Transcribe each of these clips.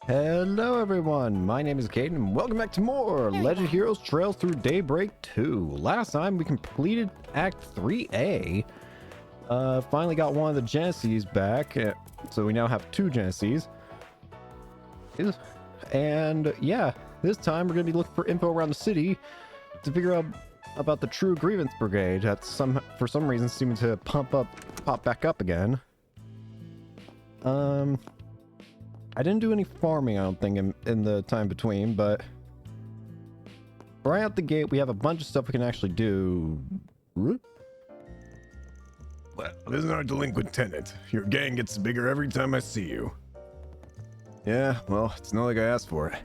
Hello everyone, my name is Caden and welcome back to more Legend Heroes Trails Through Daybreak 2. Last time we completed Act 3A. Finally got one of the Genesis back, so we now have two Genesis. And yeah, this time we're going to be looking for info around the city to figure out about the True Grievance Brigade that for some reason seeming to pop back up again. I didn't do any farming, I don't think, in the time between, but right out the gate, we have a bunch of stuff we can actually do. Well, this is our delinquent tenant. Your gang gets bigger every time I see you. Yeah, well, it's not like I asked for it.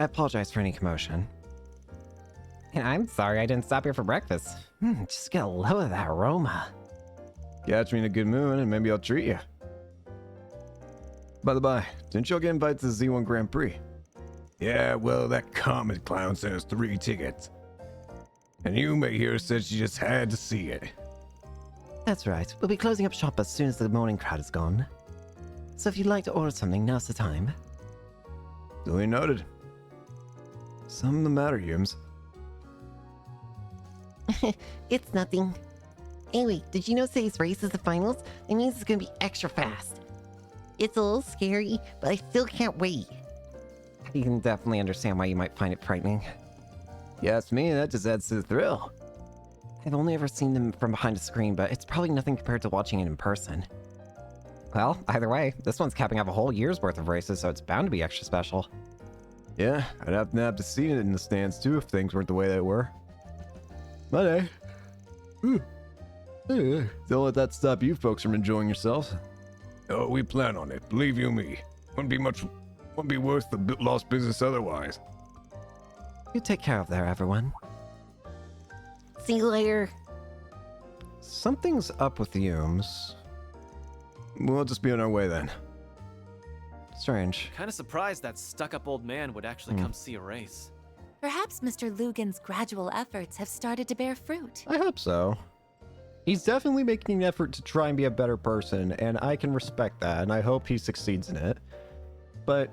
I apologize for any commotion. And I'm sorry I didn't stop here for breakfast. Just get a load of that aroma. Catch me in a good mood and maybe I'll treat you. By the by, didn't y'all get invited to the Z1 Grand Prix? Yeah, well, that comet clown sent us 3 tickets. And Yume here said she just had to see it. That's right. We'll be closing up shop as soon as the morning crowd is gone. So if you'd like to order something, now's the time. Duly noted. Something the matter, Yums? It's nothing. Anyway, did you know today's race is the finals? It means it's gonna be extra fast. It's a little scary, but I still can't wait. You can definitely understand why you might find it frightening. Yeah, it's me, that just adds to the thrill. I've only ever seen them from behind a screen, but it's probably nothing compared to watching it in person. Well, either way, this one's capping off a whole year's worth of races, so it's bound to be extra special. Yeah, I'd have to see it in the stands too if things weren't the way they were. But hey, don't let that stop you folks from enjoying yourselves. Oh, we plan on it, believe you me. Wouldn't be worth the lost business otherwise. You take care of there, everyone. See you later. Something's up with Yums. We'll just be on our way then. Strange. Kind of surprised that stuck-up old man would actually come see a race. Perhaps Mr. Lugan's gradual efforts have started to bear fruit. I hope so. He's definitely making an effort to try and be a better person, and I can respect that, and I hope he succeeds in it. But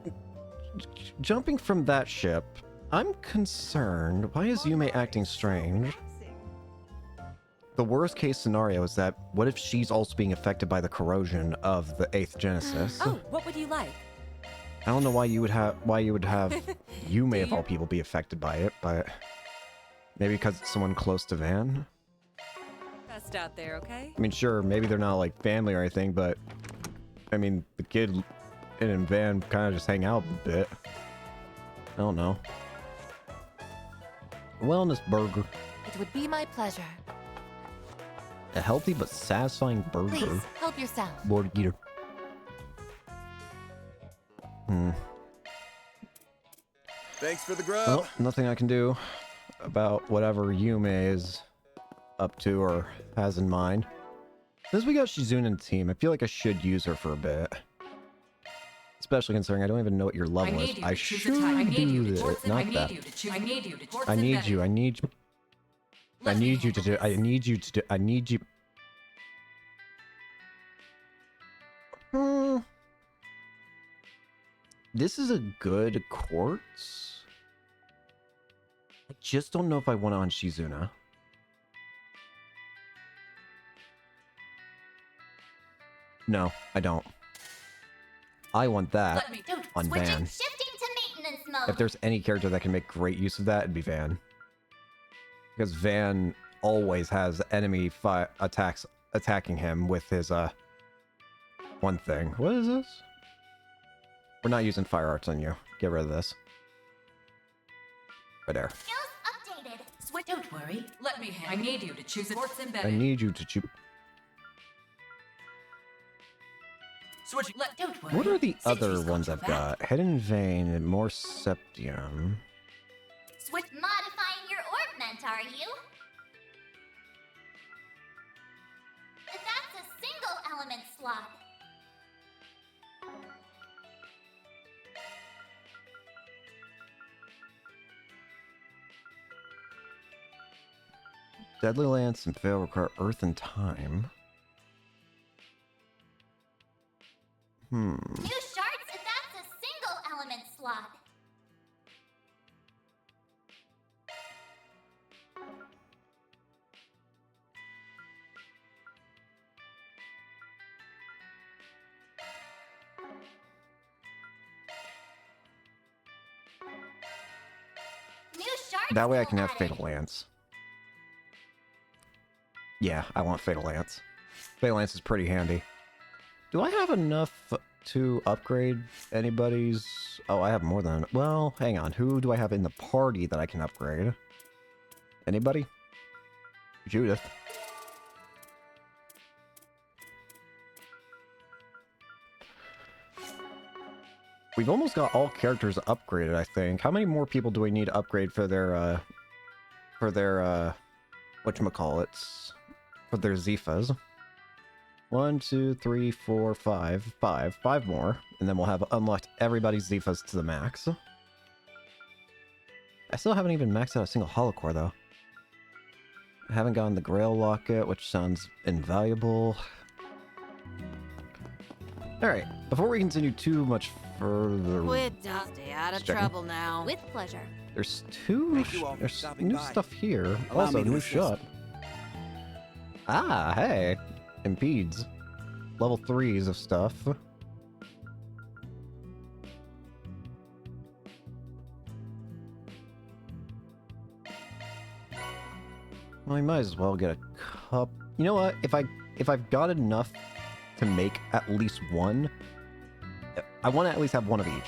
jumping from that ship, I'm concerned. Why is Yume acting strange? The worst case scenario is that what if she's also being affected by the corrosion of the 8th Genesis? Oh, what would you like? I don't know why you would have Yume of all people be affected by it, but maybe because it's someone close to Van. Best out there, okay? I mean, sure, maybe they're not like family or anything, but I mean, the kid and Van kind of just hang out a bit. I don't know. Wellness burger. It would be my pleasure. A healthy but satisfying burger. Please, help yourself. Board eater. Thanks for the grub. Well, nothing I can do about whatever Yume is up to or has in mind. Since we got Shizune in the team, I feel like I should use her for a bit. Especially considering I don't even know what your level is. I should do this, not that. I need you to do. This is a good quartz. I just don't know if I want it on Shizuna. No, I don't. I want that on Van. Shifting to maintenance mode. If there's any character that can make great use of that, it'd be Van. Because Van always has enemy attacks attacking him with his one thing. What is this? We're not using fire arts on you. Get rid of this. Right there. Skills updated. Switch. Don't worry. Let me handle. I need you to choose a quartz I embedded. need you to choose. Switch. Don't worry. What are the Since other she's ones got I've your back. got? Hidden Vein and more Septium. Switch. Modifying your ornament, are you? That's a single element slot. Deadly Lance and Veil require Earth and Time. New shards, that's a single lot. New shark That way I skill can have added. Fatal Lance. Yeah, I want Fatal Lance. Fatal Lance is pretty handy. Do I have enough to upgrade anybody's... Oh, I have more than... Well, hang on. Who do I have in the party that I can upgrade? Anybody? Judith. We've almost got all characters upgraded, I think. How many more people do we need to upgrade for their whatchamacallits? For their Zifas? 1, 2, 3, 4, 5. 5 more. And then we'll have unlocked everybody's Zifas to the max. I still haven't even maxed out a single holocore, though. I haven't gotten the Grail Locket, which sounds invaluable. Alright, before we continue too much further... Stay out of Just checking. trouble now. With pleasure. There's Thank you all for there's stopping new by. stuff here. Allow Also, me to new assist. shop. Ah, hey. Impedes. Level 3s of stuff. Well, I might as well get a cup. You know what? If I've got enough to make at least one, I want to at least have one of each.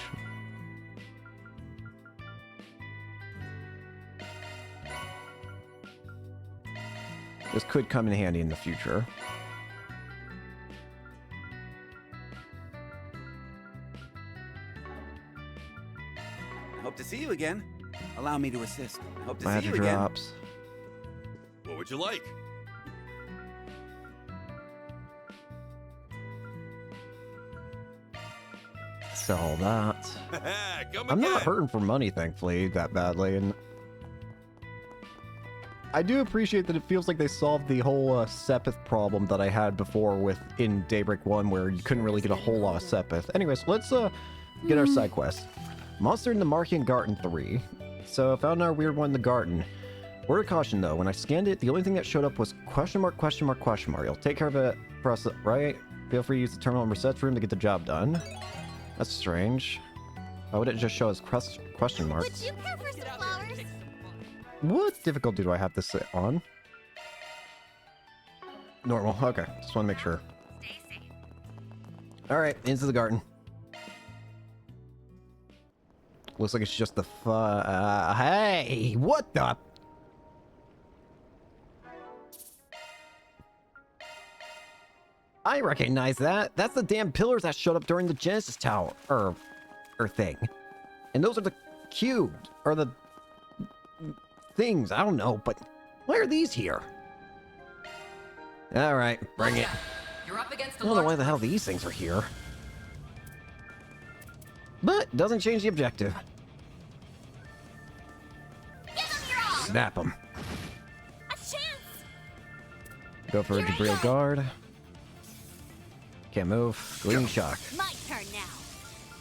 This could come in handy in the future. Hope to see you again. Allow me to assist. Hope to see Ladder you again. drops. What would you like? Sell that. Come I'm again. not hurting for money, thankfully, that badly, and I do appreciate that it feels like they solved the whole Sepith problem that I had before with in Daybreak 1, where you couldn't really get a whole lot of Sepith. Anyways, let's get our side quest. Monster in the Markian Garden 3. So I found our weird one in the garden. Word of caution though, when I scanned it, the only thing that showed up was question mark, question mark, question mark. You'll take care of it for us, right? Feel free to use the terminal in reset room to get the job done. That's strange. Why would it just show as question Would marks? you care for some flowers? What difficulty do I have this on? Normal. Okay, just want to make sure. Alright, into the garden. Looks like it's just the hey! What the? I recognize that. That's the damn pillars that showed up during the Genesis Tower, or thing. And those are the cubes, or the things, I don't know, but why are these here? Alright, bring it. You're up against I a don't know why large the hell these things are here. But doesn't change the objective. Give them your all. Snap them. A chance. Go for a Here I Jabril go. guard. Can't move. Gleaming shock. My turn now.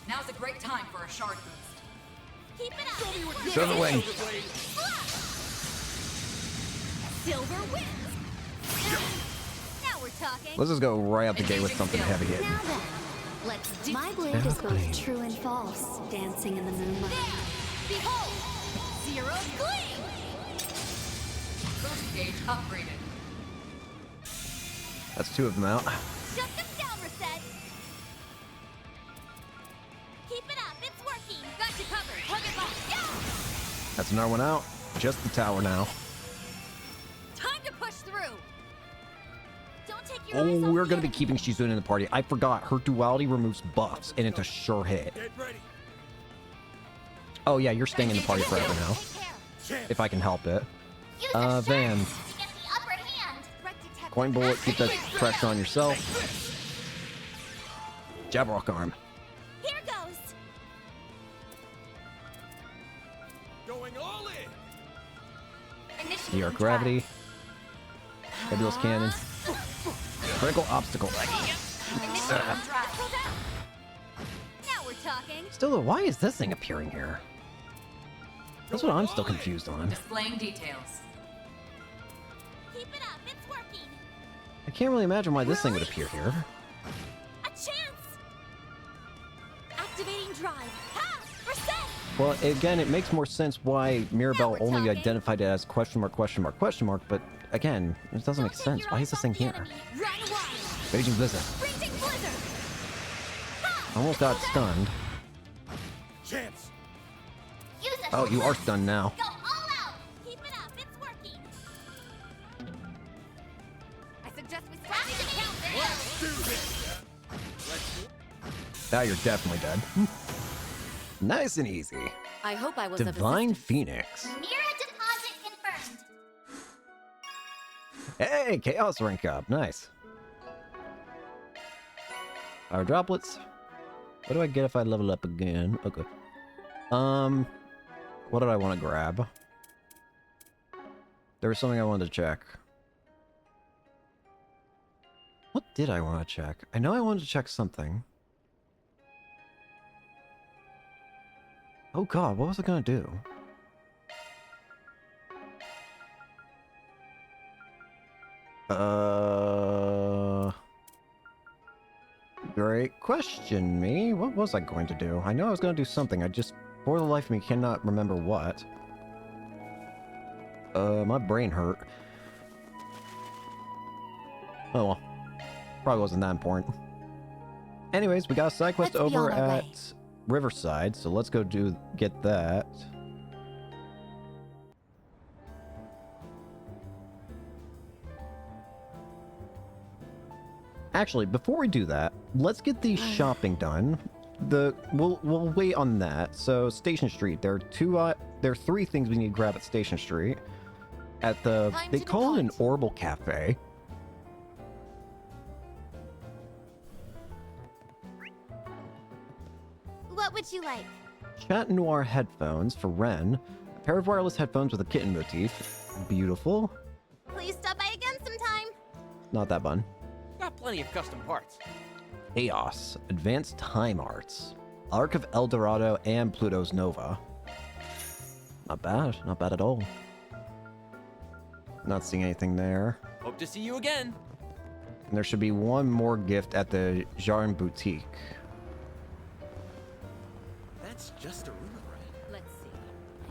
Now's a great time for a shard boost. Keep it up. Show the way. Silver wins. Now we're talking. Let's just go right out the gate with something heavy hitting. Now then, let's do My blade is both true and false, dancing in the moonlight. there. Behold, zero gleam. Boost gauge upgraded. That's two of them out. Shut them down, Reset. Keep it up. It's working. Got you covered. Hug it off. Yeah. That's another one out. Just the tower now. Time to push through. Don't take your eyes Oh, off we're the gonna be enemy. keeping Shizune in the party. I forgot. Her duality removes buffs, and it's a sure hit. Get ready. Oh yeah, you're staying in the party forever now. Take care. If I can help it. Use the Van. shards to get the upper hand. Direct attack Coin with bullet, that keep that hand. pressure on yourself. Jabrock arm. Here goes. Going all in. Initiate Your on gravity. Fabulous cannon. Critical obstacle. track. Initiate on track. Now we're talking. Still, though, why is this thing appearing here? That's what I'm still confused on. Displaying details. Keep it up, it's working. I can't really imagine why this thing would appear here. A chance. Activating drive. Ha! Reset. Well, again, it makes more sense why Mirabelle we're only talking. identified it as question mark, but again, it doesn't make Don't take sense. your Why eyes is this off thing the here? enemy. Run wild. Raging Blizzard. Freezing blizzard. Ha! Almost got stunned. Chance. Use it. Oh, you are stunned now. Go all out. Keep it up, it's working. I suggest we stop the count there. Let's do this. Now you're definitely dead. Nice and easy. I hope I was Divine Phoenix. Mira deposit confirmed. Hey, Chaos rank up. Nice. Our droplets. What do I get if I level up again? Okay. What did I want to grab? There was something I wanted to check. What did I want to check? I know I wanted to check something. Oh god, what was I gonna do? Great question, me. What was I going to do? I know I was going to do something. I just, for the life of me, cannot remember what. My brain hurt. Oh well. Probably wasn't that important. Anyways, we got a side quest Let's be over on our way. at Riverside, so let's go get that. Actually, before we do that, let's get the shopping done. We'll wait on that. So Station Street, there are three things we need to grab at Station Street. At the Time they to call it an depart. Orbital Cafe. What would you like? Chat Noir headphones for Ren. A pair of wireless headphones with a kitten motif. Beautiful. Please stop by again sometime. Not that fun. Got plenty of custom parts. Chaos. Advanced Time Arts. Arc of El Dorado and Pluto's Nova. Not bad. Not bad at all. Not seeing anything there. Hope to see you again. And there should be one more gift at the Jarn Boutique. That's just a rumor, right? Let's see.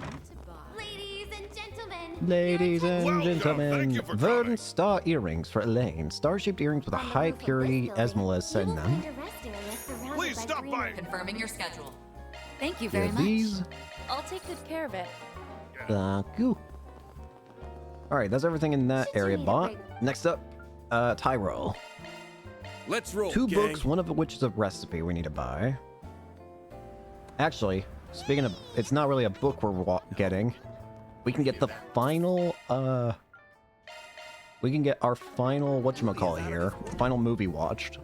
I need to buy. Ladies and gentlemen. Ladies and Welcome. Thank gentlemen, you for Verdant coming. Star earrings for Elaine. Star-shaped earrings with a On the high roof of purity this building, Esmeralda set in you will them. find a rest area surrounded Please by stop greenery. by. Confirming your schedule. Thank you very Yeah, much. these. I'll take good care of it. Thank you. Alright, that's everything in that Should you area need a bought. break? Next up, Tyrell. Let's roll. Two gang. books, one of which is a recipe we need to buy. Actually, speaking of, it's not really a book we're getting. We can get the final, we can get our final, whatchamacallit here, final movie watched.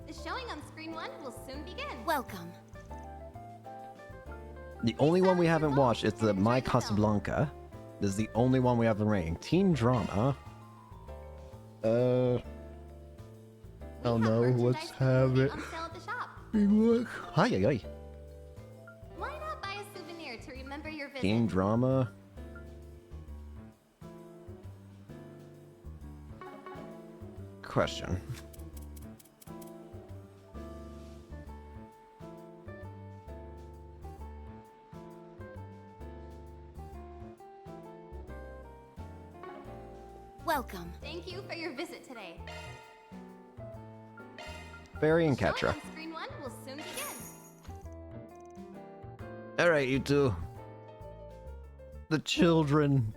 The showing on screen 1 will soon begin. Welcome. The only one we haven't watched is the My Casablanca. This is the only one we have remaining. Teen drama. Oh no, let's have it. On sale at the shop. Hi, hi, hi. Why not buy a souvenir to remember your visit? Teen drama. Question. Welcome. Thank you for your visit today. Barry and Showing Ketra. on screen 1 will soon begin. Alright, you two. The children.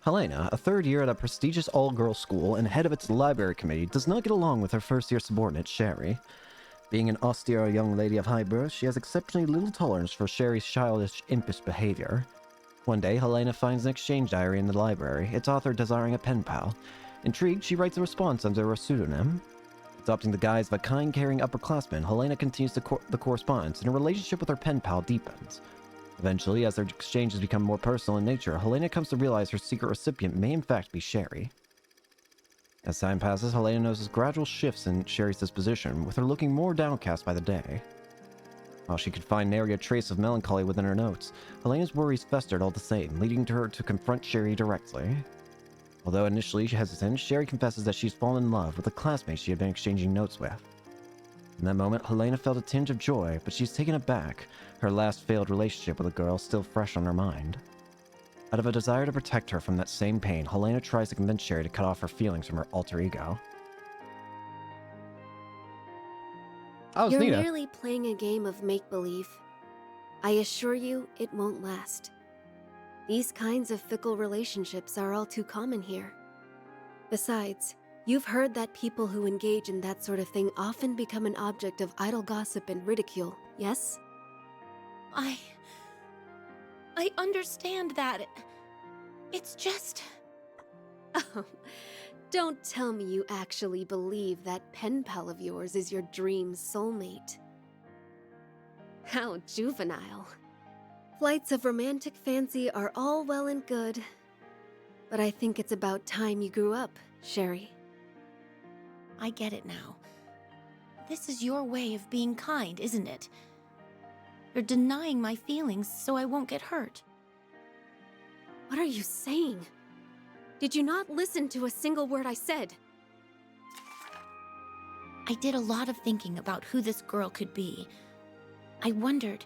Helena, a third year at a prestigious all-girls school and head of its library committee, does not get along with her first-year subordinate, Sherry. Being an austere young lady of high birth, she has exceptionally little tolerance for Sherry's childish, impish behavior. One day, Helena finds an exchange diary in the library, its author desiring a pen pal. Intrigued, she writes a response under a pseudonym. Adopting the guise of a kind, caring upperclassman, Helena continues the correspondence, and her relationship with her pen pal deepens. Eventually, as their exchanges become more personal in nature, Helena comes to realize her secret recipient may in fact be Sherry. As time passes, Helena notices gradual shifts in Sherry's disposition, with her looking more downcast by the day. While she could find nary a trace of melancholy within her notes, Helena's worries festered all the same, leading to her to confront Sherry directly. Although initially hesitant, Sherry confesses that she's fallen in love with a classmate she had been exchanging notes with. In that moment, Helena felt a tinge of joy, but she's taken aback, her last failed relationship with a girl still fresh on her mind. Out of a desire to protect her from that same pain, Helena tries to convince Sherry to cut off her feelings from her alter ego. Oh, You're Nita. merely playing a game of make-believe. I assure you, it won't last. These kinds of fickle relationships are all too common here. Besides, you've heard that people who engage in that sort of thing often become an object of idle gossip and ridicule, yes? I understand that. It's just... Oh, don't tell me you actually believe that pen pal of yours is your dream soulmate. How juvenile. Flights of romantic fancy are all well and good, but I think it's about time you grew up, Sherry. I get it now. This is your way of being kind, isn't it? You're denying my feelings so I won't get hurt. What are you saying? Did you not listen to a single word I said? I did a lot of thinking about who this girl could be. I wondered,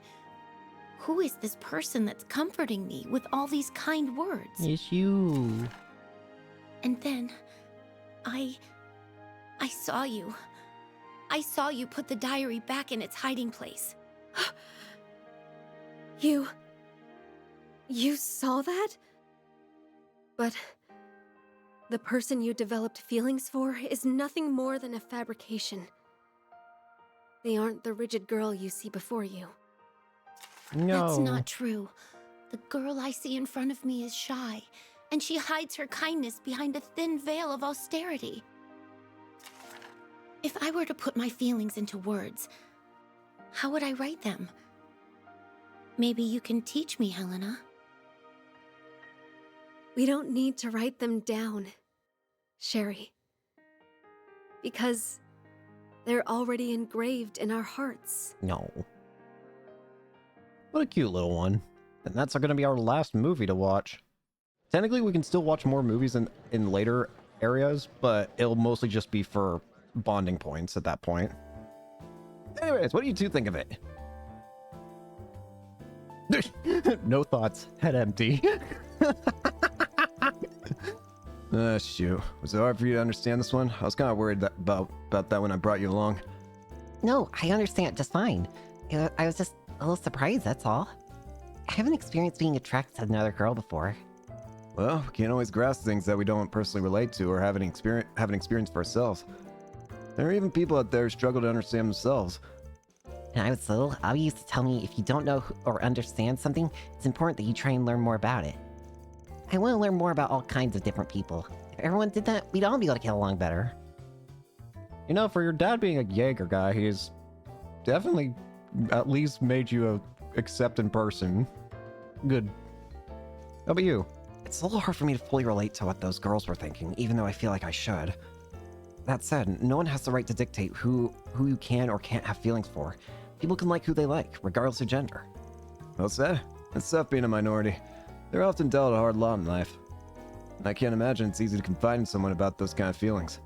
who is this person that's comforting me with all these kind words? It's you. And then, I saw you. I saw you put the diary back in its hiding place. You saw that? But the person you developed feelings for is nothing more than a fabrication. They aren't the rigid girl you see before you. No. That's not true. The girl I see in front of me is shy, and she hides her kindness behind a thin veil of austerity. If I were to put my feelings into words, how would I write them? Maybe you can teach me, Helena. We don't need to write them down, Sherry. Because they're already engraved in our hearts. No. What a cute little one. And that's going to be our last movie to watch. Technically, we can still watch more movies in later areas, but it'll mostly just be for bonding points at that point. Anyways, what do you two think of it? No thoughts. Head empty. Shoot. Was it hard for you to understand this one? I was kind of worried about that when I brought you along. No, I understand just fine. I was just a little surprised, that's all. I haven't experienced being attracted to another girl before. Well, we can't always grasp things that we don't personally relate to or have an experience for ourselves. There are even people out there who struggle to understand themselves. When I was little, Abby used to tell me if you don't know or understand something, it's important that you try and learn more about it. I want to learn more about all kinds of different people. If everyone did that, we'd all be able to get along better. You know, for your dad being a Jaeger guy, he's definitely at least made you a accepting person. Good. How about you? It's a little hard for me to fully relate to what those girls were thinking, even though I feel like I should. That said, no one has the right to dictate who you can or can't have feelings for. People can like who they like, regardless of gender. Well said. It's tough being a minority. They're often dealt a hard lot in life. And I can't imagine it's easy to confide in someone about those kind of feelings.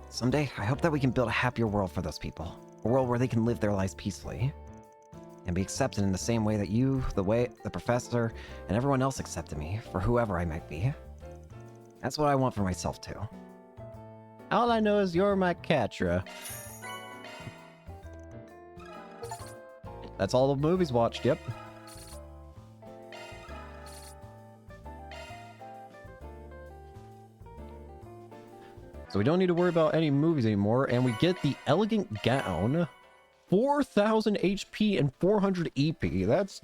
Someday, I hope that we can build a happier world for those people. A world where they can live their lives peacefully. And be accepted in the same way that you, the professor, and everyone else accepted me, for whoever I might be. That's what I want for myself, too. All I know is you're my Catra. That's all the movies watched, yep. So we don't need to worry about any movies anymore, and we get the elegant gown. 4,000 HP and 400 EP. That's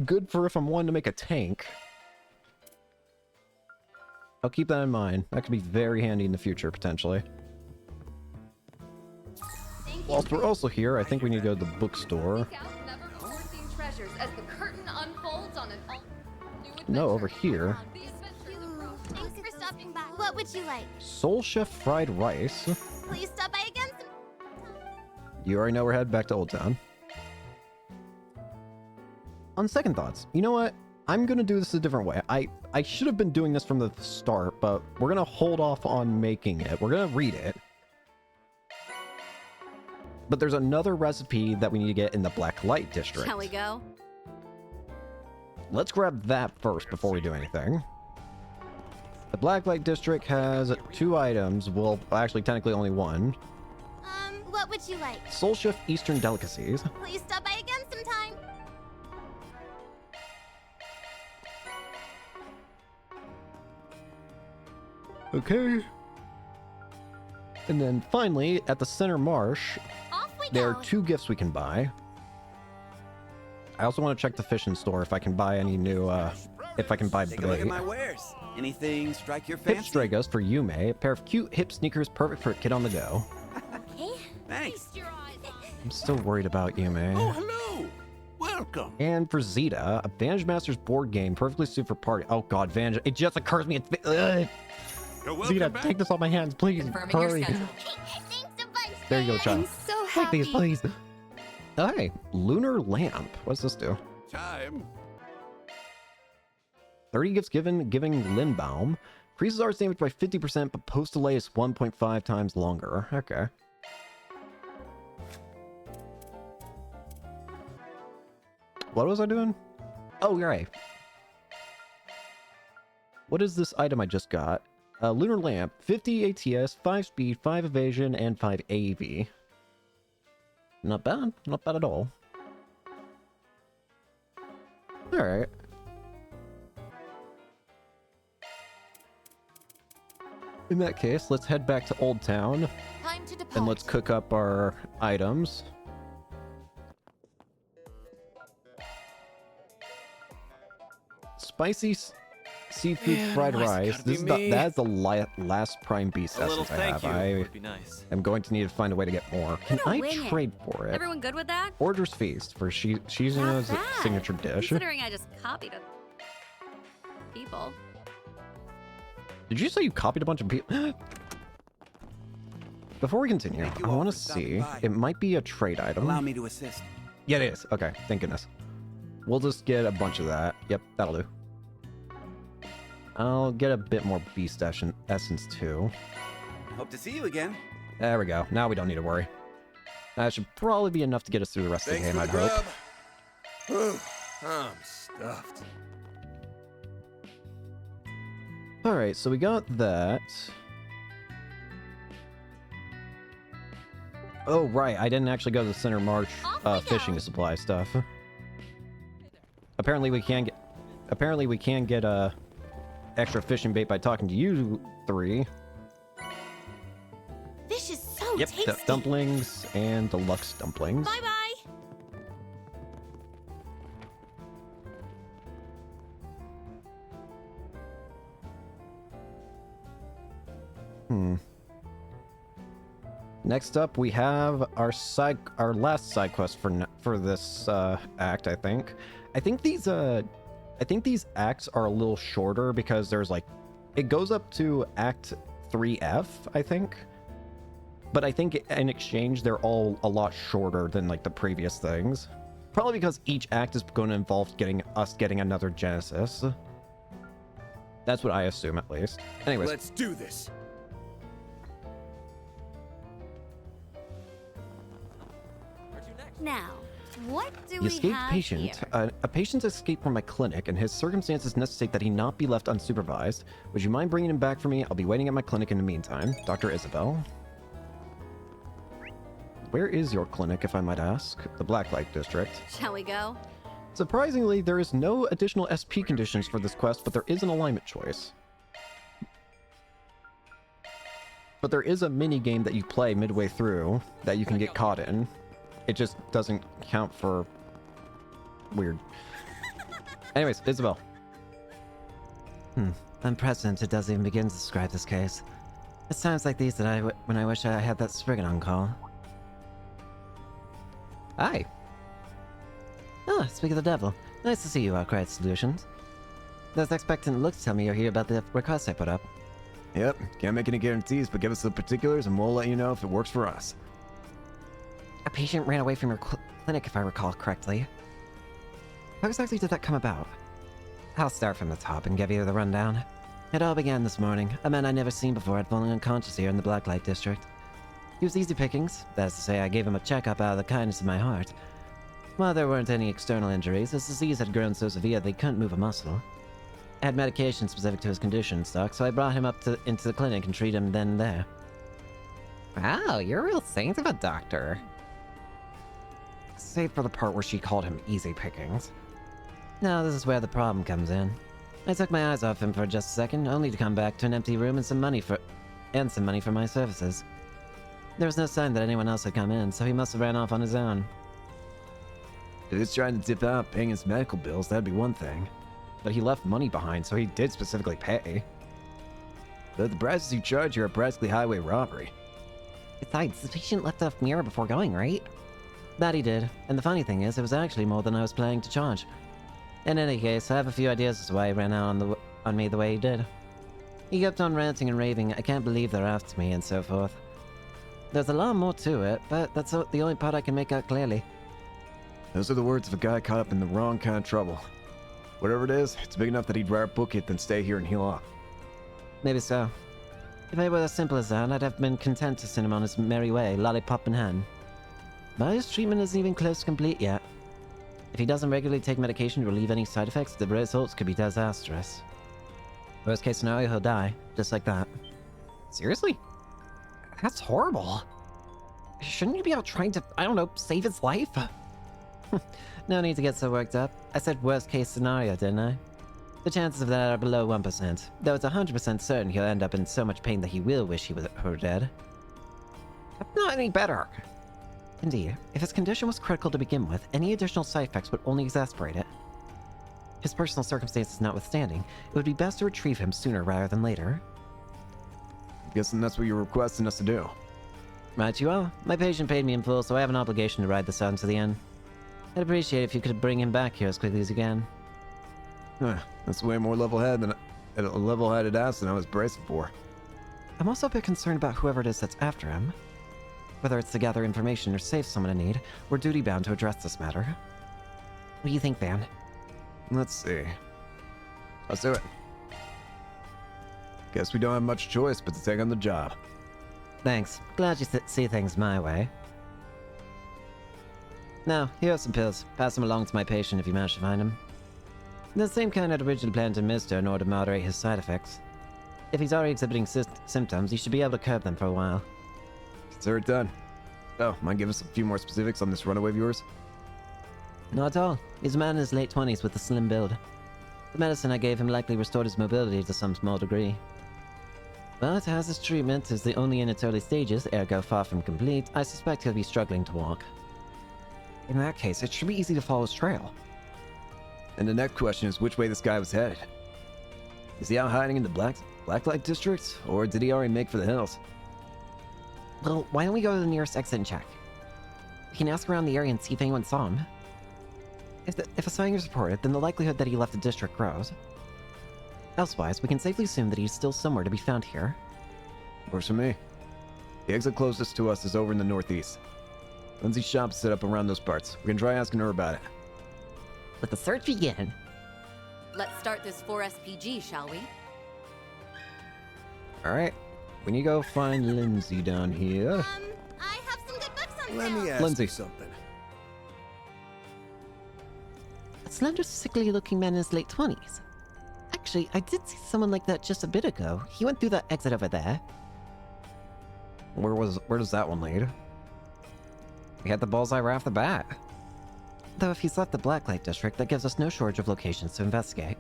good for if I'm wanting to make a tank. I'll keep that in mind. That could be very handy in the future, potentially. Whilst we're also here, I think we need to go to the bookstore. No, No, over here. Thanks for stopping by. What would you like? Soul Chef fried rice. Please stop by again. You already know we're headed back to Old Town. On second thoughts, you know what? I'm gonna do this a different way. I should have been doing this from the start, but we're gonna hold off on making it. We're gonna read it. But there's another recipe that we need to get in the Black Light District. Shall we go? Let's grab that first before we do anything. The Black Light District has 2 items. Well, actually, technically only 1. What would you like? Soul Chef Eastern Delicacies. Please stop by again sometime. Okay. And then finally, at the Center Marsh, Off we there go. are 2 gifts we can buy. I also want to check the fishing store if I can buy any new, if I can buy Take a look bait. at my wares. Anything strike your Hip fancy? Stragos for Yume, a pair of cute hip sneakers perfect for a kid on the go. Okay. Thanks. Feast your eyes on. I'm still worried about Yume. Oh, hello. Welcome. And for Zeta, a Vantage Masters board game perfectly suited for party. Oh god, Vantage. It just occurs to me. Ugh. You're welcome Zeta, back. take this off my hands, please. Confirming your Hurry. schedule. Thanks a bunch. There you go, man. child. I'm so Take happy. these, please. Oh, hey, Lunar Lamp. What's this do? Time. 30 gifts given, giving Lindbaum. Increases arts damage by 50%, but post delay is 1.5 times longer. Okay. What was I doing? Oh, you're right. What is this item I just got? Lunar Lamp, 50 ATS, 5 speed, 5 evasion, and 5 AV. Not bad. Not bad at all. Alright. In that case, let's head back to Old Town, Time to depart. and let's cook up our items. Spicy seafood Man, fried why's it rice. gotta be This is the, me? that's the last prime beast A little essence I thank have. you I would be nice. am going to need to find a way to get more. Can gonna I wing it. trade for it? Everyone good with that? Order's Feast for she's Not knows bad, signature dish. Considering I just copied a people. Did you say you copied a bunch of people? Before we continue, Thank you I all want for to stopping see. by. It might be a trade item. Allow me to assist. Yeah, it is. Okay, thank goodness. We'll just get a bunch of that. Yep, that'll do. I'll get a bit more beast essence too. Hope to see you again. There we go. Now we don't need to worry. That should probably be enough to get us through the rest Thanks of the for game, the I'd hope. grub. I'm stuffed. Alright, so we got that. Oh, right. I didn't actually go to the Center March Off we fishing go. supply stuff. Apparently we can get extra fishing bait by talking to you 3. This is so Yep, tasty. dumplings and deluxe dumplings. Bye bye. Next up, we have our last side quest for this act. I think these acts are a little shorter because there's like, it goes up to Act 3F, I think. But I think in exchange, they're all a lot shorter than like the previous things. Probably because each act is going to involve getting another Genesis. That's what I assume, at least. Anyways, Let's do this. Now, what do the we escaped have patient. here? A patient escaped from my clinic, and his circumstances necessitate that he not be left unsupervised. Would you mind bringing him back for me? I'll be waiting at my clinic in the meantime. Dr. Isabel. Where is your clinic, if I might ask? The Blacklight District. Shall we go? Surprisingly, there is no additional SP conditions for this quest, but there is an alignment choice. But there is a mini game that you play midway through that you can get caught in. It just doesn't count for weird. Anyways, Isabel. Unprecedented it doesn't even begin to describe this case. It's times like these that when I wish I had that Spriggan on call. Hi. Oh, speak of the devil. Nice to see you, Outcried Solutions. Those expectant looks tell me you're here about the request I put up. Yep, can't make any guarantees, but give us the particulars and we'll let you know if it works for us. A patient ran away from your clinic, if I recall correctly. How exactly did that come about? I'll start from the top and give you the rundown. It all began this morning. A man I'd never seen before had fallen unconscious here in the Blacklight District. He was easy pickings. That is to say, I gave him a checkup out of the kindness of my heart. While there weren't any external injuries, his disease had grown so severe that he couldn't move a muscle. I had medication specific to his condition in stock, so I brought him into the clinic and treated him then and there. Wow, you're a real saint of a doctor. Save for the part where she called him easy pickings. Now this is where the problem comes in. I took my eyes off him for just a second, only to come back to an empty room and some money for my services. There was no sign that anyone else had come in, so he must have ran off on his own. If he's trying to dip out paying his medical bills, that'd be one thing. But he left money behind, so he did specifically pay. But the prices you charge here are practically highway robbery. Besides, the patient left a mirror before going, right? That he did, and the funny thing is, it was actually more than I was planning to charge. In any case, I have a few ideas as to why he ran out on me the way he did. He kept on ranting and raving, I can't believe they're after me, and so forth. There's a lot more to it, but that's the only part I can make out clearly. Those are the words of a guy caught up in the wrong kind of trouble. Whatever it is, it's big enough that he'd rather book it than stay here and heal up. Maybe so. If it were as simple as that, I'd have been content to send him on his merry way, lollipop in hand. But his treatment isn't even close to complete yet. If he doesn't regularly take medication to relieve any side effects, the results could be disastrous. Worst case scenario, he'll die, just like that. Seriously? That's horrible. Shouldn't you be out trying to, I don't know, save his life? No need to get so worked up. I said worst case scenario, didn't I? The chances of that are below 1%, though it's 100% certain he'll end up in so much pain that he will wish he were dead. That's not any better. Indeed, if his condition was critical to begin with, any additional side effects would only exacerbate it. His personal circumstances notwithstanding, it would be best to retrieve him sooner rather than later. I'm guessing that's what you're requesting us to do. Right you are. My patient paid me in full, so I have an obligation to ride this out to the end. I'd appreciate it if you could bring him back here as quickly as you can. That's way more level-headed ass than I was bracing for. I'm also a bit concerned about whoever it is that's after him. Whether it's to gather information or save someone in need, we're duty-bound to address this matter. What do you think, Van? Let's see. Let's do it. Guess we don't have much choice but to take on the job. Thanks. Glad you see things my way. Now, here are some pills. Pass them along to my patient if you manage to find him. The same kind I'd originally planned to administer in order to moderate his side effects. If he's already exhibiting symptoms, you should be able to curb them for a while. Consider it done. Oh, mind giving us a few more specifics on this runaway of yours? Not at all. He's a man in his late 20s with a slim build. The medicine I gave him likely restored his mobility to some small degree. But as his treatment is the only in its early stages, ergo far from complete, I suspect he'll be struggling to walk. In that case, it should be easy to follow his trail. And the next question is which way this guy was headed. Is he out hiding in the Blacklight District, or did he already make for the hills? Well, why don't we go to the nearest exit and check? We can ask around the area and see if anyone saw him. If a sighting is reported, then the likelihood that he left the district grows. Elsewise, we can safely assume that he's still somewhere to be found here. Works for me. The exit closest to us is over in the northeast. Lindsay's shop is set up around those parts. We can try asking her about it. Let the search begin. Let's start this 4SPG, shall we? Alright. We need to go find Lindsay down here. I have some good books on Let sale. me ask Lindsay. you something. A slender, sickly-looking man in his late 20s. Actually, I did see someone like that just a bit ago. He went through that exit over there. Where does that one lead? We had the bullseye right off the bat. Though if he's left the Blacklight District, that gives us no shortage of locations to investigate.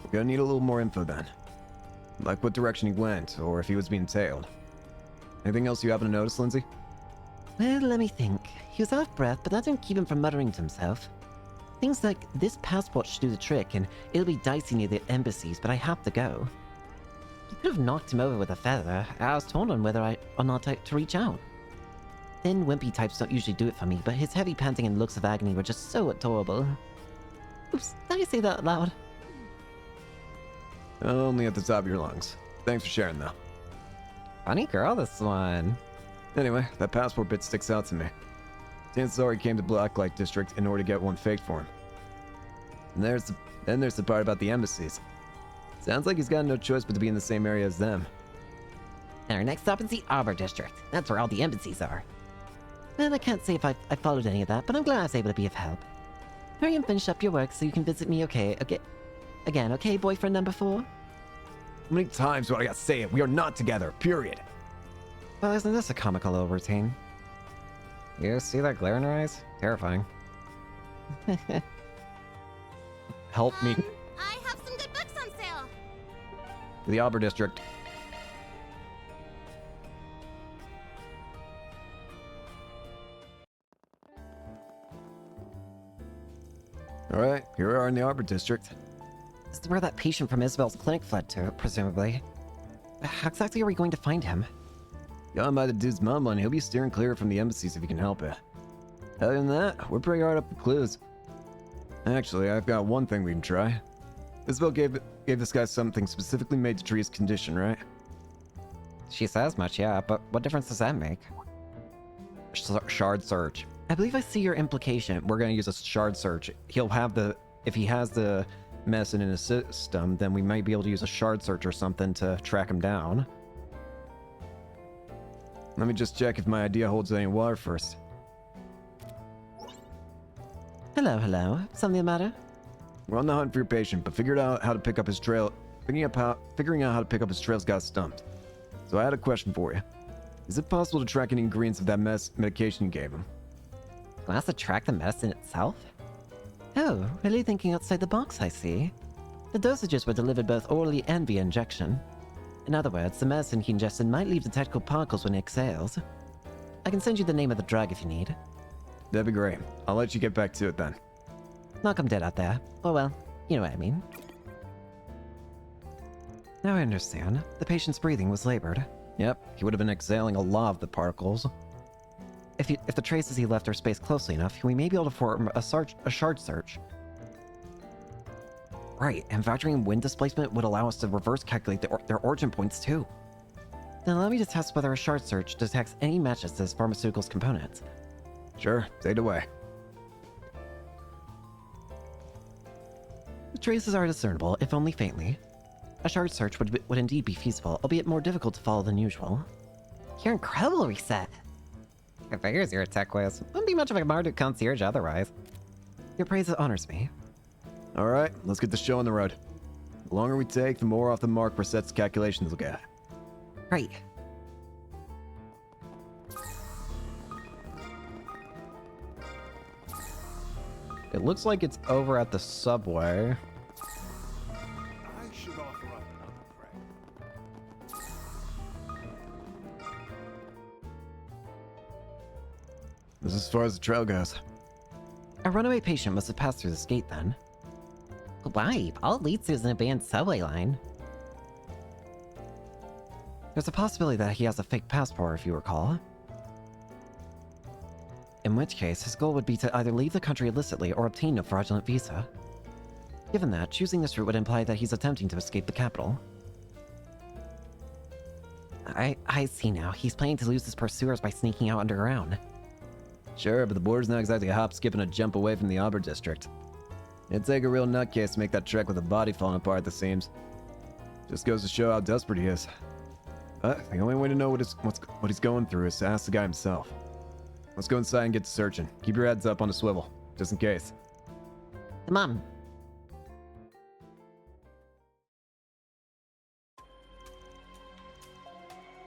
We're gonna need a little more info then. Like what direction he went, or if he was being tailed. Anything else you happen to notice, Lindsay? Well, let me think. He was out of breath, but that didn't keep him from muttering to himself. Things like, this passport should do the trick, and it'll be dicey near the embassies, but I have to go. You could have knocked him over with a feather. I was torn on whether or not to reach out. Thin, wimpy types don't usually do it for me, but his heavy panting and looks of agony were just so adorable. Oops, did I say that out loud? Only at the top of your lungs. Thanks for sharing, though. Funny girl, this one. Anyway, that passport bit sticks out to me. Chances are he came to Blacklight District in order to get one faked for him. And there's the part about the embassies. Sounds like he's got no choice but to be in the same area as them. Our next stop is the Arbor District. That's where all the embassies are. Well, I can't say if I followed any of that, but I'm glad I was able to be of help. Hurry and finish up your work so you can visit me, okay? Again, okay, boyfriend number 4? How many times do I gotta say it? We are not together, period. Well, isn't this a comical little routine? You see that glare in her eyes? Terrifying. Help me. I have some good books on sale. To the Arbor District. Alright, here we are in the Arbor District. This is where that patient from Isabel's clinic fled to, presumably. How exactly are we going to find him? Gone by the dude's mama, and he'll be steering clear from the embassies if he can help it. Other than that, we're pretty hard up for clues. Actually, I've got one thing we can try. Isabel gave this guy something specifically made to treat his condition, right? She says much, yeah, but what difference does that make? Shard search. I believe I see your implication. We're gonna use a shard search. He'll have the... If he has the medicine in his system, then we might be able to use a shard search or something to track him down. Let me just check if my idea holds any water first. Hello. Something the matter? We're on the hunt for your patient, but figuring out how to pick up his trail... Figuring out how to pick up his trail's got us stumped. So I had a question for you. Is it possible to track any ingredients of that medication you gave him? Glass to track the medicine itself? Oh, really thinking outside the box, I see. The dosages were delivered both orally and via injection. In other words, the medicine he ingested might leave detectable particles when he exhales. I can send you the name of the drug if you need. That'd be great. I'll let you get back to it then. Knock him dead out there. Oh well, you know what I mean. Now I understand. The patient's breathing was labored. Yep, he would have been exhaling a lot of the particles. If the traces he left are spaced closely enough, we may be able to form a shard search. Right, and factoring in wind displacement would allow us to reverse calculate their origin points too. Then allow me to test whether a shard search detects any matches to this pharmaceutical's components. Sure, take it away. The traces are discernible, if only faintly. A shard search would indeed be feasible, albeit more difficult to follow than usual. You're incredible, Reset. It figures you're a tech whiz. Wouldn't be much of a Marduk concierge otherwise. Your praise honors me. Alright, let's get the show on the road. The longer we take, the more off the mark Reset's calculations will get. Right. It looks like it's over at the subway. I should offer up another friend. This is as far as the trail goes. A runaway patient must have passed through this gate then. Why? All it leads to is an abandoned subway line. There's a possibility that he has a fake passport, if you recall. In which case, his goal would be to either leave the country illicitly or obtain a fraudulent visa. Given that, choosing this route would imply that he's attempting to escape the capital. I see now. He's planning to lose his pursuers by sneaking out underground. Sure, but the border's not exactly a hop, skip, and a jump away from the Arbor District. It'd take a real nutcase to make that trek with a body falling apart at the seams. Just goes to show how desperate he is. But the only way to know what he's going through is to ask the guy himself. Let's go inside and get to searching. Keep your heads up on a swivel, just in case. Come on.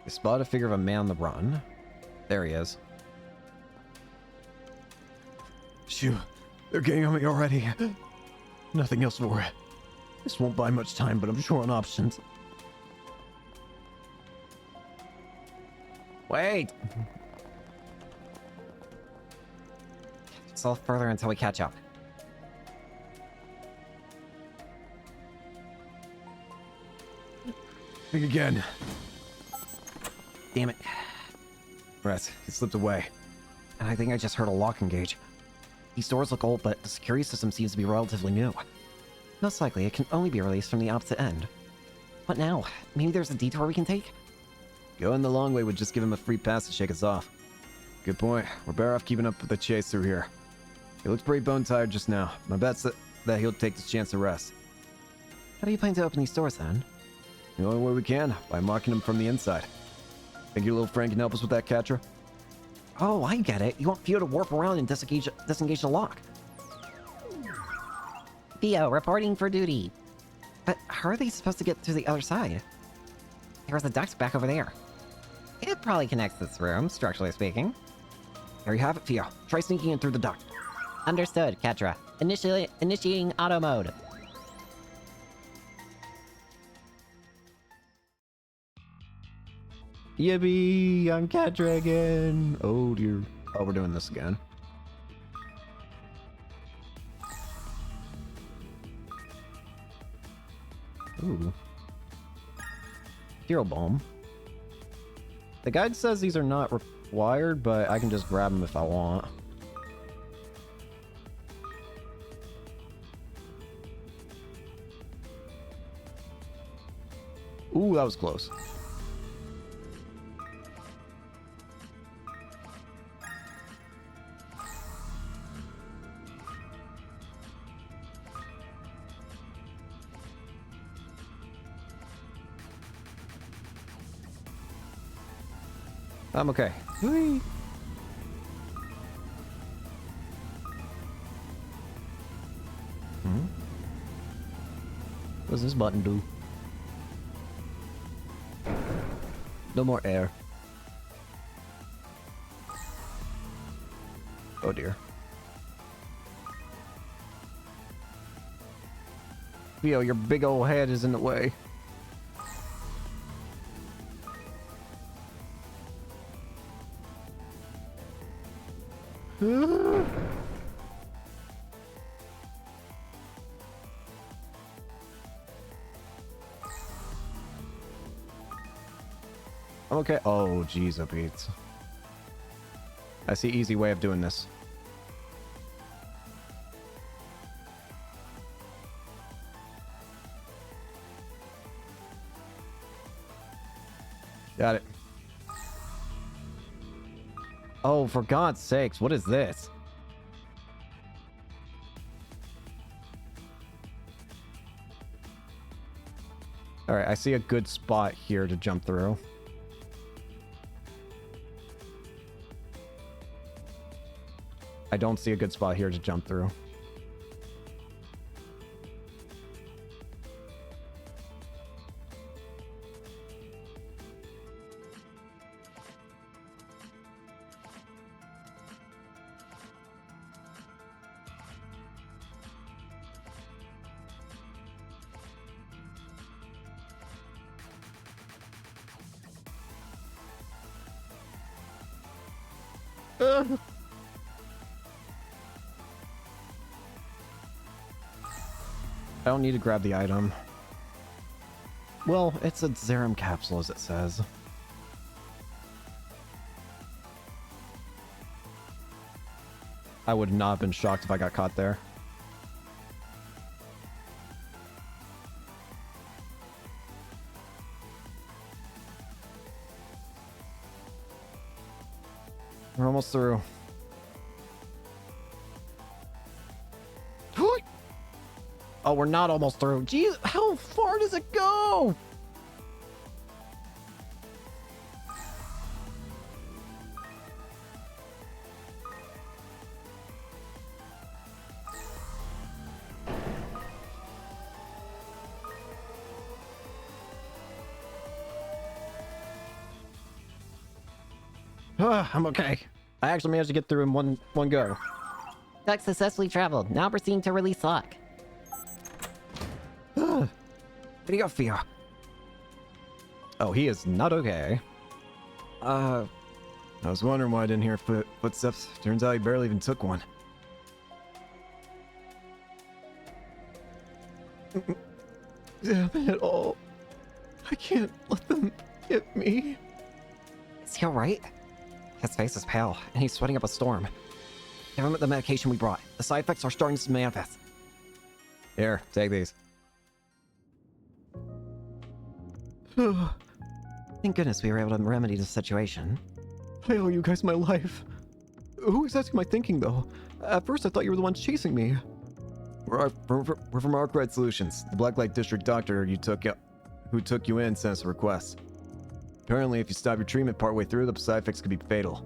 You spot a figure of a man on the run. There he is. Shoo, they're getting on me already. Nothing else for it. This won't buy much time, but I'm short on options. Wait! Just a little further until we catch up. Think again. Damn it. Right, he slipped away. And I think I just heard a lock engage. These doors look old, but the security system seems to be relatively new. Most likely, it can only be released from the opposite end. What now? Maybe there's a detour we can take? Going the long way would just give him a free pass to shake us off. Good point. We're better off keeping up with the chase through here. He looks pretty bone-tired just now. My bet's that he'll take this chance to rest. How do you plan to open these doors, then? The only way we can, by marking them from the inside. Think your little friend can help us with that, Catra? Oh, I get it. You want Theo to warp around and disengage the lock. Theo, reporting for duty. But how are they supposed to get to the other side? There's a duct back over there. It probably connects this room, structurally speaking. There you have it, Theo. Try sneaking in through the duct. Understood, Ketra. Initiating auto mode. Yippee! I'm Cat Dragon! Oh dear. Oh, we're doing this again. Ooh. Hero Bomb. The guide says these are not required, but I can just grab them if I want. Ooh, that was close. I'm okay. Whee! What does this button do? No more air. Oh dear. Theo, your big old head is in the way. I'm okay. Oh, jeez, oh, Pete. I see easy way of doing this. Got it. Oh, for God's sakes, what is this? Alright, I see a good spot here to jump through. I don't see a good spot here to jump through. I don't need to grab the item. Well, it's a Zerum capsule, as it says. I would not have been shocked if I got caught there. We're almost through. Oh, we're not almost through. Jeez, how far does it go? I'm okay. I actually managed to get through in one go. Duct successfully traveled. Now proceeding to release lock. What do you got, Theo? Oh, he is not okay. I was wondering why I didn't hear footsteps. Turns out he barely even took one. Damn it all. I can't let them get me. Is he alright? His face is pale, and he's sweating up a storm. Give him the medication we brought. The side effects are starting to manifest. Here, take these. Thank goodness we were able to remedy the situation. I owe you guys my life. Who exactly am I thinking, though? At first, I thought you were the ones chasing me. We're from Arkwright Solutions, the Blacklight District doctor who took you in sent us a request. Apparently, if you stop your treatment partway through, the side effects could be fatal.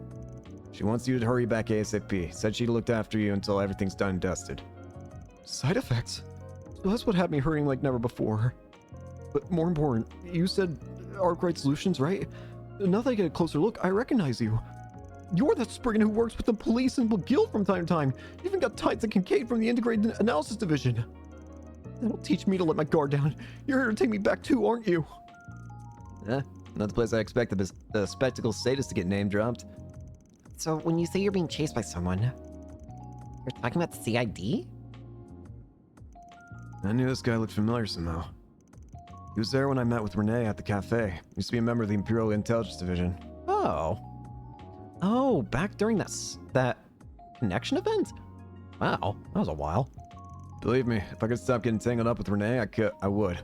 She wants you to hurry back ASAP. Said she looked after you until everything's done and dusted. Side effects? So that's what had me hurting like never before. But more important, you said Arkwright Solutions, right? Now that I get a closer look, I recognize you. You're the Spriggan who works with the police and Guild from time to time. You even got ties to Kincaid from the Integrated Analysis Division. That'll teach me to let my guard down. You're here to take me back too, aren't you? Not the place I expected the spectacle status to get name dropped. So when you say you're being chased by someone, you're talking about the CID? I knew this guy looked familiar somehow. He was there when I met with Renee at the cafe. Used to be a member of the Imperial Intelligence Division. Oh, back during that connection event? Wow, that was a while. Believe me, if I could stop getting tangled up with Renee, I would.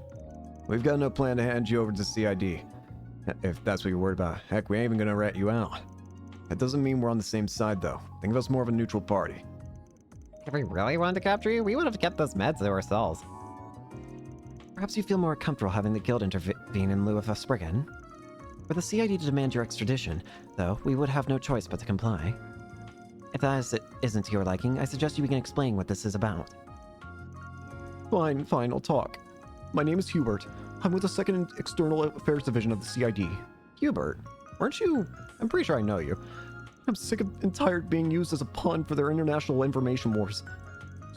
We've got no plan to hand you over to CID. If that's what you're worried about. Heck, we ain't even gonna rat you out. That doesn't mean we're on the same side, though. Think of us more of a neutral party. If we really wanted to capture you, we would have kept those meds to ourselves. Perhaps you feel more comfortable having the Guild intervene in lieu of a Spriggan. For the CID to demand your extradition, though, we would have no choice but to comply. If that isn't to your liking, I suggest you begin explaining what this is about. Fine, I'll talk. My name is Hubert. I'm with the 2nd External Affairs Division of the CID. Hubert? Weren't you? I'm pretty sure I know you. I'm sick and tired of being used as a pawn for their international information wars.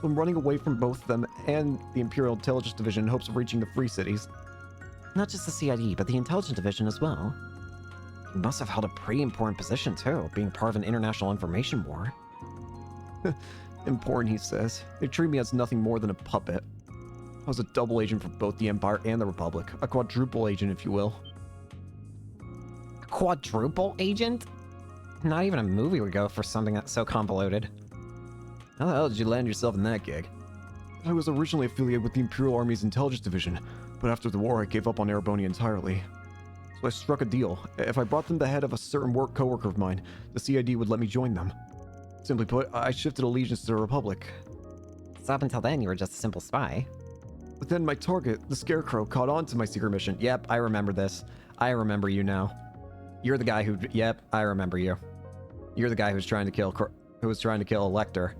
So I'm running away from both them and the Imperial Intelligence Division in hopes of reaching the Free Cities. Not just the CID, but the Intelligence Division as well. You must have held a pretty important position, too, being part of an international information war. Important, he says. They treat me as nothing more than a puppet. I was a double agent for both the Empire and the Republic. A quadruple agent, if you will. A quadruple agent? Not even a movie would go for something that's so convoluted. How the hell did you land yourself in that gig? I was originally affiliated with the Imperial Army's Intelligence Division, but after the war I gave up on Ereboni entirely. So I struck a deal. If I brought them the head of a certain coworker of mine, the CID would let me join them. Simply put, I shifted allegiance to the Republic. So up until then, you were just a simple spy. But then my target, the Scarecrow, caught on to my secret mission. Yep, I remember this. I remember you now. You're the guy who... Yep, I remember you. You're the guy who was trying to kill Elector.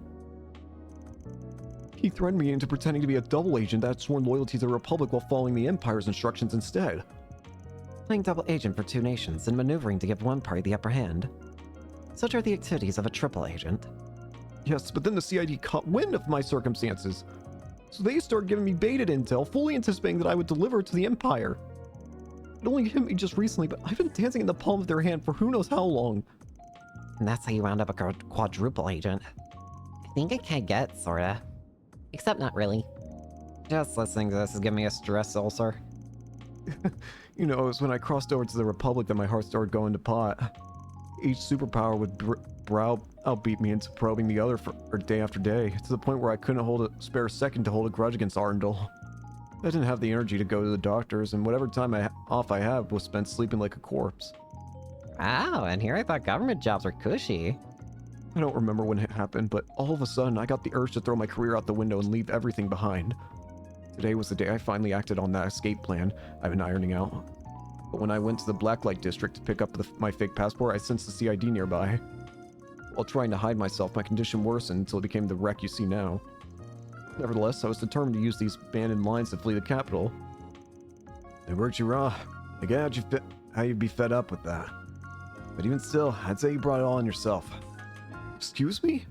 He threatened me into pretending to be a double agent that had sworn loyalty to the Republic while following the Empire's instructions instead. Playing double agent for two nations and maneuvering to give one party the upper hand. Such are the activities of a triple agent. Yes, but then the CID caught wind of my circumstances. So they started giving me baited intel, fully anticipating that I would deliver to the Empire. It only hit me just recently, but I've been dancing in the palm of their hand for who knows how long. And that's how you wound up a quadruple agent. I think I can get, sorta. Except not really. Just listening to this is giving me a stress ulcer. You know, it was when I crossed over to the Republic that my heart started going to pot. Each superpower would outbeat me into probing the other for day after day, to the point where I couldn't spare a second to hold a grudge against Arundel. I didn't have the energy to go to the doctors, and whatever time off I had was spent sleeping like a corpse. Wow, and here I thought government jobs were cushy. I don't remember when it happened, but all of a sudden I got the urge to throw my career out the window and leave everything behind. Today was the day I finally acted on that escape plan I've been ironing out. But when I went to the Blacklight District to pick up my fake passport, I sensed the CID nearby. While trying to hide myself, my condition worsened until it became the wreck you see now. Nevertheless, I was determined to use these abandoned lines to flee the capital. It worked you raw. I get how you'd be fed up with that. But even still, I'd say you brought it all on yourself. Excuse me?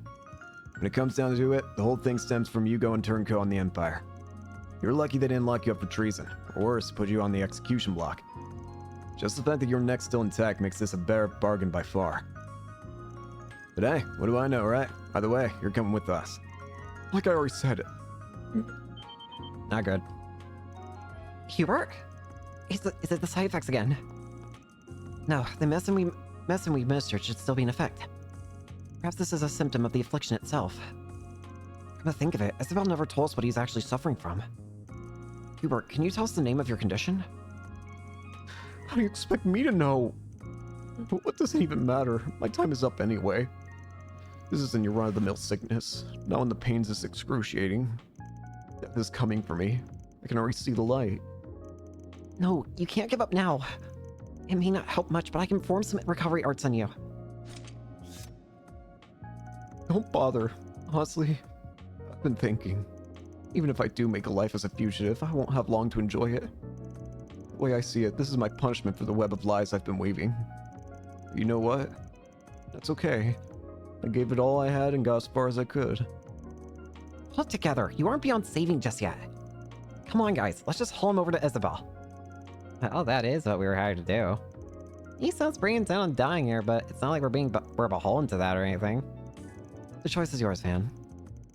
When it comes down to it, the whole thing stems from you going turncoat on the Empire. You're lucky they didn't lock you up for treason, or worse, put you on the execution block. Just the fact that your neck's still intact makes this a better bargain by far. But hey, what do I know, right? By the way, you're coming with us. Like I already said. Not good. Hubert? Is it the side effects again? No, the medicine we administered should still be in effect. Perhaps this is a symptom of the affliction itself. Come to think of it, Isabel never told us what he's actually suffering from. Hubert, can you tell us the name of your condition? How do you expect me to know? What does it even matter? My time is up anyway. This isn't your run-of-the-mill sickness. Not when the pain's is excruciating. Death is coming for me. I can already see the light. No, you can't give up now. It may not help much, but I can perform some recovery arts on you. Don't bother. Honestly, I've been thinking. Even if I do make a life as a fugitive, I won't have long to enjoy it. The way I see it, this is my punishment for the web of lies I've been weaving. You know what? That's okay. I gave it all I had and got as far as I could. Hold together. You aren't beyond saving just yet. Come on, guys. Let's just haul him over to Isabel. Well, that is what we were hired to do. He sounds pretty intent on dying here, but it's not like we're beholden to that or anything. The choice is yours, man.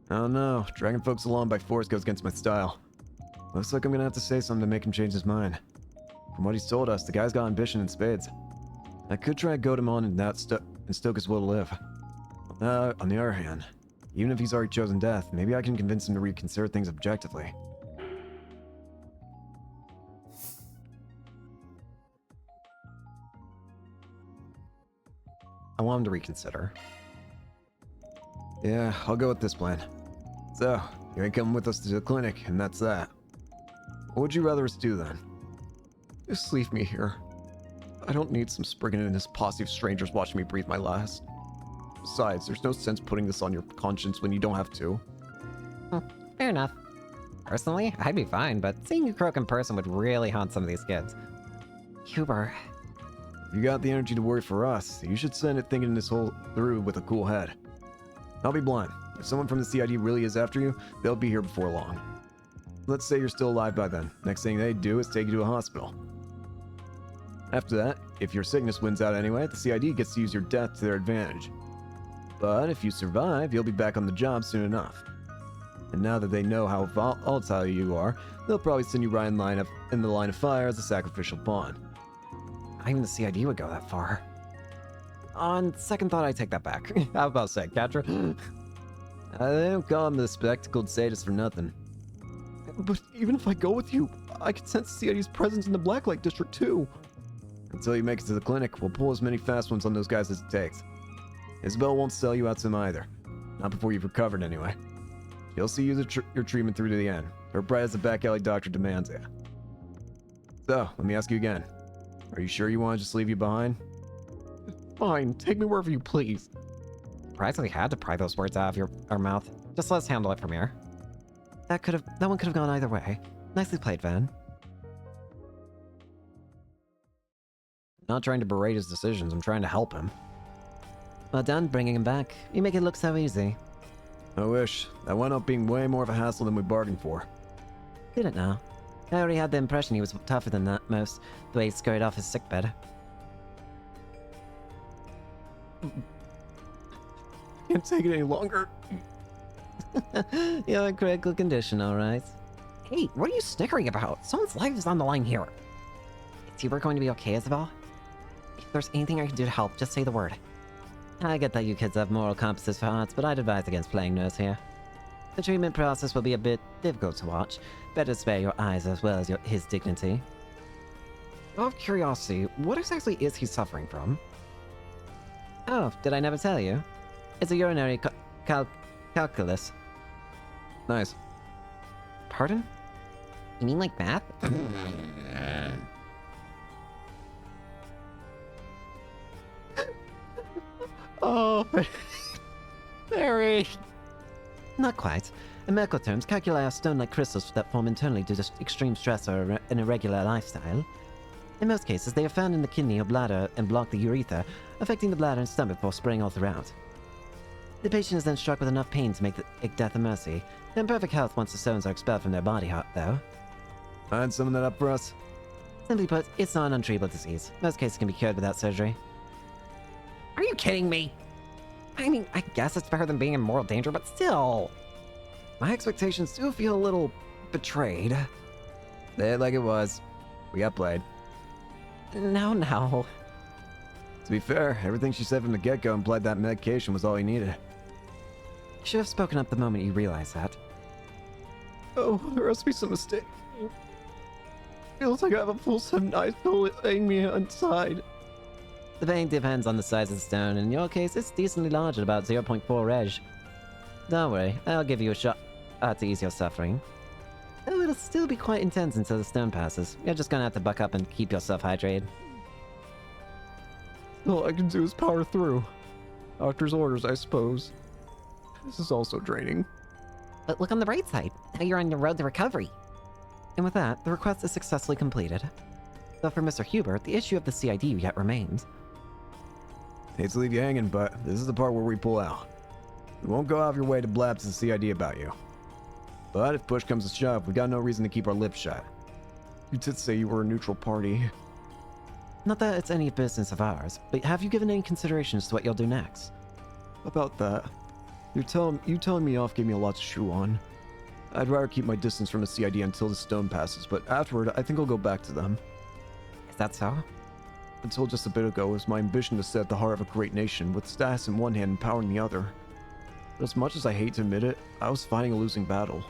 Oh no, dragging folks along by force goes against my style. Looks like I'm gonna have to say something to make him change his mind. From what he's told us, the guy's got ambition in spades. I could try and goad him on and stoke his will to live. On the other hand, even if he's already chosen death, maybe I can convince him to reconsider things objectively. I want him to reconsider. Yeah, I'll go with this plan. So, you ain't coming with us to the clinic, and that's that. What would you rather us do then? Just leave me here. I don't need some Spriggan and his posse of strangers watching me breathe my last. Besides, there's no sense putting this on your conscience when you don't have to. Fair enough. Personally, I'd be fine, but seeing a croak in person would really haunt some of these kids. Huber. If you got the energy to worry for us, you should send it thinking this whole through with a cool head. I'll be blunt. If someone from the CID really is after you, they'll be here before long. Let's say you're still alive by then. Next thing they do is take you to a hospital. After that, if your sickness wins out anyway, the CID gets to use your death to their advantage. But if you survive, you'll be back on the job soon enough. And now that they know how volatile you are, they'll probably send you right in the line of fire as a sacrificial pawn. Not even the CID would go that far. On second thought, I take that back. How about Catra? They don't call him the spectacled sadist for nothing. But even if I go with you, I can sense CID's presence in the Blacklight District too. Until you make it to the clinic, we'll pull as many fast ones on those guys as it takes. Isabel won't sell you out to them either. Not before you've recovered, anyway. She'll see you your treatment through to the end. Her bright as a back alley doctor demands it. So, let me ask you again. Are you sure you want to just leave you behind? Fine, take me wherever you please. Practically had to pry those words out of our mouth. Just let's handle it from here. That one could have gone either way. Nicely played, Van. Not trying to berate his decisions, I'm trying to help him. Well done bringing him back. You make it look so easy. I wish. That wound up being way more of a hassle than we bargained for. Did it now? I already had the impression he was tougher than that most, the way he scurried off his sickbed. Can't take it any longer. You're in critical condition, alright. Hey, what are you snickering about? Someone's life is on the line here. Is Hubert going to be okay, Isabel? If there's anything I can do to help, just say the word. I get that you kids have moral compasses for hearts, but I'd advise against playing nurse here. The treatment process will be a bit difficult to watch. Better spare your eyes as well as his dignity. Out of curiosity, what exactly is he suffering from? Oh, did I never tell you? It's a urinary calculus. Nice. Pardon? You mean like math? Oh, Mary. Not quite. In medical terms, calculi are stone-like crystals that form internally due to extreme stress or an irregular lifestyle. In most cases, they are found in the kidney or bladder and block the urethra, affecting the bladder and stomach before spreading all throughout. The patient is then struck with enough pain to make death a mercy. They're in perfect health once the stones are expelled from their body, though. Find some of that up for us? Simply put, it's not an untreatable disease. Most cases can be cured without surgery. Are you kidding me? I mean, I guess it's better than being in mortal danger, but still. My expectations do feel a little betrayed. Say it like it was. We got played. No. To be fair, everything she said from the get-go implied that medication was all he needed. You should have spoken up the moment you realized that. Oh, there must be some mistake. Feels like I have a full 7 knives filling me inside. The vein depends on the size of the stone. In your case, it's decently large at about 0.4 reg. Don't worry, I'll give you a shot to ease your suffering. Though it'll still be quite intense until the stone passes. You're just gonna have to buck up and keep yourself hydrated. All I can do is power through. Doctor's orders, I suppose. This is also draining. But look on the bright side. Now you're on your road to recovery. And with that, the request is successfully completed. Though for Mr. Hubert, the issue of the CID yet remains. Hate to leave you hanging, but this is the part where we pull out. We won't go out of your way to blab to the CID about you. But if push comes to shove, we got no reason to keep our lips shut. You did say you were a neutral party. Not that it's any business of ours, but have you given any considerations to what you'll do next? About that, you telling me off gave me a lot to chew on. I'd rather keep my distance from the CID until the stone passes, but afterward, I think I'll go back to them. Is that so? Until just a bit ago, it was my ambition to set at the heart of a great nation, with status in one hand and power in the other. But as much as I hate to admit it, I was fighting a losing battle.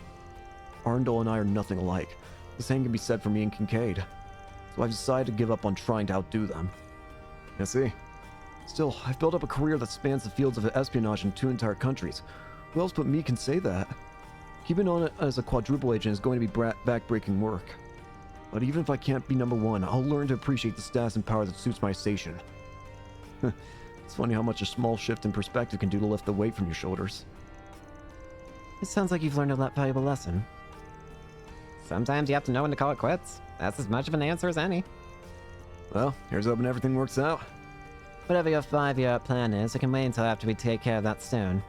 Arundel and I are nothing alike. The same can be said for me and Kincaid. So I've decided to give up on trying to outdo them. I see. Still, I've built up a career that spans the fields of espionage in 2 entire countries. Who else but me can say that? Keeping on it as a quadruple agent is going to be backbreaking work. But even if I can't be number 1, I'll learn to appreciate the status and power that suits my station. It's funny how much a small shift in perspective can do to lift the weight from your shoulders. It sounds like you've learned a valuable lesson. Sometimes you have to know when to call it quits. That's as much of an answer as any. Well, here's hoping everything works out. Whatever your 5-year plan is, it can wait until after we take care of that stone.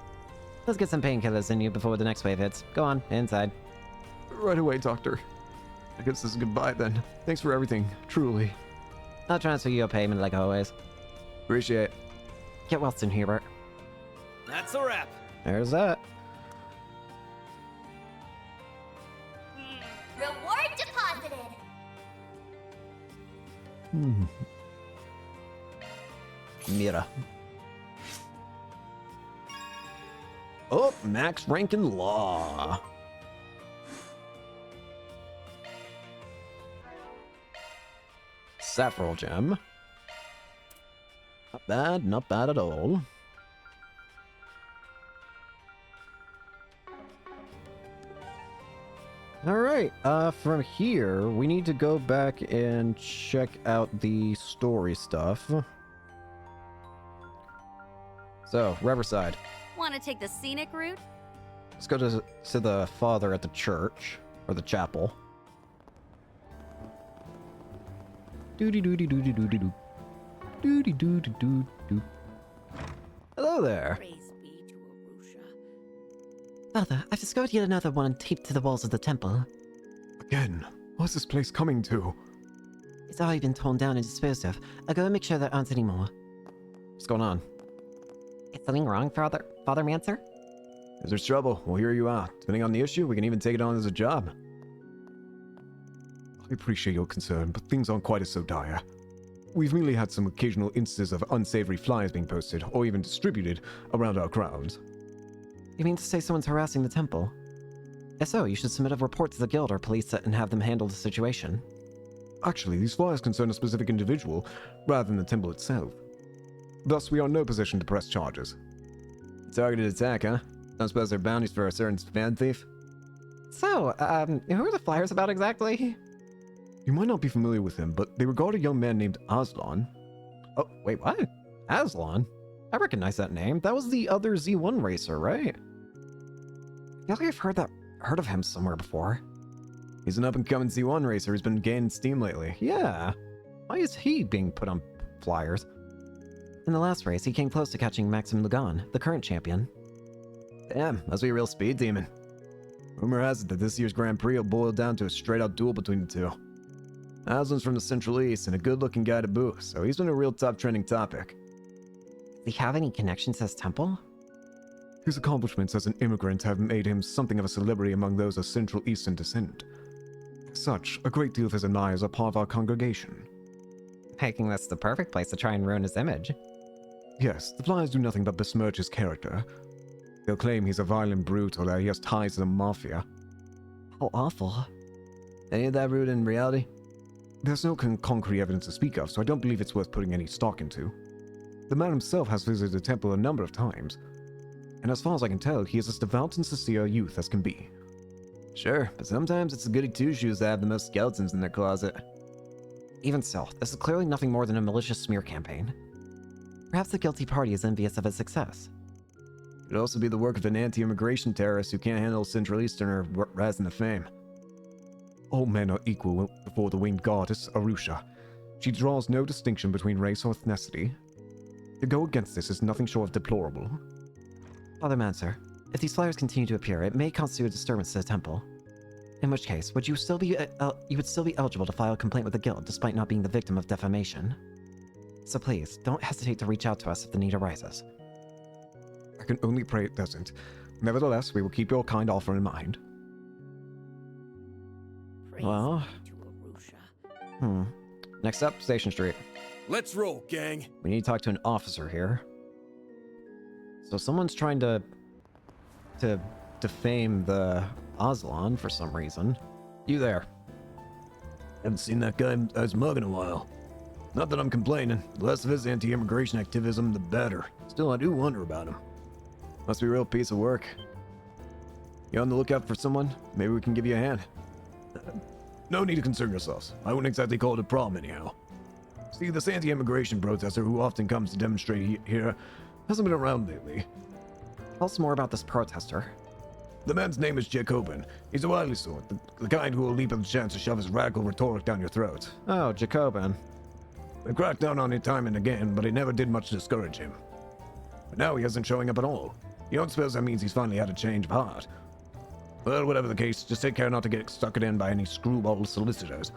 Let's get some painkillers in you before the next wave hits. Go on, inside. Right away, Doctor. I guess this is goodbye then. Thanks for everything, truly. I'll transfer you your payment like always. Appreciate it. Get well soon, Hubert. That's a wrap. There's that. Reward deposited. Mira. Oh, max rank in law. Saffron gem. Not bad at all. Alright, from here, we need to go back and check out the story stuff. So, Riverside. Want to take the scenic route? Let's go to the father at the church, or the chapel. Doody-doody-doody-doody-doo. Doody-doody-doo-doo. Hello there. Praise be to Arusha. Father, I've discovered yet another one taped to the walls of the temple. Again, what's this place coming to? It's already been torn down and disposed of. I'll go and make sure there aren't any more. What's going on? Is something wrong, Father Mancer? If there's trouble, we'll hear you out. Depending on the issue, we can even take it on as a job. I appreciate your concern, but things aren't quite as so dire. We've merely had some occasional instances of unsavory flyers being posted, or even distributed, around our grounds. You mean to say someone's harassing the temple? If so, you should submit a report to the guild or police and have them handle the situation. Actually, these flyers concern a specific individual, rather than the temple itself. Thus, we are in no position to press charges. Targeted attack, huh? Don't suppose they're bounties for a certain fan thief? So, who are the flyers about exactly? You might not be familiar with him, but they regard a young man named Aslan. Oh, wait, what? Aslan? I recognize that name. That was the other Z1 racer, right? I feel like I've heard of him somewhere before. He's an up-and-coming Z1 racer who's been gaining steam lately. Yeah. Why is he being put on flyers? In the last race, he came close to catching Maxim Lugan, the current champion. Damn, must be a real speed demon. Rumor has it that this year's Grand Prix will boil down to a straight-out duel between the two. Aslan's from the Central East and a good-looking guy to boot, so he's been a real top trending topic. Does he have any connections to his temple? His accomplishments as an immigrant have made him something of a celebrity among those of Central Eastern descent. As such, a great deal of his admirers are part of our congregation. Making this the perfect place to try and ruin his image. Yes, the flyers do nothing but besmirch his character. They'll claim he's a violent brute or that he has ties to the mafia. How awful. Any of that rude in reality? There's no concrete evidence to speak of, so I don't believe it's worth putting any stock into. The man himself has visited the temple a number of times, and as far as I can tell, he is as devout and sincere a youth as can be. Sure, but sometimes it's the goody two-shoes that have the most skeletons in their closet. Even so, this is clearly nothing more than a malicious smear campaign. Perhaps the guilty party is envious of his success. It could also be the work of an anti-immigration terrorist who can't handle Central Easterner rising to fame. All men are equal before the winged goddess, Arusha. She draws no distinction between race or ethnicity. To go against this is nothing short of deplorable. Father Manser, if these flyers continue to appear, it may constitute a disturbance to the temple. In which case, would you still be you would still be eligible to file a complaint with the guild despite not being the victim of defamation. So please, don't hesitate to reach out to us if the need arises. I can only pray it doesn't. Nevertheless, we will keep your kind offer in mind. Well, next up, Station Street. Let's roll, gang. We need to talk to an officer here. So someone's trying to defame the Aslan for some reason. You there? Haven't seen that guy's mug in a while. Not that I'm complaining. The less of his anti-immigration activism, the better. Still, I do wonder about him. Must be a real piece of work. You on the lookout for someone? Maybe we can give you a hand. No need to concern yourselves. I wouldn't exactly call it a problem anyhow. See, this anti-immigration protester who often comes to demonstrate here hasn't been around lately. Tell us more about this protester. The man's name is Jacobin. He's a wily sort, the kind who will leap at the chance to shove his radical rhetoric down your throat. Oh, Jacobin. They cracked down on him time and again, but it never did much to discourage him. But now he isn't showing up at all. You don't suppose that means he's finally had a change of heart? Well, whatever the case, just take care not to get suckered in by any screwball solicitors.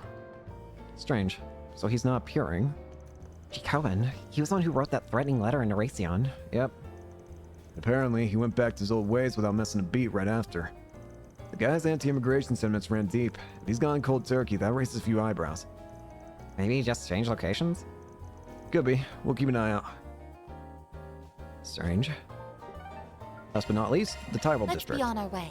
Strange. So he's not appearing. Jacobin, he was the one who wrote that threatening letter in Erasion. Yep. Apparently, he went back to his old ways without missing a beat right after. The guy's anti-immigration sentiments ran deep. If he's gone cold turkey, that raises a few eyebrows. Maybe he just changed locations? Could be. We'll keep an eye out. Strange. Last but not least, the Tyrell Let's District. be on our way.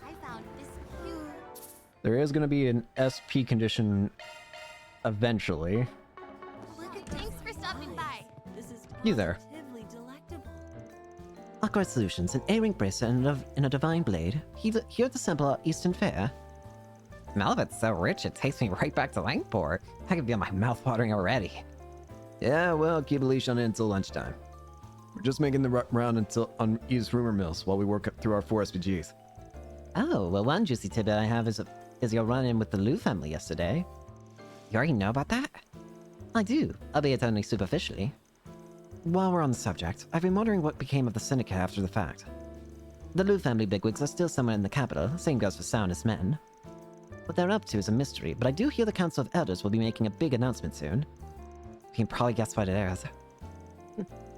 I found this cute. There is going to be an SP condition eventually. Thanks for stopping by. You there? Awkward Solutions, an A-ring bracelet and a divine blade. Here at the sample at Eastern Fair. Smell of it's so rich, it takes me right back to Langport. I can feel my mouth watering already. Yeah, well, keep a leash on it until lunchtime. We're just making the round on Eve's rumor mills while we work through our 4 SPGs. Oh, well, one juicy tidbit I have is your run-in with the Liu family yesterday. You already know about that? I do, albeit only superficially. While we're on the subject, I've been wondering what became of the syndicate after the fact. The Liu family bigwigs are still somewhere in the capital, same goes for Soundest Men. What they're up to is a mystery, but I do hear the Council of Elders will be making a big announcement soon. You can probably guess what it is.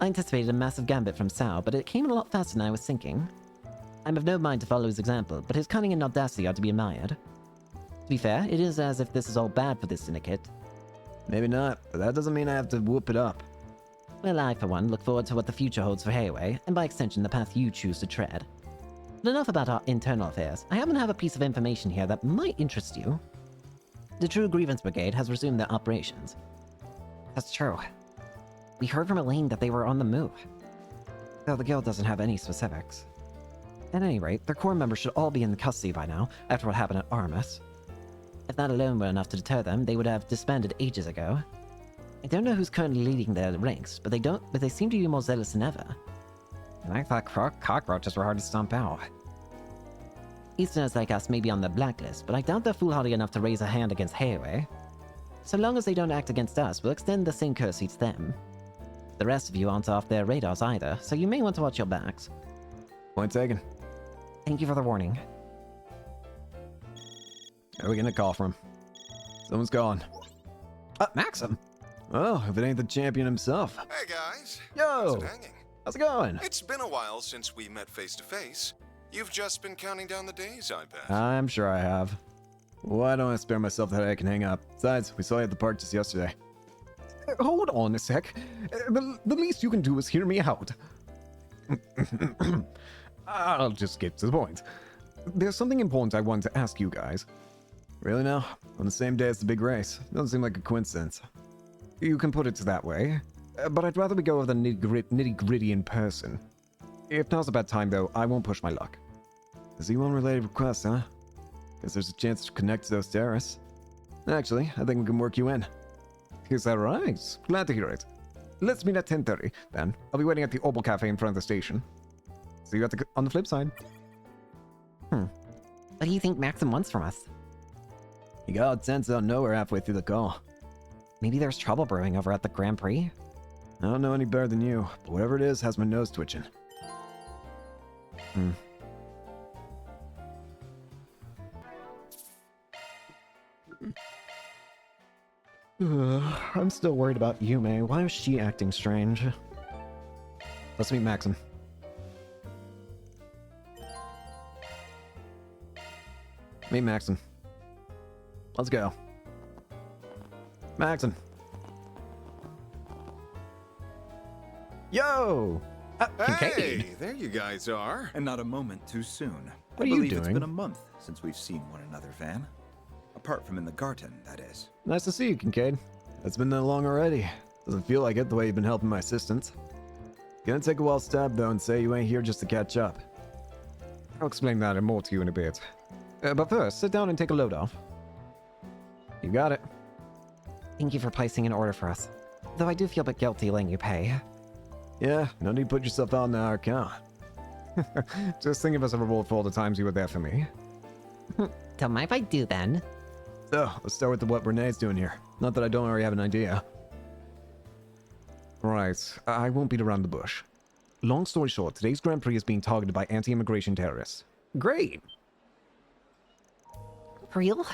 I anticipated a massive gambit from Sao, but it came in a lot faster than I was thinking. I'm of no mind to follow his example, but his cunning and audacity are to be admired. To be fair, it is as if this is all bad for this syndicate. Maybe not, but that doesn't mean I have to whoop it up. Well, I, for one, look forward to what the future holds for Hayway, and by extension, the path you choose to tread. But enough about our internal affairs. I happen to have a piece of information here that might interest you. The True Grievance Brigade has resumed their operations. That's true. We heard from Elaine that they were on the move. Though the guild doesn't have any specifics. At any rate, their core members should all be in custody by now, after what happened at Armus. If that alone were enough to deter them, they would have disbanded ages ago. I don't know who's currently leading their ranks, but they seem to be more zealous than ever. And I thought cockroaches were hard to stomp out. Easterners like us may be on the blacklist, but I doubt they're foolhardy enough to raise a hand against Hayway. So long as they don't act against us, we'll extend the same courtesy to them. The rest of you aren't off their radars either, so you may want to watch your backs. Point taken. Thank you for the warning. Where are we getting a call from? Someone's gone. Maxim! Oh, if it ain't the champion himself. Hey guys. Yo! How's it hanging? How's it going? It's been a while since we met face to face. You've just been counting down the days, I bet. I'm sure I have. Why don't I spare myself that I can hang up? Besides, we saw you at the park just yesterday. Hold on a sec. The least you can do is hear me out. I'll just get to the point. There's something important I want to ask you guys. Really now? On the same day as the big race? Doesn't seem like a coincidence. You can put it that way, but I'd rather we go over the nitty-gritty in person. If now's a bad time, though, I won't push my luck. A Z1-related request, huh? Guess there's a chance to connect to those terrorists. Actually, I think we can work you in. Is that right? Glad to hear it. Let's meet at 10:30, then. I'll be waiting at the Opal Cafe in front of the station. See you on the flip side. What do you think Maxim wants from us? You got all tense out of nowhere halfway through the call. Maybe there's trouble brewing over at the Grand Prix? I don't know any better than you, but whatever it is has my nose twitching. I'm still worried about Yume. Why is she acting strange? Let's meet Maxim. Meet Maxim. Let's go. Maxim. Yo! Hey, there you guys are. And not a moment too soon. What are I you believe it's doing? been a month since we've seen one another, Van. Apart from in the garden, that is. Nice to see you, Kincaid. It's been that long already. Doesn't feel like it the way you've been helping my assistants. Gonna take a wild stab, though, and say you ain't here just to catch up. I'll explain that and more to you in a bit. But first, sit down and take a load off. You got it. Thank you for placing an order for us. Though I do feel a bit guilty letting you pay. Yeah, no need to put yourself out on our account. Just think of as a reward for all the times you were there for me. Don't mind if I do then. So, let's start with what Renee's doing here. Not that I don't already have an idea. Right, I won't beat around the bush. Long story short, today's Grand Prix is being targeted by anti-immigration terrorists. Great! For real?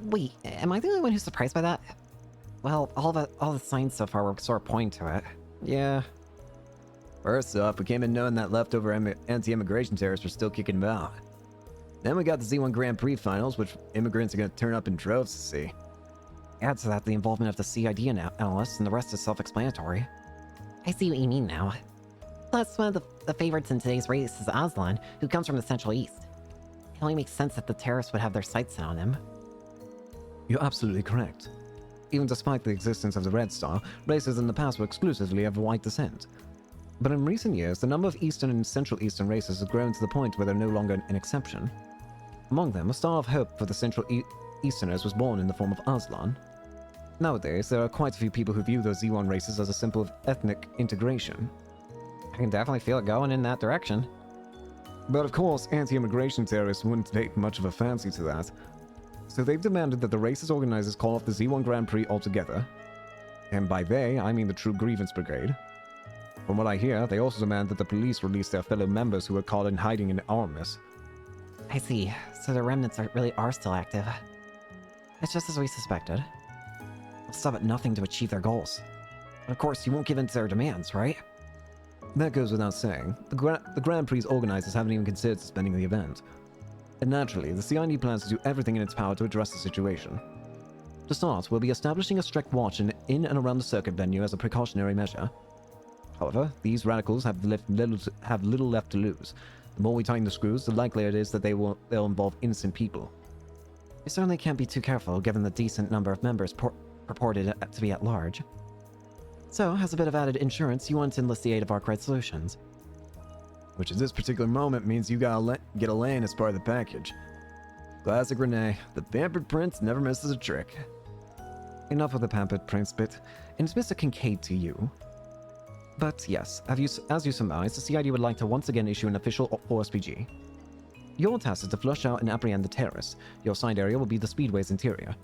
Wait, am I the only one who's surprised by that? Well, all the signs so far were sort of pointing to it. Yeah. First off, we came in knowing that leftover anti-immigration terrorists were still kicking about. Then we got the Z1 Grand Prix finals, which immigrants are going to turn up in droves to see. Add to that the involvement of the CID analysts, and the rest is self-explanatory. I see what you mean now. Plus, one of the favorites in today's race is Aslan, who comes from the Central East. It only makes sense that the terrorists would have their sights set on him. You're absolutely correct. Even despite the existence of the Red Star, races in the past were exclusively of white descent. But in recent years, the number of Eastern and Central Eastern races has grown to the point where they're no longer an exception. Among them, a star of hope for the Central Easterners was born in the form of Aslan. Nowadays, there are quite a few people who view those Z1 races as a symbol of ethnic integration. I can definitely feel it going in that direction. But of course, anti-immigration terrorists wouldn't take much of a fancy to that. So they've demanded that the race's organizers call off the Z1 Grand Prix altogether. And by they, I mean the True Grievance Brigade. From what I hear, they also demand that the police release their fellow members who were caught in hiding in Armis. I see. So the remnants really are still active. It's just as we suspected. They'll stop at nothing to achieve their goals. And of course, you won't give in to their demands, right? That goes without saying. The Grand Prix organizers haven't even considered suspending the event. And naturally, the CID plans to do everything in its power to address the situation. To start, we'll be establishing a strict watch in and around the circuit venue as a precautionary measure. However, these radicals have little left to lose. The more we tighten the screws, the likelier it is that they'll involve innocent people. We certainly can't be too careful given the decent number of members purported to be at large. So, as a bit of added insurance, you want to enlist the aid of Arkwright Solutions. Which at this particular moment means you gotta get a lane as part of the package. Classic Renee, the pampered prince never misses a trick. Enough of the pampered prince bit, and it's Mr. Kincaid to you. But yes, as you surmise, the CID would like to once again issue an official OSPG. Your task is to flush out and apprehend the terrorists. Your assigned area will be the Speedway's interior.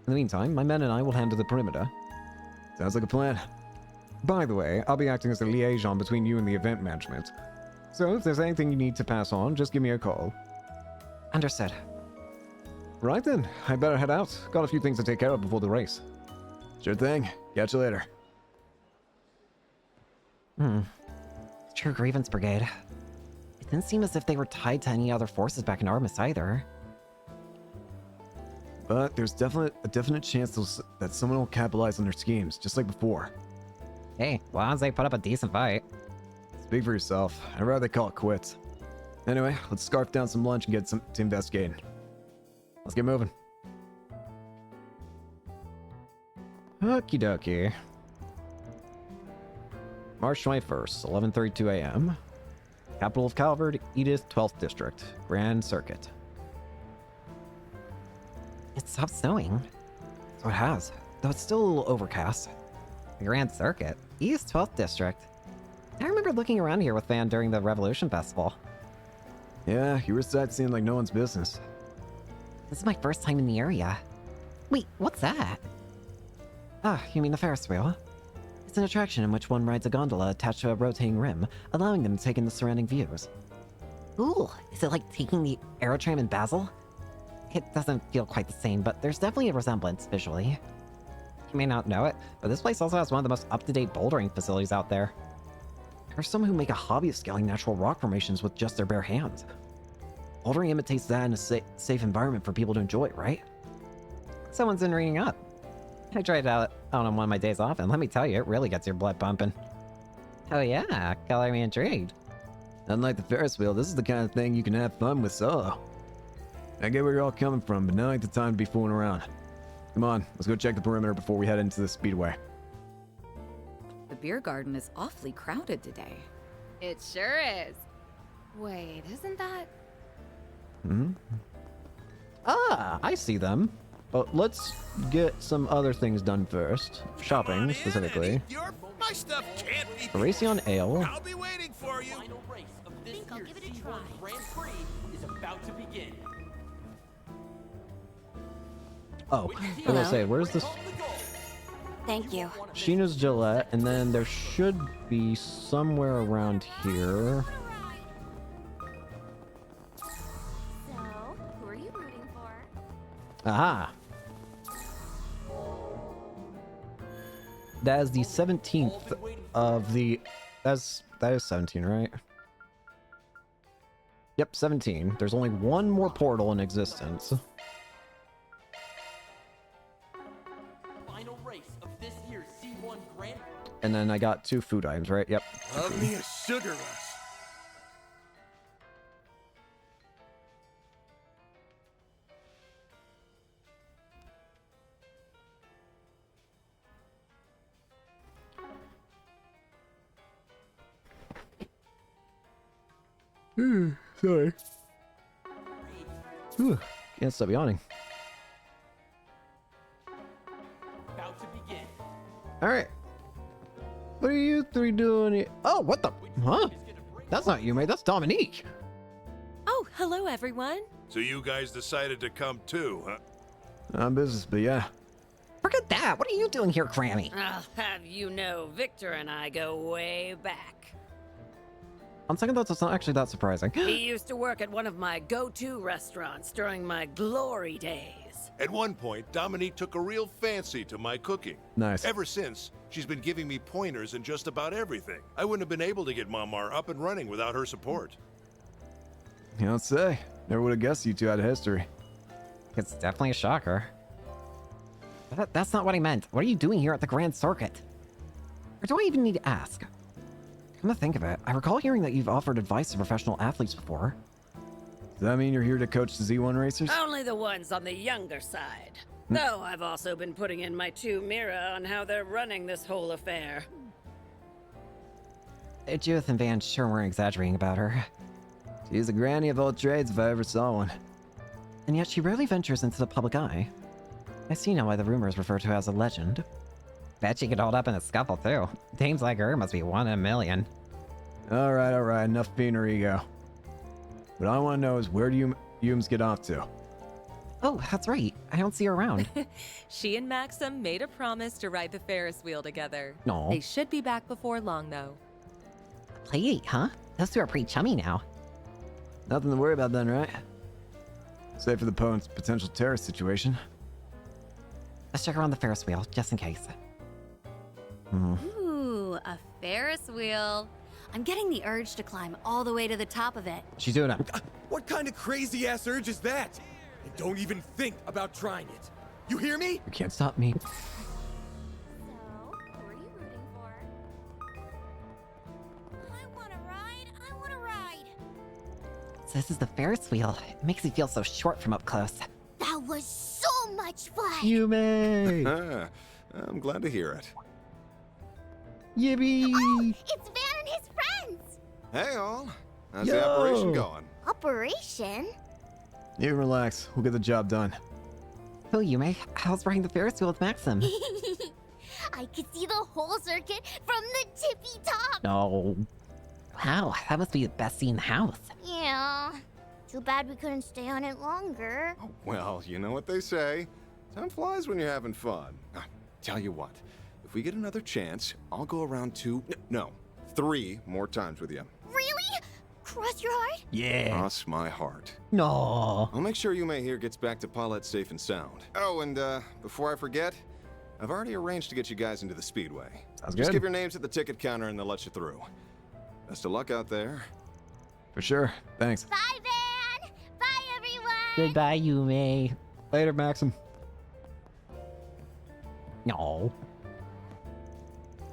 In the meantime, my men and I will handle the perimeter. Sounds like a plan. By the way, I'll be acting as a liaison between you and the event management. So if there's anything you need to pass on, just give me a call. Understood. Right then, I better head out. Got a few things to take care of before the race. Sure thing. Catch you later. True Grievance Brigade. It didn't seem as if they were tied to any other forces back in Armis either. But there's a definite chance that someone will capitalize on their schemes, just like before. Hey, as long as they put up a decent fight. Speak for yourself. I'd rather call it quits. Anyway, let's scarf down some lunch and get some to investigating. Let's get moving. Okie dokie. March 21st, 11:32 a.m. Capital of Calvard, Edith, 12th District, Grand Circuit. It stopped snowing. So it has, though it's still a little overcast. The Grand Circuit, East 12th District. I remember looking around here with Van during the Revolution Festival. Yeah, you were sightseeing like no one's business. This is my first time in the area. Wait, what's that? Ah, you mean the Ferris wheel? It's an attraction in which one rides a gondola attached to a rotating rim, allowing them to take in the surrounding views. Ooh, is it like taking the Aerotram in Basel? It doesn't feel quite the same, but there's definitely a resemblance visually. You may not know it, but this place also has one of the most up-to-date bouldering facilities out there. There are some who make a hobby of scaling natural rock formations with just their bare hands. Bouldering imitates that in a safe environment for people to enjoy, right? Someone's been reading up. I tried it out on one of my days off, and let me tell you, it really gets your blood pumping. Oh yeah, color me intrigued. Unlike the Ferris wheel, this is the kind of thing you can have fun with solo. I get where you're all coming from, but now ain't the time to be fooling around. Come on, let's go check the perimeter before we head into the speedway. The beer garden is awfully crowded today. It sure is. Wait, isn't that... Ah, I see them. But let's get some other things done first. Shopping, specifically. My stuff can't be Raytheon Ale. I'll be waiting for you. Final race of this year's C1 Grand Prix is about to begin. Oh, I will say, where's this? Thank you. Sheena's Gillette, and then there should be somewhere around here. So, who are you rooting for? Aha! That is the 17th of the... that is 17, right? Yep, 17. There's only one more portal in existence. Final race of this year's C1 Grand. And then I got 2 food items, right? Yep. Love me a sugar rush. Sorry. Can't stop yawning. About to begin. Alright. What are you three doing here? Oh, what the? Huh? That's not you, mate. That's Dominique. Oh, hello, everyone. So you guys decided to come too, huh? On business, but yeah. Forget that! What are you doing here, Grammy? I'll have you know, Victor and I go way back. On second thoughts, it's not actually that surprising. He used to work at one of my go-to restaurants during my glory days. At one point, Dominique took a real fancy to my cooking. Nice. Ever since, she's been giving me pointers in just about everything. I wouldn't have been able to get Mamar up and running without her support. You don't say. Never would have guessed you two had a history. It's definitely a shocker. But that's not what I meant. What are you doing here at the Grand Circuit? Or do I even need to ask? Come to think of it, I recall hearing that you've offered advice to professional athletes before. Does that mean you're here to coach the Z1 racers? Only the ones on the younger side. Though I've also been putting in my 2 mirror on how they're running this whole affair. Judith and Van sure weren't exaggerating about her. She's a granny of all trades if I ever saw one. And yet she rarely ventures into the public eye. I see now why the rumors refer to her as a legend. Bet she could hold up in a scuffle, too. Dames like her must be 1 in a million. Alright, enough being her ego. What I want to know is where do Yums get off to? Oh, that's right. I don't see her around. She and Maxim made a promise to ride the Ferris wheel together. No. They should be back before long, though. Play date, huh? Those two are pretty chummy now. Nothing to worry about then, right? Save for the potential terrorist situation. Let's check around the Ferris wheel, just in case. Ooh, a Ferris wheel. I'm getting the urge to climb all the way to the top of it. She's doing it. What kind of crazy-ass urge is that? And don't even think about trying it. You hear me? You can't stop me. So, who are you rooting for? I want to this is the Ferris wheel. It makes me feel so short from up close. That was so much fun! Yume! I'm glad to hear it. Yippee! Oh, it's Van and his friends! Hey, all. How's the operation going? Operation? You relax. We'll get the job done. Oh, Yume, how's riding the Ferris wheel with Maxim? I could see the whole circuit from the tippy top! No. Wow, that must be the best seat in the house. Yeah. Too bad we couldn't stay on it longer. Well, you know what they say. Time flies when you're having fun. Tell you what, if we get another chance, I'll go around 3 more times with you. Really? Cross your heart? Yeah. Cross my heart. No. I'll make sure Yume here gets back to Paulette safe and sound. Oh, and before I forget, I've already arranged to get you guys into the Speedway. Sounds Just good. give your names at the ticket counter and they'll let you through. Best of luck out there. For sure. Thanks. Bye, Van! Bye, everyone! Goodbye, Yume. Later, Maxim. No.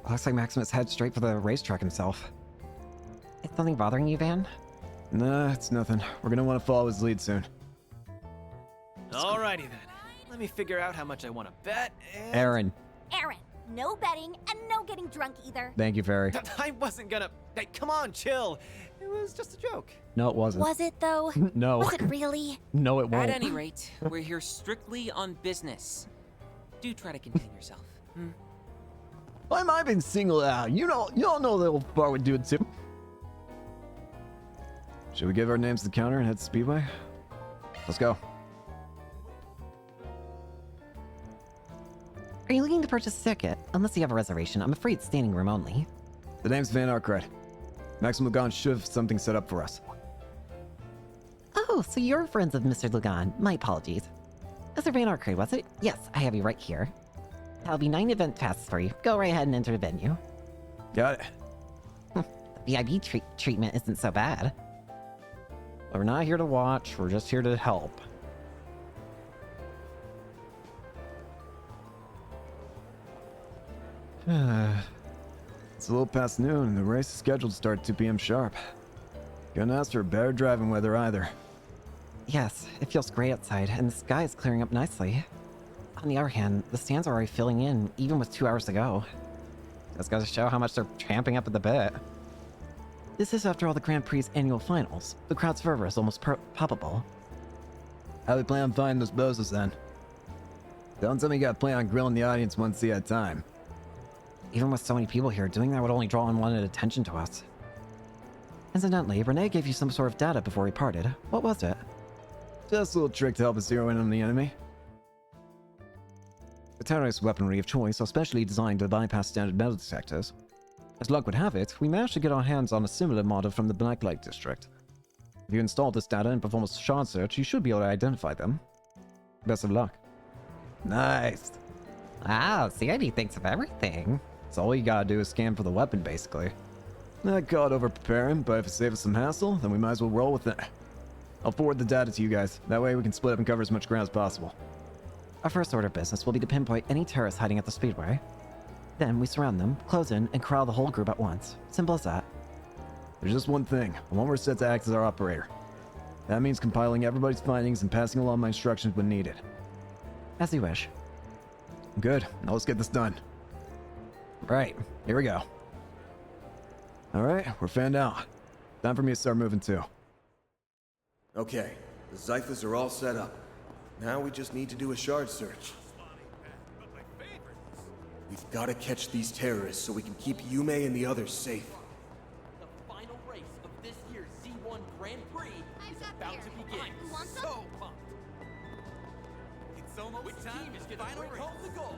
Looks like Maxim is head straight for the racetrack himself. Is something bothering you, Van? Nah, it's nothing. We're gonna want to follow his lead soon. Alrighty then. Let me figure out how much I want to bet. And... Aaron. Aaron, no betting and no getting drunk either. Thank you, Fairy. I wasn't gonna. Hey, come on, chill. It was just a joke. No, it wasn't. Was it, though? No. Was it really? No, it won't. At any rate, we're here strictly on business. Do try to contain yourself. Why am I being singled out? Y'all know the old bar would do it too. Should we give our names to the counter and head to Speedway? Let's go. Are you looking to purchase a ticket? Unless you have a reservation, I'm afraid standing room only. The name's Van Arkwright. Maxim Lugan should have something set up for us. Oh, so you're friends of Mr. Lugan. My apologies. Mr. Van Arkwright, was it? Yes, I have you right here. That'll be 9 event passes for you. Go right ahead and enter the venue. Got it. The VIP treatment isn't so bad. We're not here to watch, we're just here to help. It's a little past noon, and the race is scheduled to start at 2 p.m. sharp. Couldn't ask for better driving weather either. Yes, it feels great outside, and the sky is clearing up nicely. On the other hand, the stands are already filling in, even with 2 hours to go. Just goes to show how much they're tramping up at the bit. This is, after all, the Grand Prix annual finals. The crowd's fervor is almost palpable. How we plan on finding those bosses then? Don't tell me you got to plan on grilling the audience one seat at a time. Even with so many people here, doing that would only draw unwanted attention to us. Incidentally, Renee gave you some sort of data before we parted. What was it? Just a little trick to help us zero in on the enemy. The terrorist weaponry of choice are specially designed to bypass standard metal detectors. As luck would have it, we managed to get our hands on a similar model from the Blacklight district. If you install this data and perform a shard search, you should be able to identify them. Best of luck. Nice. Wow, CID thinks of everything. So all you gotta do is scan for the weapon, basically. Not caught over preparing, but if it saves us some hassle, then we might as well roll with it. I'll forward the data to you guys. That way we can split up and cover as much ground as possible. Our first order of business will be to pinpoint any terrorists hiding at the Speedway. Then we surround them, close in, and corral the whole group at once. Simple as that. There's just one thing. The one we're set to act as our operator. That means compiling everybody's findings and passing along my instructions when needed. As you wish. Good. Now let's get this done. Right. Here we go. Alright, we're fanned out. Time for me to start moving too. Okay, the Zyphas are all set up. Now we just need to do a shard search. We've got to catch these terrorists so we can keep Yume and the others safe. The final race of this year's Z1 Grand Prix is about to begin. So pumped. It's almost Which time team is for going to final bring race. home the gold?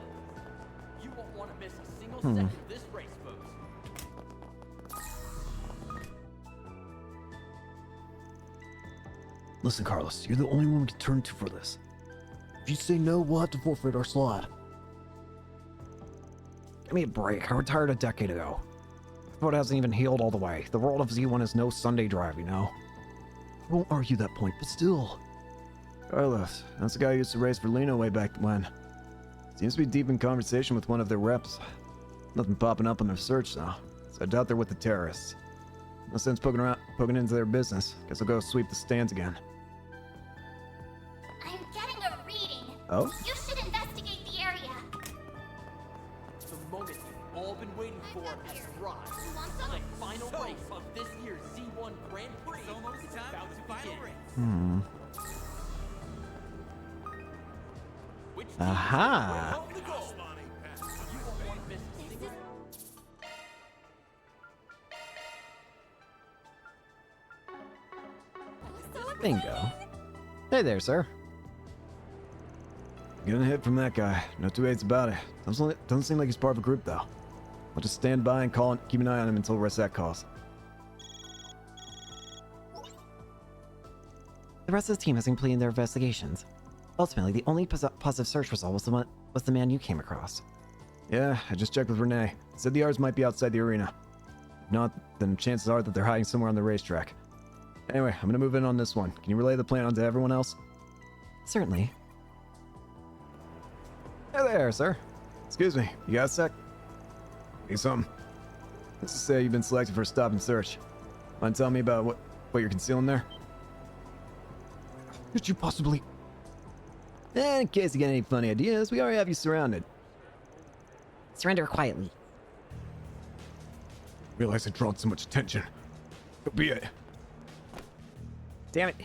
You won't want to miss a single second of this race, folks. Listen, Carlos, you're the only one we can turn to for this. If you say no, we'll have to forfeit our slot. Give me a break. I retired a decade ago. The foot hasn't even healed all the way. The world of Z1 is no Sunday drive, you know? I won't argue that point, but still. Carlos, that's the guy who used to race for Lino way back when. Seems to be deep in conversation with one of their reps. Nothing popping up on their search, though, so I doubt they're with the terrorists. No sense poking into their business. Guess I'll go sweep the stands again. I'm getting a reading. Oh? You should investigate the area. The moment you've all been waiting for has arrived. The final race of this year's Z1 Grand Prix is about to begin. Which team Aha! will win the gold? You won't want to miss a single Bingo. Hey there, sir. Getting a hit from that guy. No two ways about it. Doesn't seem like he's part of a group, though. I'll just stand by and keep an eye on him until Reset calls. The rest of the team has completed their investigations. Ultimately, the only positive search result was the man you came across. Yeah, I just checked with Renee. Said the others might be outside the arena. If not, then chances are that they're hiding somewhere on the racetrack. Anyway, I'm gonna move in on this one. Can you relay the plan on to everyone else? Certainly. Hey there, sir. Excuse me, you got a sec? Need something? Let's just say you've been selected for a stop and search. Mind telling me about what you're concealing there? Could you possibly... In case you get any funny ideas, we already have you surrounded. Surrender quietly. Realize I drawn so much attention. So be it. Damn it.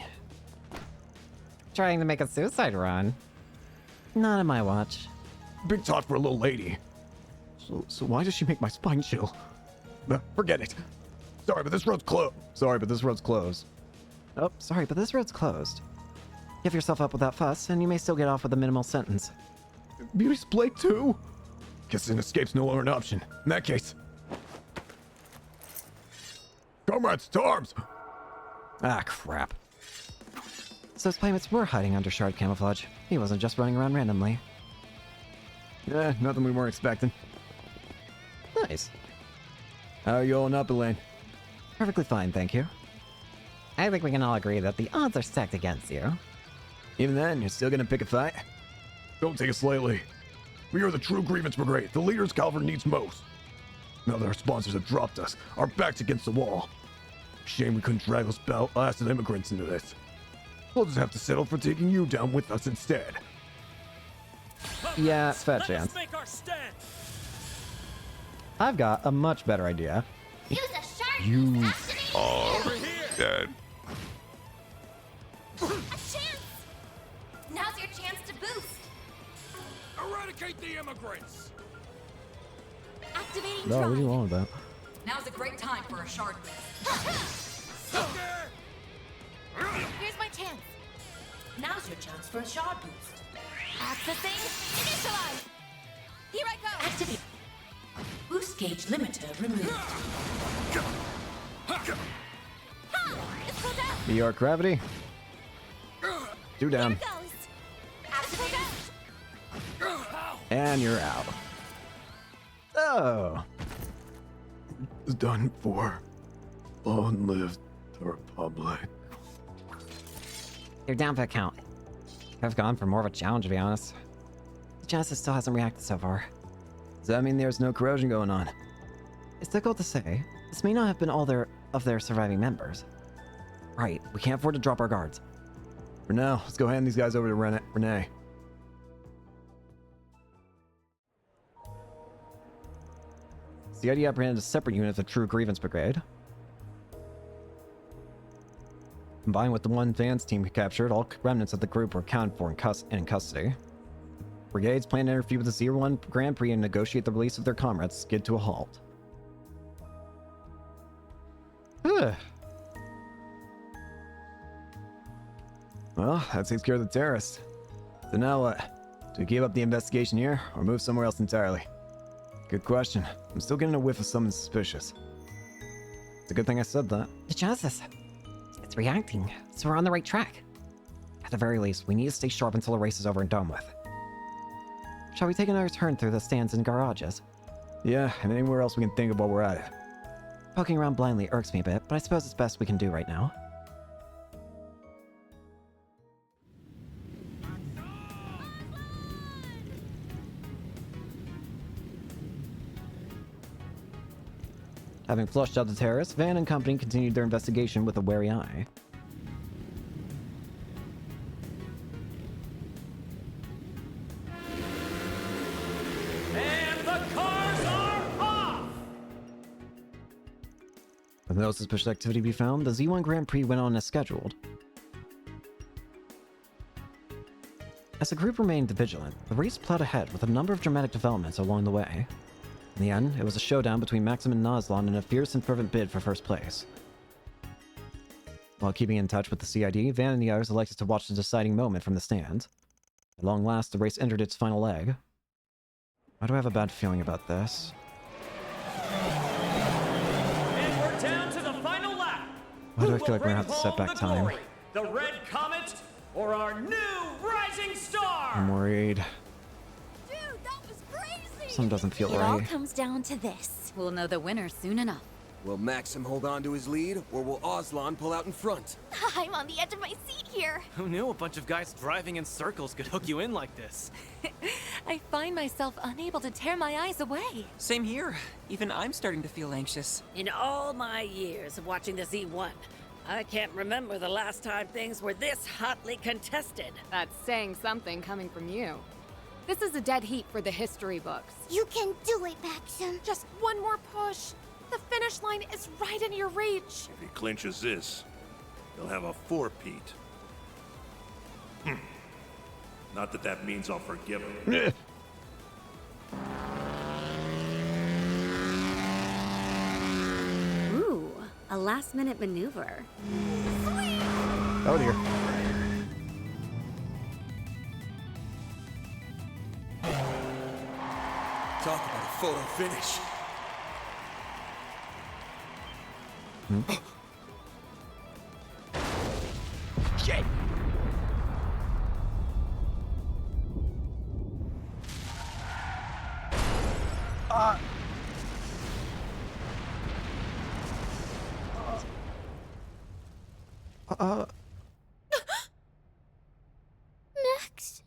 Trying to make a suicide run. Not on my watch. Big talk for a little lady. So why does she make my spine chill? Forget it. Sorry, but this road's closed. Oh, sorry, but this road's closed. Give yourself up without fuss, and you may still get off with a minimal sentence. Beauty display too? Guess an escape's no longer an option. In that case... Comrades, to arms! Ah, crap. So his playmates were hiding under shard camouflage. He wasn't just running around randomly. Yeah, nothing we weren't expecting. Nice. How are you holding up, Elaine? Perfectly fine, thank you. I think we can all agree that the odds are stacked against you. Even then, you're still gonna pick a fight? Don't take us lightly. We are the true grievance brigade, the leaders Calvert needs most. Now that our sponsors have dropped us, our backs against the wall. Shame we couldn't drag those blasted immigrants into this. We'll just have to settle for taking you down with us instead. Yeah, fat chance. I've got a much better idea. Use a shark. You are dead. A chance. Now's your chance to boost. Eradicate the immigrants! Activating No, what do drive. you want with that? Now's a great time for a shard boost. Here's my chance. Now's your chance for a shard boost. Accessing. Initialize. Here I go. Activate. Boost gauge limiter removed. It's pulled out. New York gravity. 2 down. Here goes. Activate. And you're out. Oh. It's done for. Long live the Republic. You're down for the count. I've gone for more of a challenge, to be honest. The Genesis still hasn't reacted so far. Does that mean there's no corrosion going on? It's difficult to say. This may not have been all of their surviving members. Right, we can't afford to drop our guards. For now, let's go hand these guys over to Renee. CID apprehended a separate unit of the True Grievance Brigade. Combined with the one Vance team we captured, all remnants of the group were accounted for in custody. Brigades plan to interfere with the Z1 Grand Prix and negotiate the release of their comrades skid to a halt. Well, that takes care of the terrorists. So now what? Do we give up the investigation here, or move somewhere else entirely? Good question. I'm still getting a whiff of something suspicious. It's a good thing I said that. The Genesis. It's reacting, so we're on the right track. At the very least, we need to stay sharp until the race is over and done with. Shall we take another turn through the stands and garages? Yeah, and anywhere else we can think of while we're at it. Poking around blindly irks me a bit, but I suppose it's best we can do right now. Having flushed out the terrorists, Van and company continued their investigation with a wary eye. And the cars are off! With no suspicious activity to be found, the Z1 Grand Prix went on as scheduled. As the group remained vigilant, the race plowed ahead with a number of dramatic developments along the way. In the end, it was a showdown between Maxim and Nazlan in a fierce and fervent bid for first place. While keeping in touch with the CID, Van and the others elected to watch the deciding moment from the stands. At long last, the race entered its final leg. Why do I have a bad feeling about this? And we're down to the final lap. Why do I feel like we're gonna have to set back time? Glory? The Red Comet or our new rising star? I'm worried. Dude, that was crazy! Something doesn't feel It all right. comes down to this. We'll know the winner soon enough. Will Maxim hold on to his lead, or will Aslan pull out in front? I'm on the edge of my seat here. Who knew a bunch of guys driving in circles could hook you in like this? I find myself unable to tear my eyes away. Same here. Even I'm starting to feel anxious. In all my years of watching the Z1, I can't remember the last time things were this hotly contested. That's saying something coming from you. This is a dead heat for the history books. You can do it, Maxim. Just one more push. The finish line is right in your reach. If he clinches this, he'll have a four-peat. Not that that means I'll forgive him. Ooh, a last-minute maneuver. Oh dear. Talk about a photo finish. Shit! Maxim?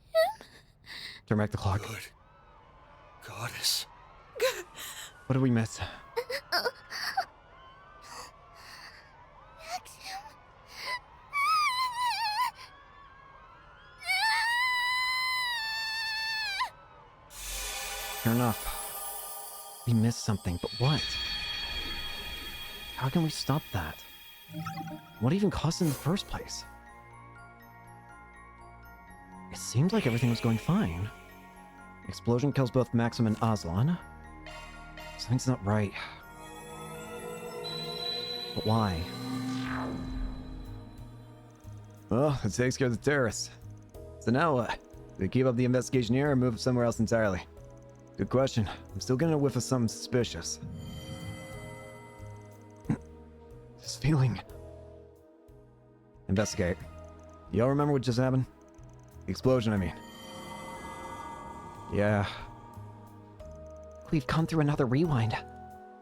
Turn back the clock. Good. Goddess. What did we miss? Fair enough. We missed something, but what? How can we stop that? What even caused it in the first place? It seemed like everything was going fine. Explosion kills both Maxim and Aslan. Something's not right. But why? Well, it takes care of the terrorists. So now what? Do we keep up the investigation here or move somewhere else entirely? Good question. I'm still getting a whiff of something suspicious. This feeling. Investigate. Y'all remember what just happened? The explosion, I mean. Yeah. We've gone through another rewind.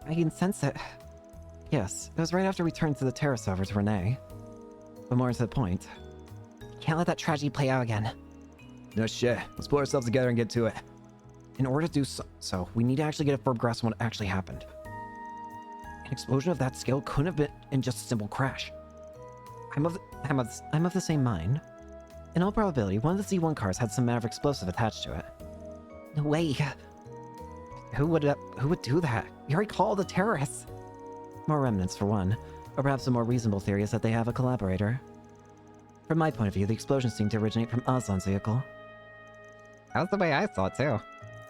I can sense it. Yes, it was right after we turned to the terrace over to Renee. But more to the point. Can't let that tragedy play out again. No shit. Let's pull ourselves together and get to it. In order to do so, we need to actually get a firm grasp on what actually happened. An explosion of that scale couldn't have been in just a simple crash. I'm of the same mind. In all probability, one of the Z1 cars had some Maverick explosive attached to it. No way. Who would do that? We already called the terrorists. More remnants for one, or perhaps a more reasonable theory is that they have a collaborator. From my point of view, the explosion seemed to originate from Aslan's vehicle. That was the way I saw it too.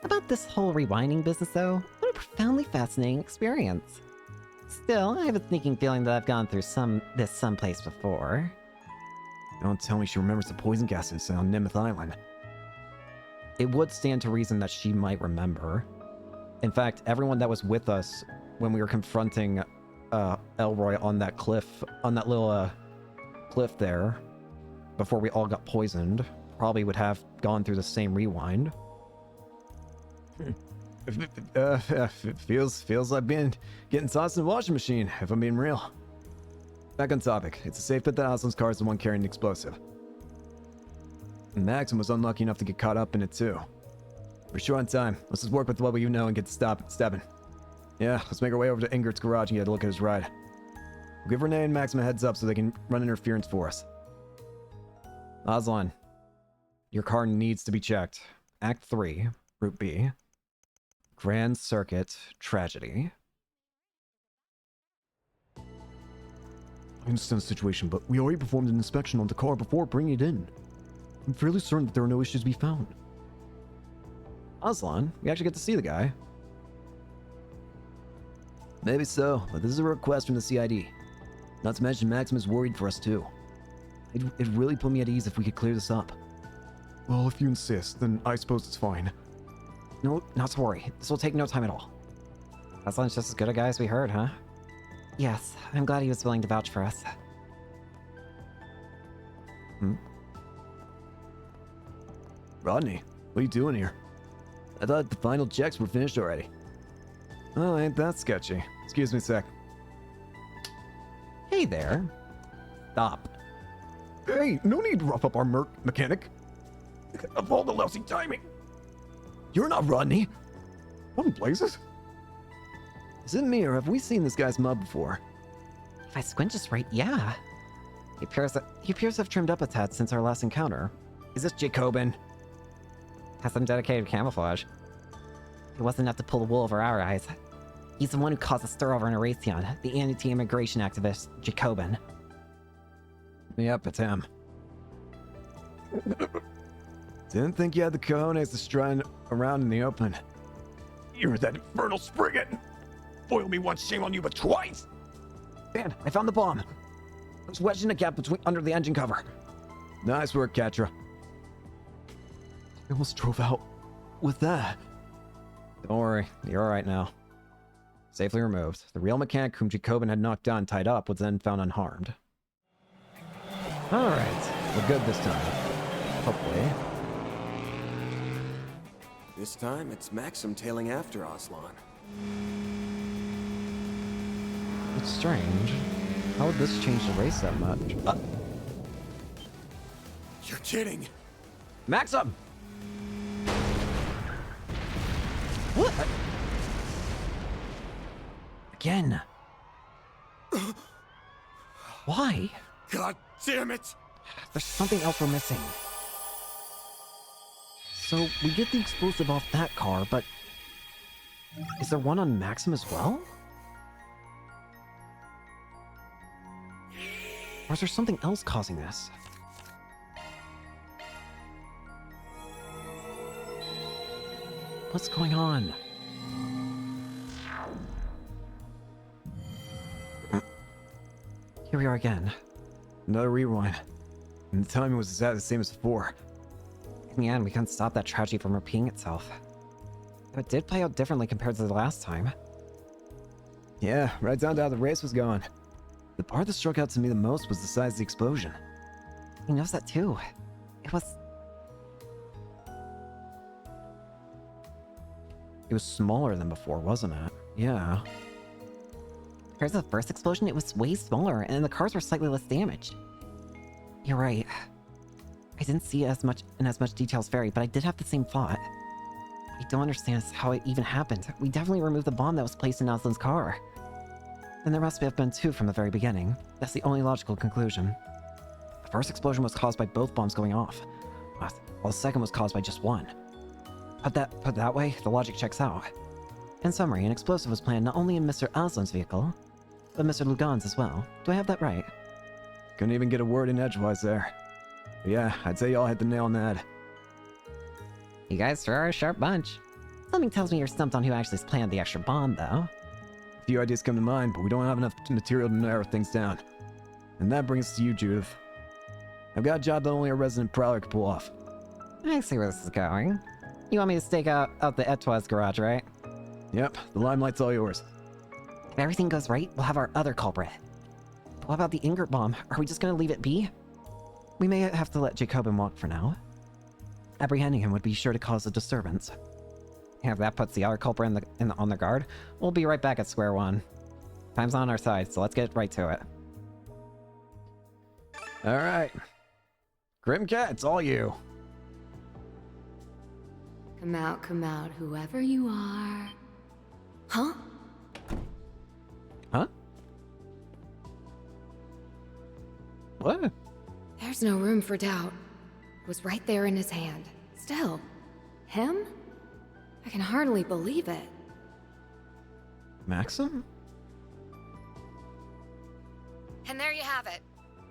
About this whole rewinding business though, what a profoundly fascinating experience. Still, I have a sneaking feeling that I've gone through this someplace before. Don't tell me she remembers the poison gas incident on Nemeth Island. It would stand to reason that she might remember. In fact, everyone that was with us when we were confronting Elroy on that cliff, on that little cliff there, before we all got poisoned, probably would have gone through the same rewind. Feels like being getting tossed in the washing machine, if I'm being real. Back on topic. It's a safe bet that Aslan's car is the one carrying the explosive. And Maxim was unlucky enough to get caught up in it too. We're short on time. Let's just work with what we know and get to stabbing. Yeah, let's make our way over to Ingert's garage and get a look at his ride. We'll give Renee and Maxim a heads up so they can run interference for us. Aslan, your car needs to be checked. Act 3, Route B. Grand Circuit Tragedy. I understand the situation, but we already performed an inspection on the car before bringing it in. I'm fairly certain that there are no issues to be found. Aslan, we actually get to see the guy. Maybe so, but this is a request from the CID. Not to mention Maxim is worried for us too. It'd really put me at ease if we could clear this up. Well, if you insist, then I suppose it's fine. No, not to worry. This will take no time at all. Aslan's just as good a guy as we heard, huh? Yes, I'm glad he was willing to vouch for us. Rodney, what are you doing here? I thought the final checks were finished already. Oh, ain't that sketchy. Excuse me a sec. Hey there. Stop. Hey, no need to rough up our mechanic. Of all the lousy timing. You're not Rodney. What in blazes? Is it me, or have we seen this guy's mug before? If I squint just right, yeah. He appears to have trimmed up a tad since our last encounter. Is this Jacobin? Has some dedicated camouflage. It wasn't enough to pull the wool over our eyes. He's the one who caused a stir over in Erasion, the anti-immigration activist, Jacobin. Yep, it's him. Didn't think you had the cojones to strut around in the open. You're that infernal spriggan! Foil me once, shame on you, but twice! Man, I found the bomb. It was wedged in a gap under the engine cover. Nice work, Katra. I almost drove out with that. Don't worry, you're alright now. Safely removed. The real mechanic whom Jacobin had knocked down tied up was then found unharmed. Alright, we're good this time. Hopefully. This time, it's Maxim tailing after Aslan. It's strange. How would this change the race that much? You're kidding! Maxim! What? Again. Why? God damn it! There's something else we're missing. So, we get the explosive off that car, but... is there one on Maxim as well? Or is there something else causing this? What's going on? Here we are again. Another rewind. And the timing was exactly the same as before. In the end, we couldn't stop that tragedy from repeating itself. Though it did play out differently compared to the last time. Yeah, right down to how the race was going. The part that struck out to me the most was the size of the explosion. He knows that too. It was smaller than before, wasn't it? Yeah. Compared to the first explosion, it was way smaller, and the cars were slightly less damaged. You're right. I didn't see as much detail as Fairy, but I did have the same thought. I don't understand how it even happened. We definitely removed the bomb that was placed in Aslan's car. Then there must have been two from the very beginning. That's the only logical conclusion. The first explosion was caused by both bombs going off, while the second was caused by just one. Put that way, the logic checks out. In summary, an explosive was planned not only in Mr. Aslan's vehicle, but Mr. Lugan's as well. Do I have that right? Couldn't even get a word in edgewise there. But yeah, I'd say y'all hit the nail on the head. You guys sure are a sharp bunch. Something tells me you're stumped on who actually planned the extra bomb, though. A few ideas come to mind, but we don't have enough material to narrow things down. And that brings us to you, Judith. I've got a job that only a resident prowler could pull off. I see where this is going. You want me to stake out the Etoile's garage, right? Yep, the limelight's all yours. If everything goes right, we'll have our other culprit. But what about the Ingert bomb? Are we just gonna leave it be? We may have to let Jacobin walk for now. Apprehending him would be sure to cause a disturbance. If that puts the other culprit on their guard, we'll be right back at square one. Time's on our side, so let's get right to it. Alright. Grim Cat, it's all you. Come out, whoever you are. Huh? What? There's no room for doubt. It was right there in his hand. Still, him? I can hardly believe it. Maxim? And there you have it.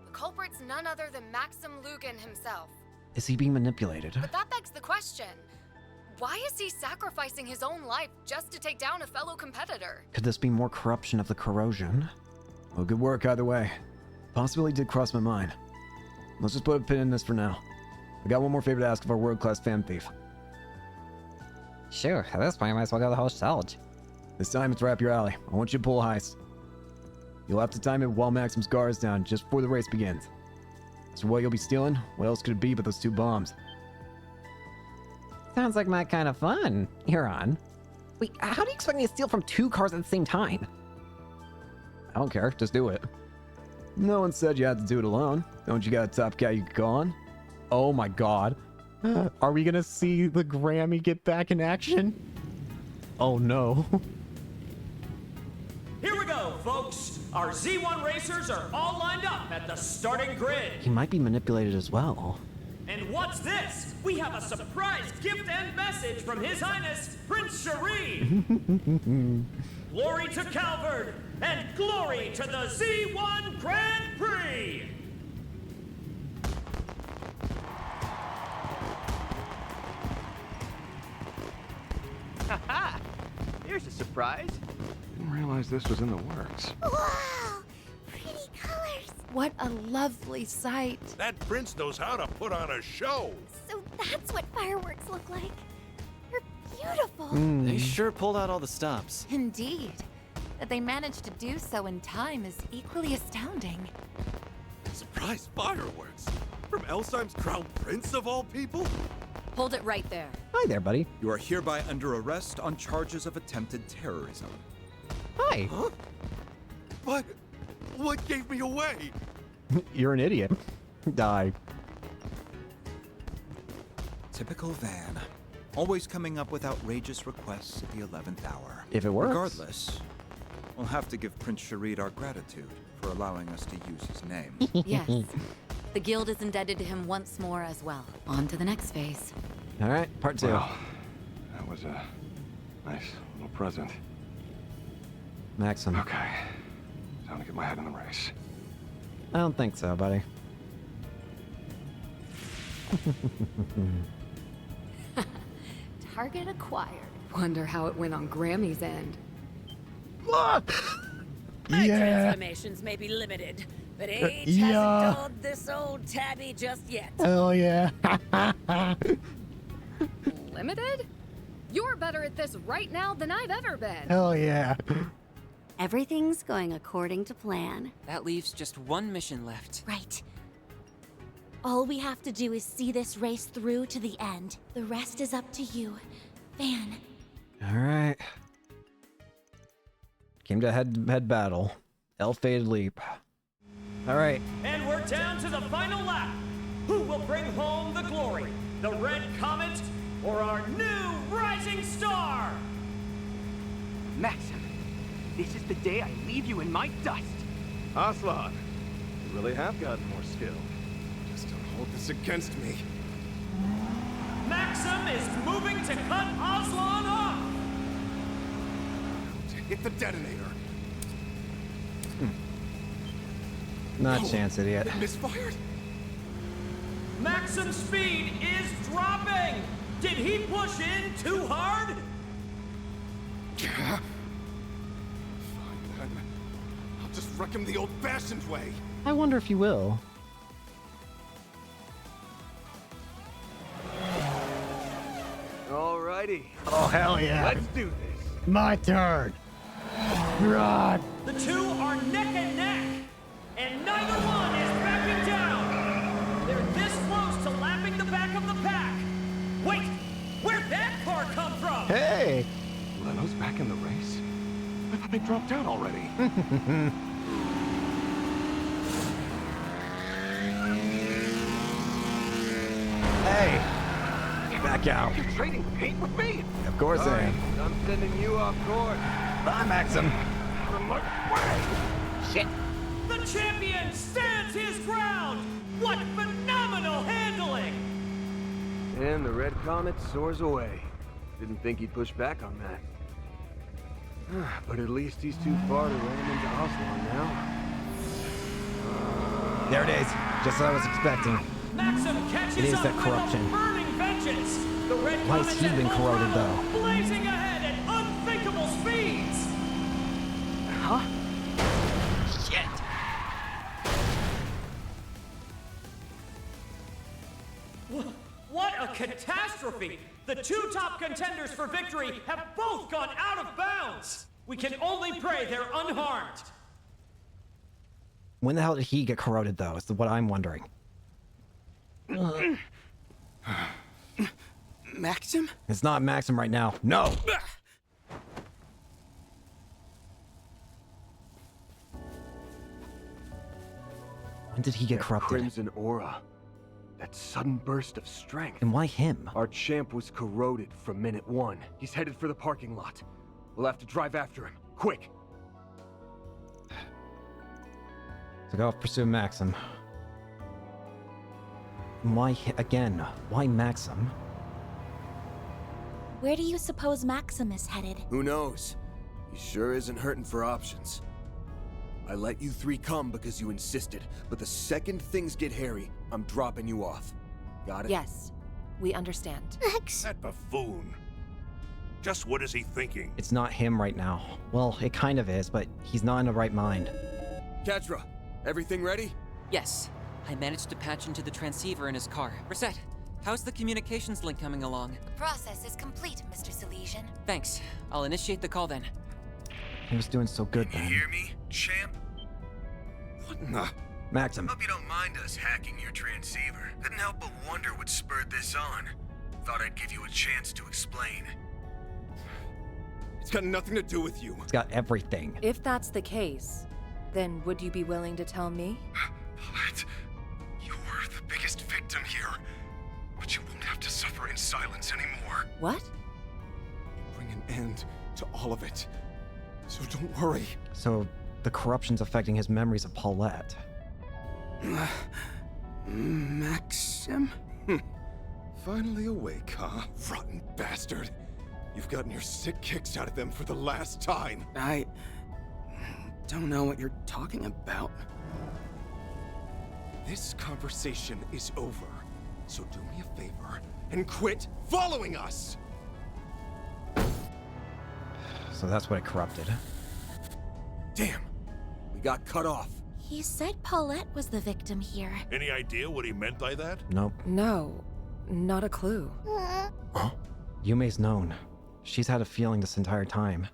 The culprit's none other than Maxim Lugan himself. Is he being manipulated? But that begs the question. Why is he sacrificing his own life just to take down a fellow competitor? Could this be more corruption of the corrosion? Well, good work either way. Possibility did cross my mind. Let's just put a pin in this for now. I got one more favor to ask of our world-class fan thief. Sure, at this point I might as well go the whole challenge. This time it's right up your alley. I want you to pull a heist. You'll have to time it while Maxim's guard is down, just before the race begins. So what you'll be stealing? What else could it be but those 2 bombs? Sounds like my kind of fun. You're on. Wait, how do you expect me to steal from 2 cars at the same time? I don't care, just do it. No one said you had to do it alone. Don't you got a top guy you can call on? Oh my god. Are we gonna see the Grammy get back in action? Oh no. Here we go, folks. Our Z1 racers are all lined up at the starting grid. He might be manipulated as well. And what's this? We have a surprise gift and message from His Highness Prince Cherie. Glory to Calvard, and glory to the Z1 Grand Prix! Haha! Here's a surprise. Didn't realize this was in the works. Wow! Pretty colors. What a lovely sight. That prince knows how to put on a show. So that's what fireworks look like. They're beautiful. They sure pulled out all the stops. Indeed. That they managed to do so in time is equally astounding. Surprise fireworks? From Elsheim's crown prince of all people? Hold it right there. Hi there, buddy. You are hereby under arrest on charges of attempted terrorism. Hi. Huh? What gave me away? You're an idiot. Die. Typical Van. Always coming up with outrageous requests at the 11th hour. If it works. Regardless, we'll have to give Prince Cherie our gratitude for allowing us to use his name. Yes. The guild is indebted to him once more as well. On to the next phase. All right, part 2. Well, that was a nice little present. Maxim. Okay. Time to get my head in the race. I don't think so, buddy. Target acquired. Wonder how it went on Grammy's end. My transformations may be limited, but age hasn't dulled this old tabby just yet. Hell yeah. Limited? You're better at this right now than I've ever been. Hell yeah. Everything's going according to plan. That leaves just one mission left. Right. All we have to do is see this race through to the end. The rest is up to you, Van. All right. Came to head battle. L-Faded Leap. All right. And we're down to the final lap. Who will bring home the glory? The Red Comet or our new rising star? Maxim, this is the day I leave you in my dust. Aslan, you really have gotten more skill. Just don't hold this against me. Maxim is moving to cut Aslan off. To hit the detonator. Not a chance, idiot. It misfired? Maxim's speed is dropping. Did he push in too hard? Fine then. I'll just wreck him the old-fashioned way. I wonder if you will. Alrighty. Oh, hell yeah. Let's do this. My turn. Run. The two are neck and neck, and neither one is backing down. They're this close to lapping the back of the pack. Wait, where'd that car come from? Hey. Leno's back in the race? I thought they dropped out already. Hey. Back out. You're trading paint with me? Of course I am. I'm sending you off course. Bye, Maxim. Out of my way. Shit. The champion stands his ground! What phenomenal handling! And the red comet soars away. Didn't think he'd push back on that. But at least he's too far to ram into Aslan now. There it is. Just what I was expecting. Maxim catches It is up that with corruption. a burning vengeance. The red Why has comet's he at been full corroded, throttle, though? blazing ahead at unthinkable speeds. Huh? Shit. What a catastrophe! The two top contenders for victory have both gone out of bounds. We can only pray they're unharmed. When the hell did he get corroded, though, is what I'm wondering. Maxim? It's not Maxim right now. No! When did he get corrupted? Crimson aura. That sudden burst of strength. And why him? Our champ was corroded from minute one. He's headed for the parking lot. We'll have to drive after him. Quick! So go pursue Maxim. Why, again, why Maxim? Where do you suppose Maxim is headed? Who knows? He sure isn't hurting for options. I let you three come because you insisted, but the second things get hairy, I'm dropping you off. Got it? Yes, we understand. That buffoon. Just what is he thinking? It's not him right now. Well, it kind of is, but he's not in the right mind. Catra, everything ready? Yes. I managed to patch into the transceiver in his car. Reset, how's the communications link coming along? The process is complete, Mr. Silesian. Thanks. I'll initiate the call then. He was doing so good Can then. you hear me, champ? What in the... Maxim. Hope you don't mind us hacking your transceiver. Couldn't help but wonder what spurred this on. Thought I'd give you a chance to explain. It's got nothing to do with you. It's got everything. If that's the case, then would you be willing to tell me? Paulette, you're the biggest victim here. But you won't have to suffer in silence anymore. What? Bring an end to all of it. So don't worry. So the corruption's affecting his memories of Paulette. Maxim? Finally awake, huh? Rotten bastard. You've gotten your sick kicks out of them for the last time. I don't know what you're talking about. This conversation is over. So do me a favor and quit following us! So that's what it corrupted. Damn, we got cut off. He said Paulette was the victim here. Any idea what he meant by that? Nope. No, not a clue. Huh? Yume's known. She's had a feeling this entire time.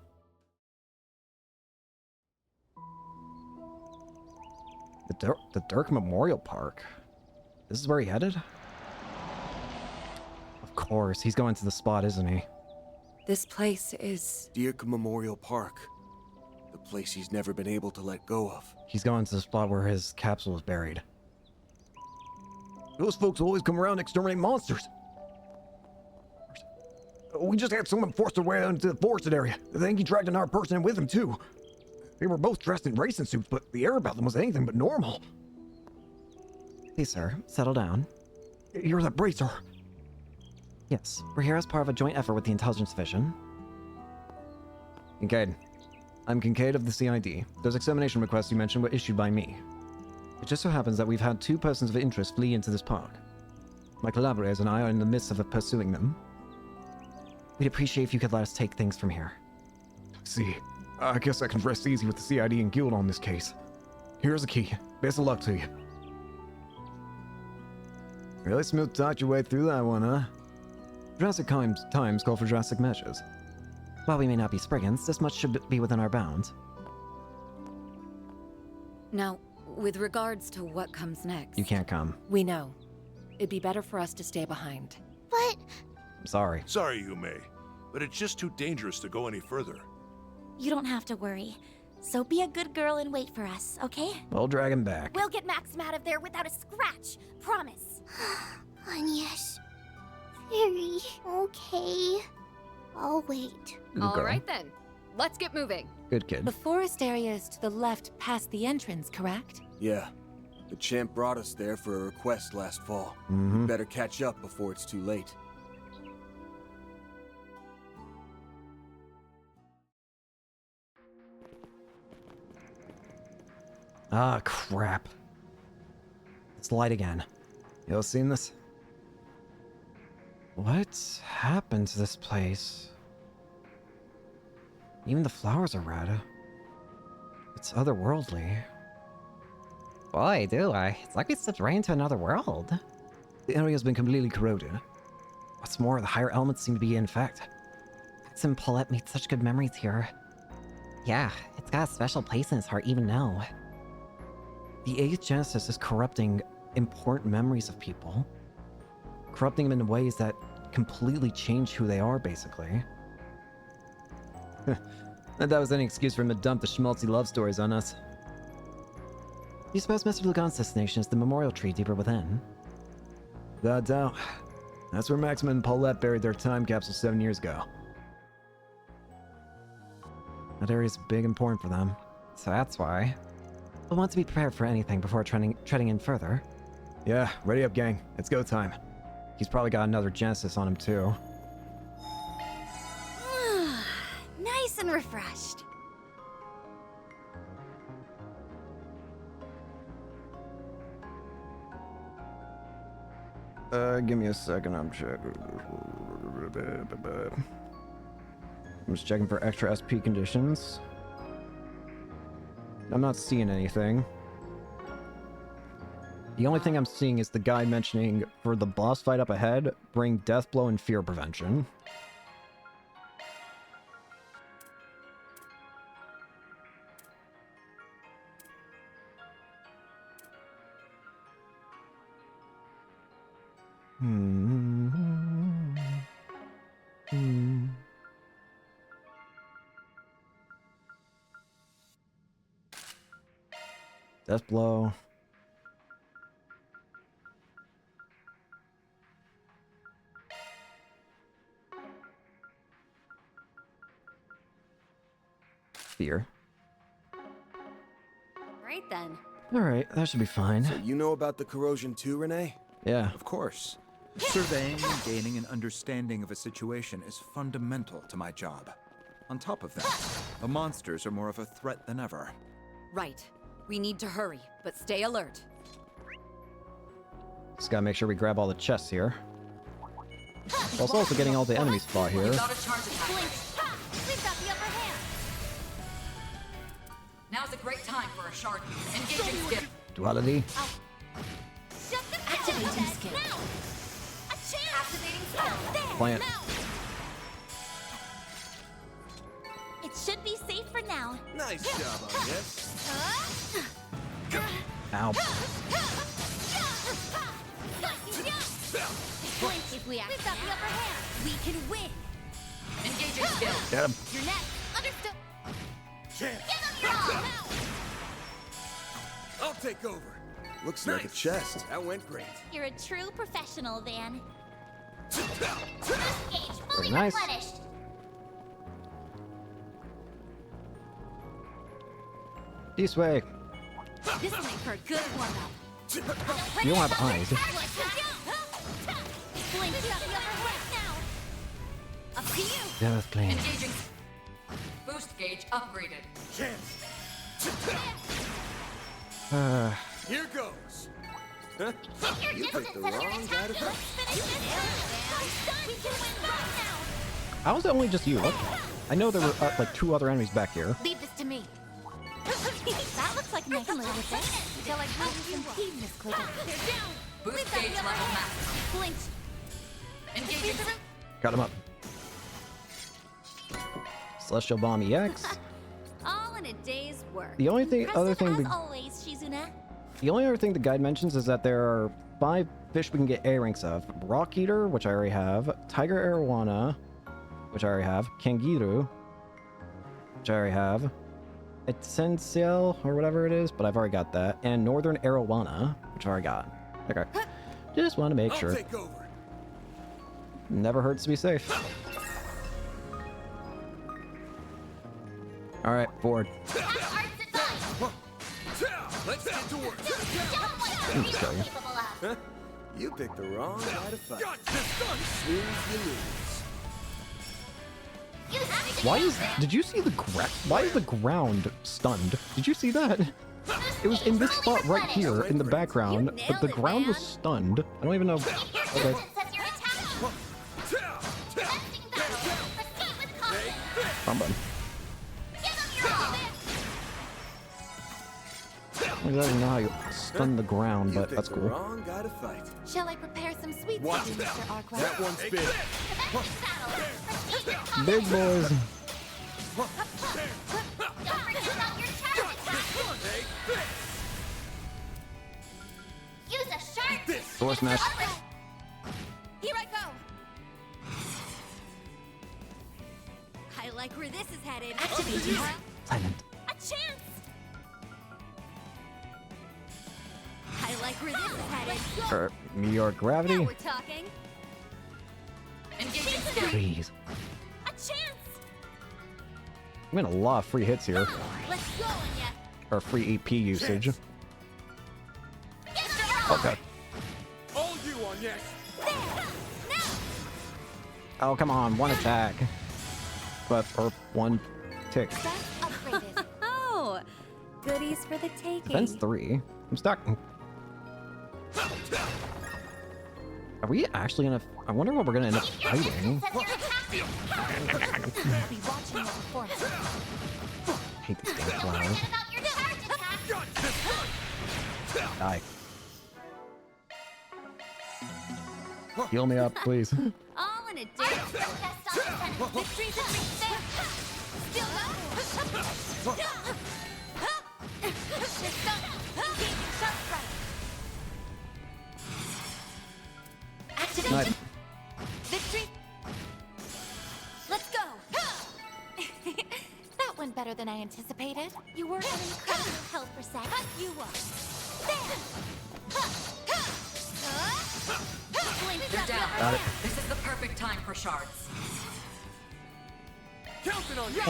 The Dirk Memorial Park. This is where he headed? Of course, he's going to the spot, isn't he? This place is... Dirk Memorial Park. The place he's never been able to let go of. He's going to the spot where his capsule is buried. Those folks always come around to exterminate monsters. We just had someone forced their way out into the forested area. I think he dragged another person in with him, too. They were both dressed in racing suits, but the air about them was anything but normal. Please, sir, settle down. You're that bracer. Yes, we're here as part of a joint effort with the Intelligence Division. Kincaid. I'm Kincaid of the CID. Those extermination requests you mentioned were issued by me. It just so happens that we've had 2 persons of interest flee into this park. My collaborators and I are in the midst of pursuing them. We'd appreciate if you could let us take things from here. See, I guess I can rest easy with the CID and Guild on this case. Here's a key. Best of luck to you. Really smooth talked your way through that one, huh? Jurassic times call for drastic measures. While we may not be Spriggans, this much should be within our bounds. Now, with regards to what comes next... You can't come. We know. It'd be better for us to stay behind. But... I'm sorry. Sorry, Yume, but it's just too dangerous to go any further. You don't have to worry. So be a good girl and wait for us, okay? We'll drag him back. We'll get Maxim out of there without a scratch. Promise. Yes. Very okay. I'll wait. All right then. let's get moving. Good kid. The forest area is to the left past the entrance, correct? Yeah. The champ brought us there for a request last fall. Mm-hmm. We better catch up before it's too late. Ah, crap. It's light again. Y'all seen this? What happened to this place? Even the flowers are red. It's otherworldly. Boy, do I. It's like we stepped right into another world. The area's been completely corroded. What's more, the higher elements seem to be in effect. Max and Paulette made such good memories here. Yeah, it's got a special place in his heart even now. The 8th Genesis is corrupting important memories of people. Corrupting them in ways that completely change who they are, basically. If that was any excuse for him to dump the schmaltzy love stories on us. Do you suppose Mr. Lugan's destination is the memorial tree deeper within? Without doubt. That's where Maxima and Paulette buried their time capsule 7 years ago. That area's big and important for them, so that's why. We'll want to be prepared for anything before treading in further. Yeah, ready up, gang. It's go time. He's probably got another Genesis on him, too. Nice and refreshed. Give me a second, I'm just checking for extra SP conditions. I'm not seeing anything. The only thing I'm seeing is the guy mentioning for the boss fight up ahead, bring death blow and fear prevention. Death blow. Fear. Right then. Alright, that should be fine. So you know about the corrosion too, Renee? Yeah. Of course. Surveying and gaining an understanding of a situation is fundamental to my job. On top of that, the monsters are more of a threat than ever. Right. We need to hurry, but stay alert. Just gotta make sure we grab all the chests here. Whilst also getting all the enemies fought here. We've got a charge attack. We've got the upper hand. Now's a great time for a shard. Engaging skill. Duality. Activating skill. Now. A chance. Activating skill. There. Plant. Now. It should be safe for now. Nice job, I guess. Ow. If we we've got the upper hand, we can win. Engaging skill. Get him. You're next. Understood. Champ. Get on your now. I'll take over. Looks like a chest. That went great. You're a true professional, Van. Gauge Very fully nice. replenished. This way. This will make for a good warm-up. You don't have eyes. Blink's got the upper hand now. Up to you. Death Claim. Engaging. Boost gauge upgraded. Chance. Here goes. Take your You picked distance the and your wrong attack. guy to Let's finish this early, Van. We can win right now. How is it only just you? Look, I know there were like 2 other enemies back here. Leave this to me. That looks like a nice little thing. Feel like losing some team, Miss Clinton. They're down. Boost gauge level maximum. Blink. Engaging. Got him up. Celestial Bomb EX. All in a day's work. The only thing, other thing, As always, Shizuna. the only other thing the guide mentions is that there are 5 fish we can get A ranks of. Rock Eater, which I already have. Tiger Arowana, which I already have. Kangiru, which I already have. Essential, or whatever it is, but I've already got that. And Northern Arowana, which I already got. Okay. Just want to make sure. I'll take over. Never hurts to be safe. All right, forward. Let's get to work. Let's go. Huh? You picked the wrong guy to fight. Snooze, you lose. Did you see why is the ground stunned? Did you see that? It was in this spot right here in the background, but the ground was stunned. I don't even know. Okay. I'm done. I don't even know how you stun the ground, but that's cool. Wrong guy to fight. Shall I prepare some sweets Watch for you, that. Mr. Arkwright? That one's big. Big boys. Use a sharp Force smash. Here I go. I like where this is headed. Activating. Silent. A chance. I like where this is headed. Meteor Now gravity. we're talking. Engaging Please. A chance. I'm in a lot of free hits here, Let's go, Anya. or free EP usage. Okay. All you on yes. Oh, come on, one attack. Or one tick. Oh, goodies for the taking. Defense 3. I'm stuck. Are we actually gonna... I wonder what we're gonna end up fighting. I hate this damn flower. Die. Heal me up, please. All in a day. Victory's a dream. Still Nice. Victory. Let's go. That went better than I anticipated. You were an incredible help for Seth. You were. They're down. Got it. This is the perfect time for shards. I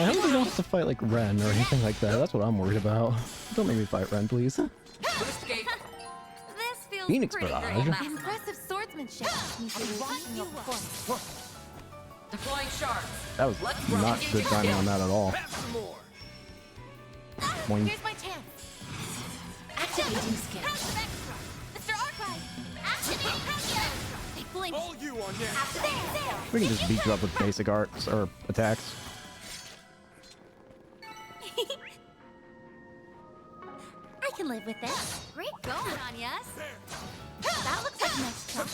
hope we don't have to fight like Ren or anything like that. That's what I'm worried about. Don't make me fight Ren, please. This feels Phoenix pretty barrage. great. Impressive swordsmanship. Deploying shards. That was not good timing on that at all. Boing. Here's my chance. Activating skill. Mr. Arkwright. Activating skill. They blink. All you on yes. We can just beat you up with basic arts or attacks. I can live with this. Great going, Anya. That looks like a nice chunk.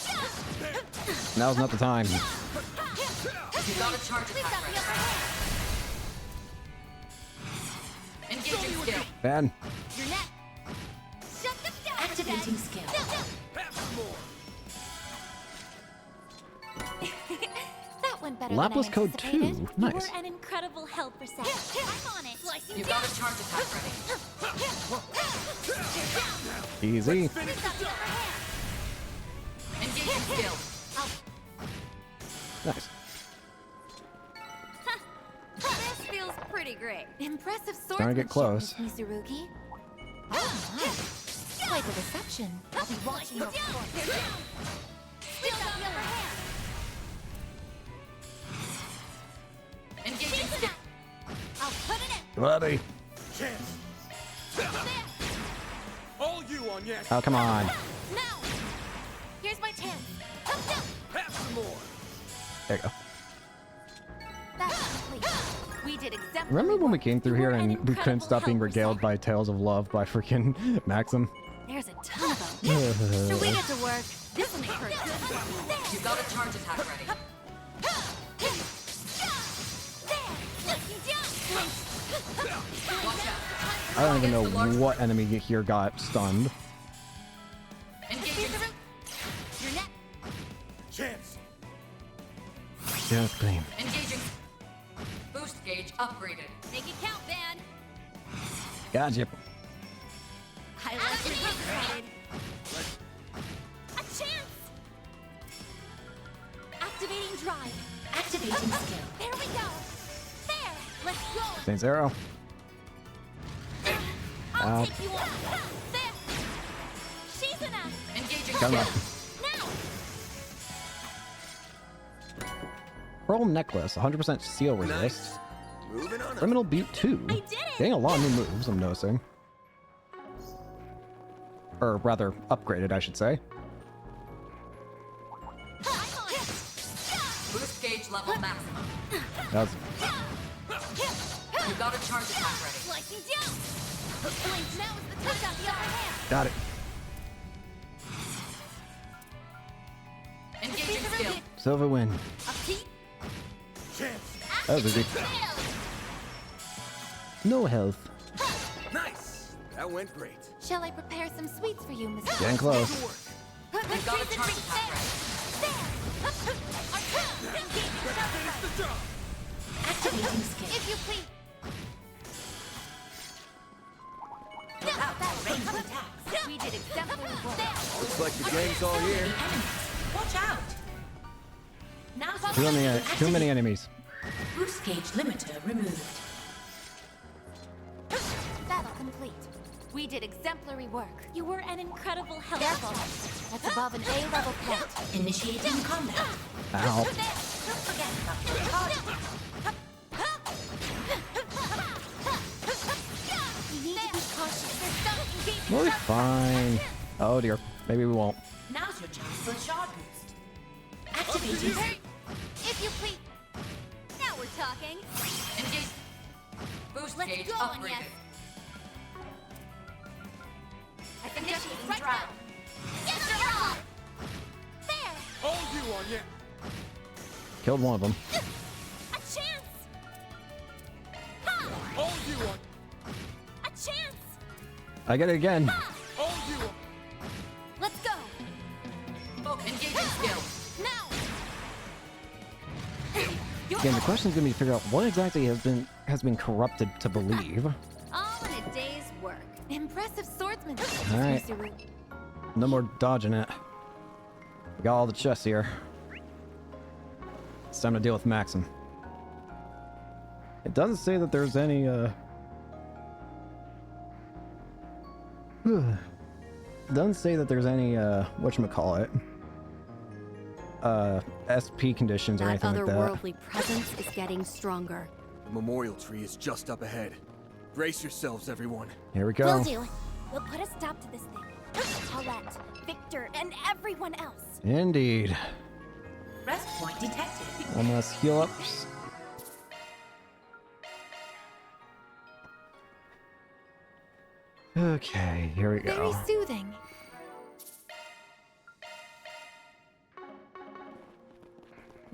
Now's not the time. You got a charge We've got attack the ready. upper hand. Engaging skill. Bad. Your neck. Shut them down. Activating skill. That went better Lapis than I code anticipated. 2. You Nice. were an incredible help for Seth. I'm on it. Slicing You down. got a charge attack ready. Easy. We've got the upper hand. Engaging skill. Nice. This feels pretty great. Impressive Starting to swordsmanship, get close. Miss Mizurugi. Oh my. Quite the reception. I'll be watching your performance. Still got the upper hand. Engaging skill. I'll put it in. Bloody. Chance. All you on yes. Oh, come on. Now. Here's my chance. Have some more. There you go. That's complete. We did exemplary. Remember when we work. came through You here were an and we couldn't incredible stop being help for regaled Seth. by tales of love by freaking Maxim? There's a ton of them. Should we get to work? This will make for a good one. You got a charge attack ready. Watch out. I don't even know what enemy here got stunned. Engaging Your neck. Chance. Death Gleam. Engaging. Boost gauge upgraded. Make it count, Van. Gotcha. I like where this is headed. A chance. Activating drive. Activating skill. There we go. There. Let's go. Saint Zero. I'll take you on. There. Shizuna. Engaging Come on. skill. Pearl necklace, 100% seal resist. Moving on. Criminal beat 2. I did it. Getting a lot of new moves, I'm noticing. Or rather, upgraded, I should say. Boost gauge level maximum. That was You got a charge attack ready. Slicing down. Now is the time. Got the upper hand. got it. Engaging skill. Silver win. That was easy. No health. Nice. That went great. Shall I prepare some sweets for you, Mr. Getting close. You got a charge attack ready. Activating skill. If you please. Range attacks. We did exemplary work. Looks like the gang's all here. Watch out. Now Too many enemies. Boost gauge limiter removed. Battle complete. We did exemplary work. You were an incredible help. That's above an A-level plant. Initiating combat. Ow. Don't forget about your charge. You need to be cautious. There's some engagement. We're fine. Oh dear. Maybe we won't. Now's your chance for a shard boost. Activating. If you please. Now we're talking. Engage. Boost Let's gauge go on, upgraded. yes. I can just Initiating right drive. now. Yes, sir. There. All you on yet? Killed one of them. A chance. All you on? A chance. I get it again. All you on? Let's go. Engaging skill. Now. Again, the question is going to be to figure out what exactly has been corrupted to believe. All in a day's work. Impressive swordsmanship. All right. Misuru. No more dodging it. We got all the chests here. It's time to deal with Maxim. It doesn't say that there's any, doesn't say that there's any, whatchamacallit, SP conditions or That anything like that. otherworldly presence is getting stronger. The memorial tree is just up ahead. Brace yourselves, everyone. Here we go. Will do. We'll put a stop to this thing. Paulette, Victor, and everyone else. Indeed. Rest point detected. One last heal ups. Okay, here we Very go. soothing.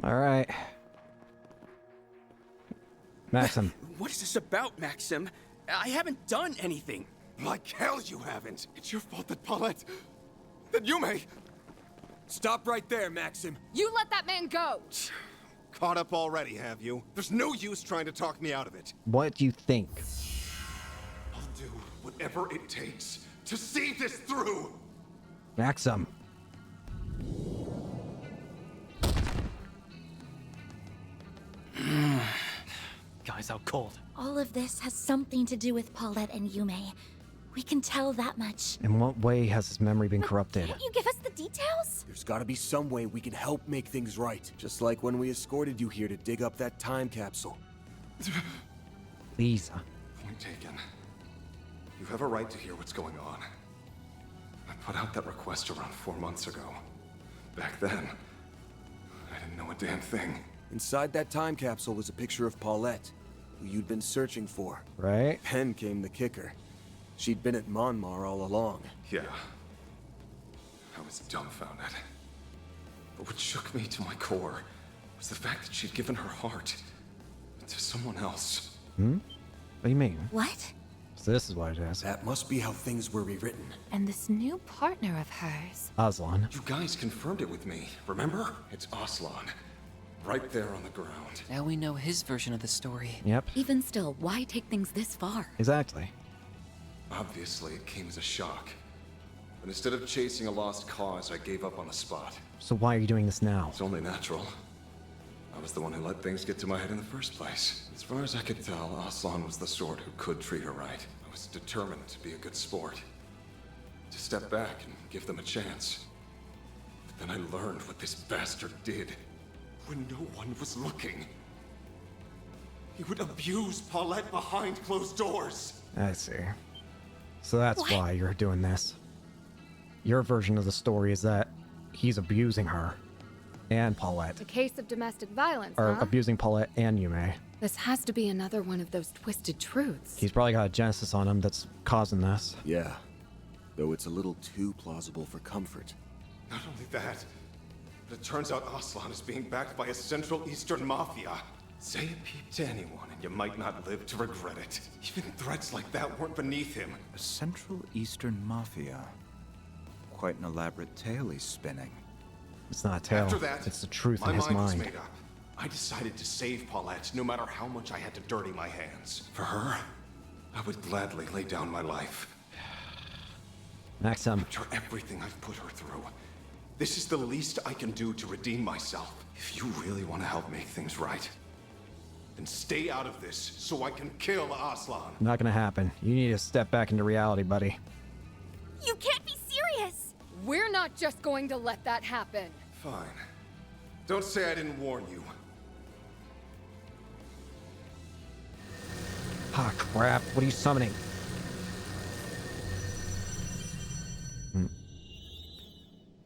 All right. Maxim. What is this about, Maxim? I haven't done anything. Like hell you haven't. It's your fault that Paulette... that Yume... Stop right there, Maxim. You let that man go! Caught up already, have you? There's no use trying to talk me out of it. What do you think? I'll do whatever it takes to see this through. Maxim. Guy's out cold. All of this has something to do with Paulette and Yume. We can tell that much. In what way has his memory been corrupted? Can't you give us the details? There's gotta be some way we can help make things right. Just like when we escorted you here to dig up that time capsule. Please. Point taken. You have a right to hear what's going on. I put out that request around 4 months ago. Back then, I didn't know a damn thing. Inside that time capsule was a picture of Paulette, who you'd been searching for. Right? Then came the kicker. She'd been at Monmar all along. Yeah. I was dumbfounded. But what shook me to my core was the fact that she'd given her heart to someone else. Hmm? What do you mean? What? So this is what it is. That must be how things were rewritten. And this new partner of hers. Aslan. You guys confirmed it with me, remember? It's Aslan. Right there on the ground. Now we know his version of the story. Yep. Even still, why take things this far? Exactly. Obviously, it came as a shock. But instead of chasing a lost cause, I gave up on the spot. So why are you doing this now? It's only natural. I was the one who let things get to my head in the first place. As far as I could tell, Aslan was the sort who could treat her right. I was determined to be a good sport. To step back and give them a chance. But then I learned what this bastard did when no one was looking. He would abuse Paulette behind closed doors. I see. So that's why you're doing this. Your version of the story is that he's abusing her and Paulette. A case of domestic violence, Or huh? abusing Paulette and Yume. This has to be another one of those twisted truths. He's probably got a genesis on him that's causing this. Yeah, though it's a little too plausible for comfort. Not only that, but it turns out Aslan is being backed by a Central Eastern mafia. Say a peep to anyone and you might not live to regret it. Even threats like that weren't beneath him. A Central Eastern Mafia. Quite an elaborate tale he's spinning. It's not a tale. After that, it's the truth my in his mind was mind. made up. I decided to save Paulette, no matter how much I had to dirty my hands. For her, I would gladly lay down my life. Maxim. After everything I've put her through, this is the least I can do to redeem myself. If you really want to help make things right, then stay out of this so I can kill Aslan. Not gonna happen. You need to step back into reality, buddy. You can't be serious! We're not just going to let that happen. Fine. Don't say I didn't warn you. Ah, crap. What are you summoning?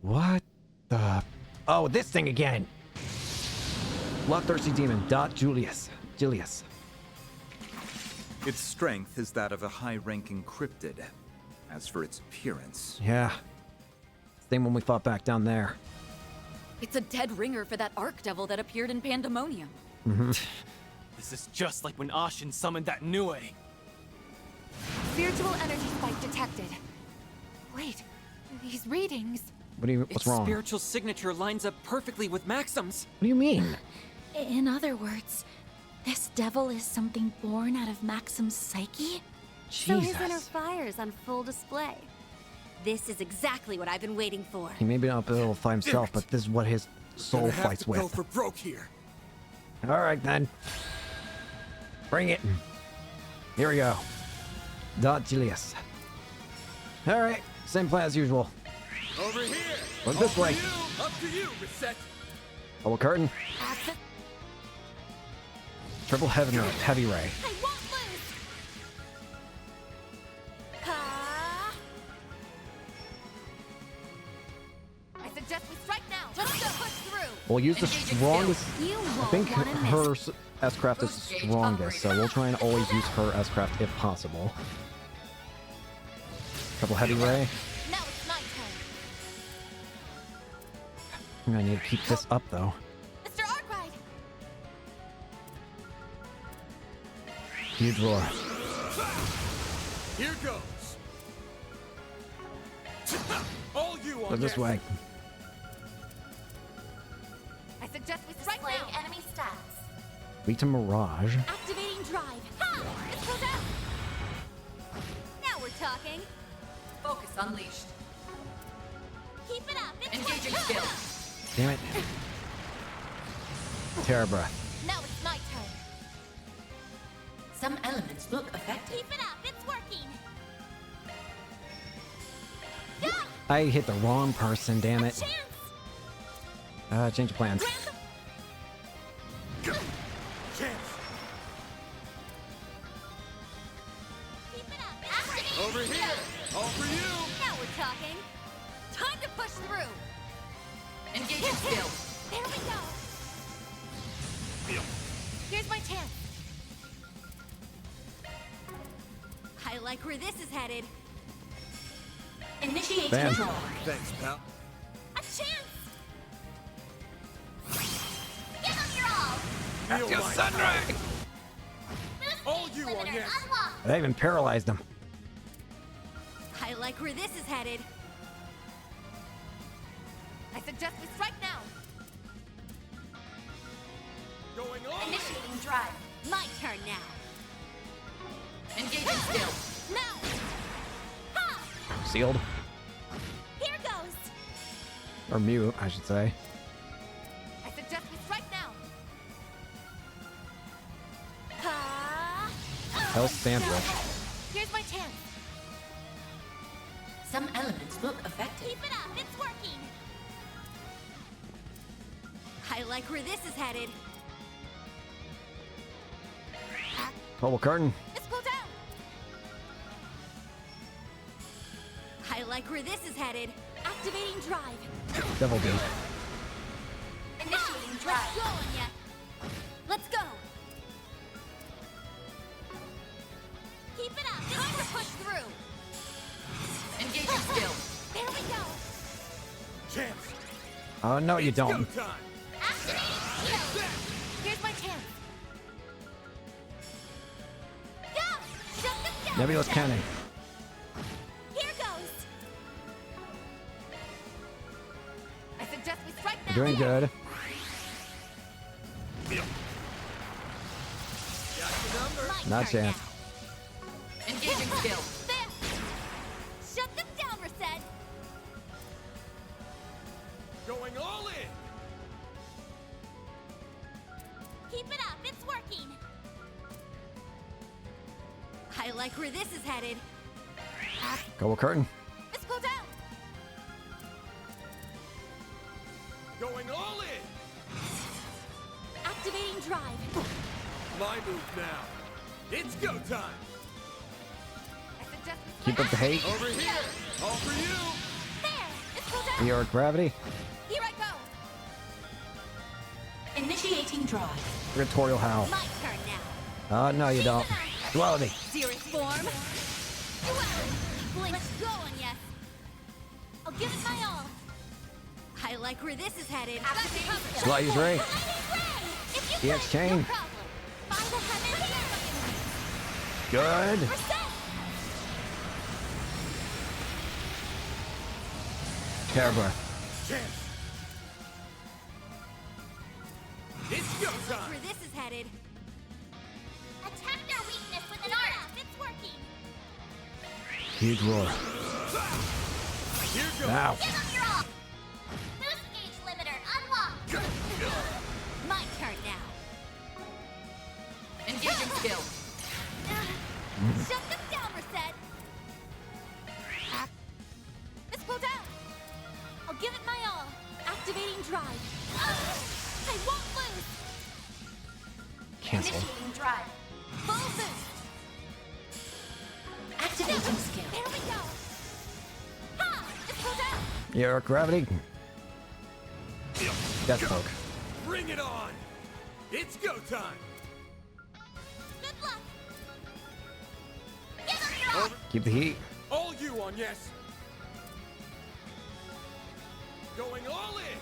What the... Oh, this thing again! Bloodthirsty Demon, Julius. Its strength is that of a high-ranking cryptid. As for its appearance... Yeah. Same one we fought back down there. It's a dead ringer for that Archdevil that appeared in Pandemonium. This is just like when Ashen summoned that Nue. Spiritual energy spike detected. Wait, these readings... What's Its wrong? spiritual signature lines up perfectly with Maxim's. What do you mean? In other words, this devil is something born out of Maxim's psyche? So his inner fire's on full display. This is exactly what I've been waiting for. He may be not able to fight himself, but this is what his soul fights with. Go for broke here. Alright then. Bring it. Here we go. Julius. Alright, same plan as usual. Over here. Look this way. Up to you, Reset. Double curtain. Triple heavy ray. I won't lose! I suggest we strike now. Just to push through. We'll use the strongest. You I won't think wanna miss. her S-Craft is the strongest, so we'll try and always use her S-Craft if possible. Triple heavy ray. Now it's my turn. I need to keep this up though. Mr. Arkwright! Huge roar. Here goes. All you Go on this way. I suggest we strike now. Enemy stats. Weak to Mirage. Activating drive. Ha! This goes out. Now we're talking. Focus unleashed. Keep it up. It's Engaging working. skill. Damn it. Terror breath. Now it's my turn. Some elements look effective. Keep it up. It's working. I hit the wrong person, damn it. Change of plans. Over here. All for you. Now we're talking. Time to push through. Engaging skill. There we go. Here's my chance. I like where this is headed. Initiate Bam. control. Thanks, pal. A chance. Give them your all. Feel your my sunray. All you on yes. I even paralyzed him. I like where this is headed. I suggest we strike now. Going on. Initiating drive. My turn now. Engaging skill. Now. Ha! Sealed. Here goes. Or mute, I should say. I suggest we strike now. Hell sandwich. Here's my chance. Some elements look effective. Keep it up, it's working. I like where this is headed. Bubble curtain. Let's go down. I like where this is headed. Activating drive. Devil dude. Initiating drive. Let's go, Anya. Let's go. Keep it up. Time to push through. Engaging skill. There we go. Chance. Oh, no, you don't. Activating skill. Here's my chance. Go! Shut them down. Nebulous cannon. Here goes. I suggest we strike now. You're doing good. Not chance. Engaging skill. There. Shut them down, Reset. Going all in. Keep it up. It's working. I like where this is headed. Bubble curtain. Let's go down. Going all in. Activating drive. My move now. It's go time. I suggest we Keep up the hate. Over here. All for you. There. Let's go down. Your gravity. Here I go. Initiating drive. Territorial howl. My turn now. No, you don't. Duality. Serious form. Duality. Blink. Let's go, Anya. I'll give it my all. I like where this is headed. Slice ray. If you EX chain. no problem. Find the heaven here. Good. Reset. Caribou. Chance. It's go Where time. this is headed. Attack their weakness with an art. It's working. Huge roar. Here goes. Now. Give them your all. Boost gauge limiter unlocked. My turn now. Engaging skill. Shut them down, Reset. Let's go down. I'll give it my all. Activating drive. I won't lose. Cancel. Initiating drive. Full boost. Activating skill. There we go. Ha! Let's go down. Your gravity. Deathstroke. Bring it on. It's go time. Good luck. Give them your all. Keep the heat. All you on yes. Going all in.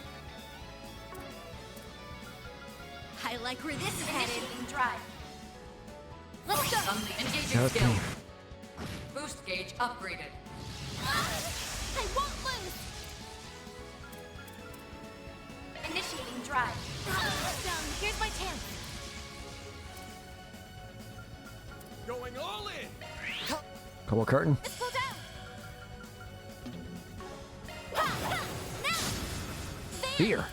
I like where this is headed. Initiating drive. Let's go. Engaging Okay. skill. Boost gauge upgraded. I won't lose. Initiating drive. Here's my chance. Going all in. Couple curtain. Let's go down. Ha, ha, now. There. Here.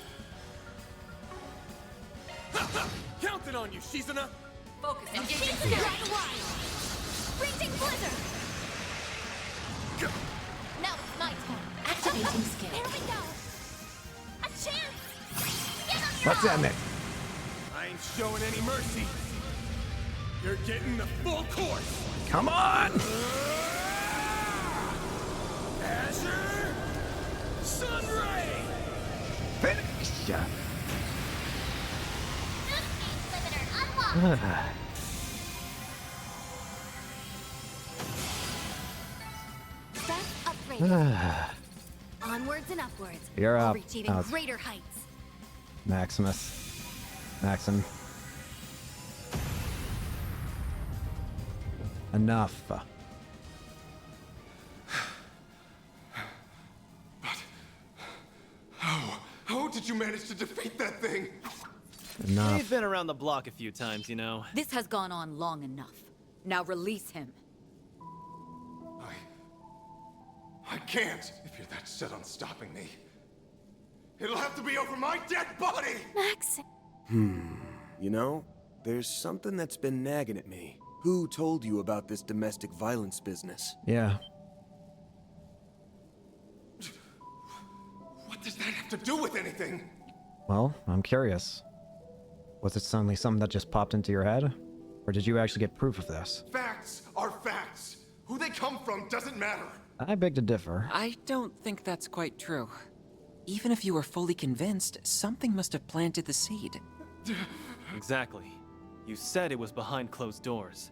Counting on you, Shizuna. Focus. Engaging Season skill. drive wide. Freezing blizzard. Now it's my turn. Activating skill. There we go. A chance. Give them your Let's all. end it. I ain't showing any mercy. You're getting the full course. Come on. Azure Sunray. Finish. Boost gauge limiter unlocked. Stats upgraded. Onwards and upwards. You're I'll up. reach even Out. greater heights. Maximus. Maxim. Enough. How did you manage to defeat that thing? Enough. We've been around the block a few times, you know. This has gone on long enough. Now release him. I can't, if you're that set on stopping me. It'll have to be over my dead body! Max. You know, there's something that's been nagging at me. Who told you about this domestic violence business? Yeah. What does that have to do with anything? Well, I'm curious. Was it suddenly something that just popped into your head? Or did you actually get proof of this? Facts are facts. Who they come from doesn't matter. I beg to differ. I don't think that's quite true. Even if you were fully convinced, something must have planted the seed. Exactly. You said it was behind closed doors.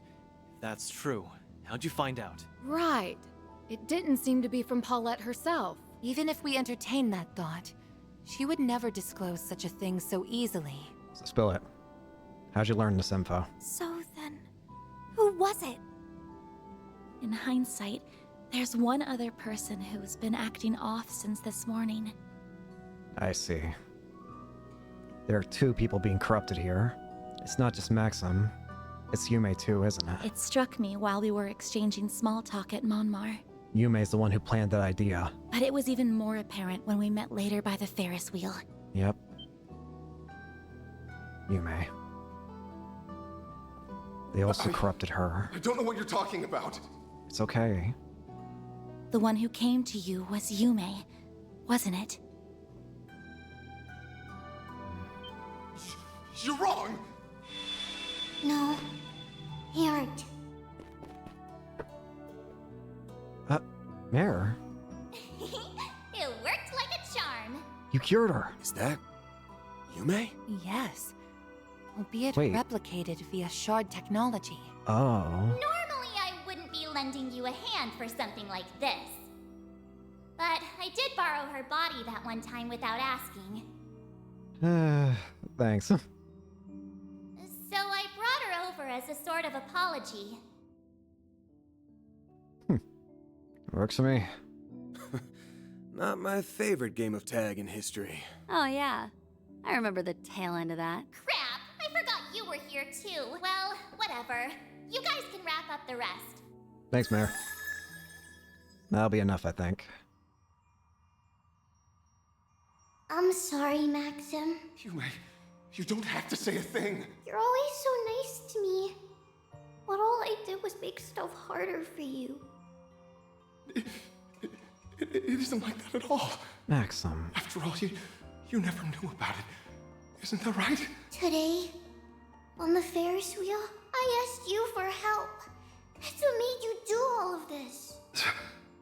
If that's true, how'd you find out? Right. It didn't seem to be from Paulette herself. Even if we entertained that thought, she would never disclose such a thing so easily. So spill it. How'd you learn this info? So then, who was it? In hindsight, there's one other person who's been acting off since this morning. I see. There are two people being corrupted here. It's not just Maxim. It's Yume too, isn't it? It struck me while we were exchanging small talk at Monmar. Yume's the one who planned that idea. But it was even more apparent when we met later by the Ferris wheel. Yep. Yume. They also corrupted her. I don't know what you're talking about. It's okay. The one who came to you was Yume, wasn't it? You're wrong! No, he aren't. Mare, It worked like a charm. you cured her. Is that Yume? Yes. Albeit Wait. replicated via shard technology. Oh. Normally, I wouldn't be lending you a hand for something like this. But I did borrow her body that one time without asking. Thanks. So I brought her over as a sort of apology. Works for me. Not my favorite game of tag in history. Oh, yeah. I remember the tail end of that. Crap! I forgot you were here too. Well, whatever. You guys can wrap up the rest. Thanks, Mare. That'll be enough, I think. I'm sorry, Maxim. You don't have to say a thing. You're always so nice to me. But all I did was make stuff harder for you. It isn't like that at all. Maxim. After all, you never knew about it. Isn't that right? Today, on the Ferris wheel, I asked you for help. That's what made you do all of this.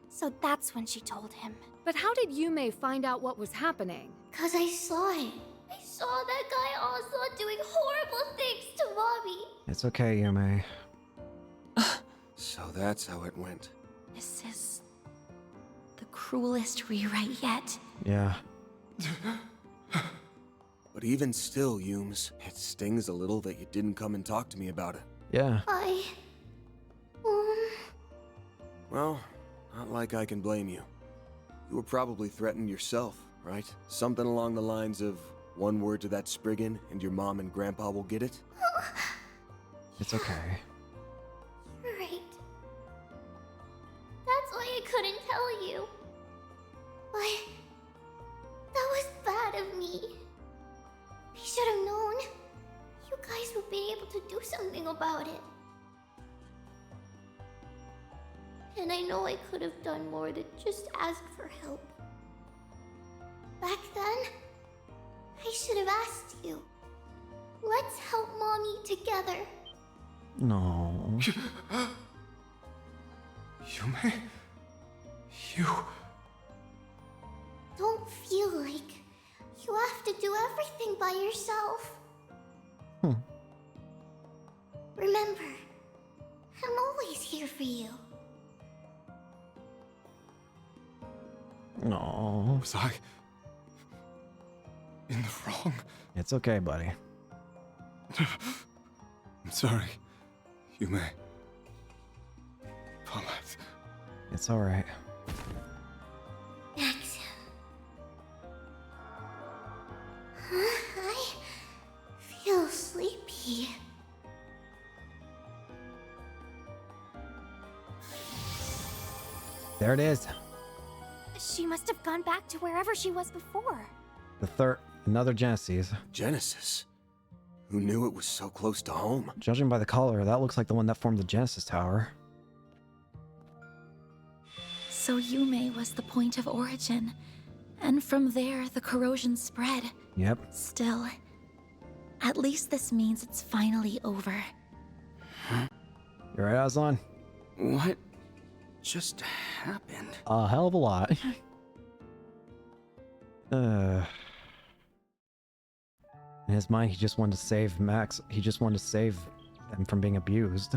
So that's when she told him. But how did Yume find out what was happening? 'Cause I saw it. I saw that guy Osla doing horrible things to Mommy. It's okay, Yume. So that's how it went. This is the cruelest rewrite yet. Yeah. But even still, Yumes, it stings a little that you didn't come and talk to me about it. Yeah. Well, not like I can blame you. You were probably threatened yourself, right? Something along the lines of, one word to that Spriggan and your mom and grandpa will get it? It's okay. You're right. That's why I couldn't tell you. But that was bad of me. I should have known. You guys would be able to do something about it. And I know I could have done more than just ask for help. Back then, I should have asked you. Let's help Mommy together. No. Yume? You... Don't feel like you have to do everything by yourself. Remember, I'm always here for you. No. Was I in the wrong? It's okay, buddy. I'm sorry, Yume. Paulette. It's alright. Maxim. I feel sleepy. There it is. She must have gone back to wherever she was before. Another Genesis. Genesis? Who knew it was so close to home? Judging by the color, that looks like the one that formed the Genesis Tower. So Yume was the point of origin, and from there the corrosion spread. Yep. Still, at least this means it's finally over. You're right, Aslan. What just happened? A hell of a lot. In his mind, he just wanted to save Max. He just wanted to save them from being abused.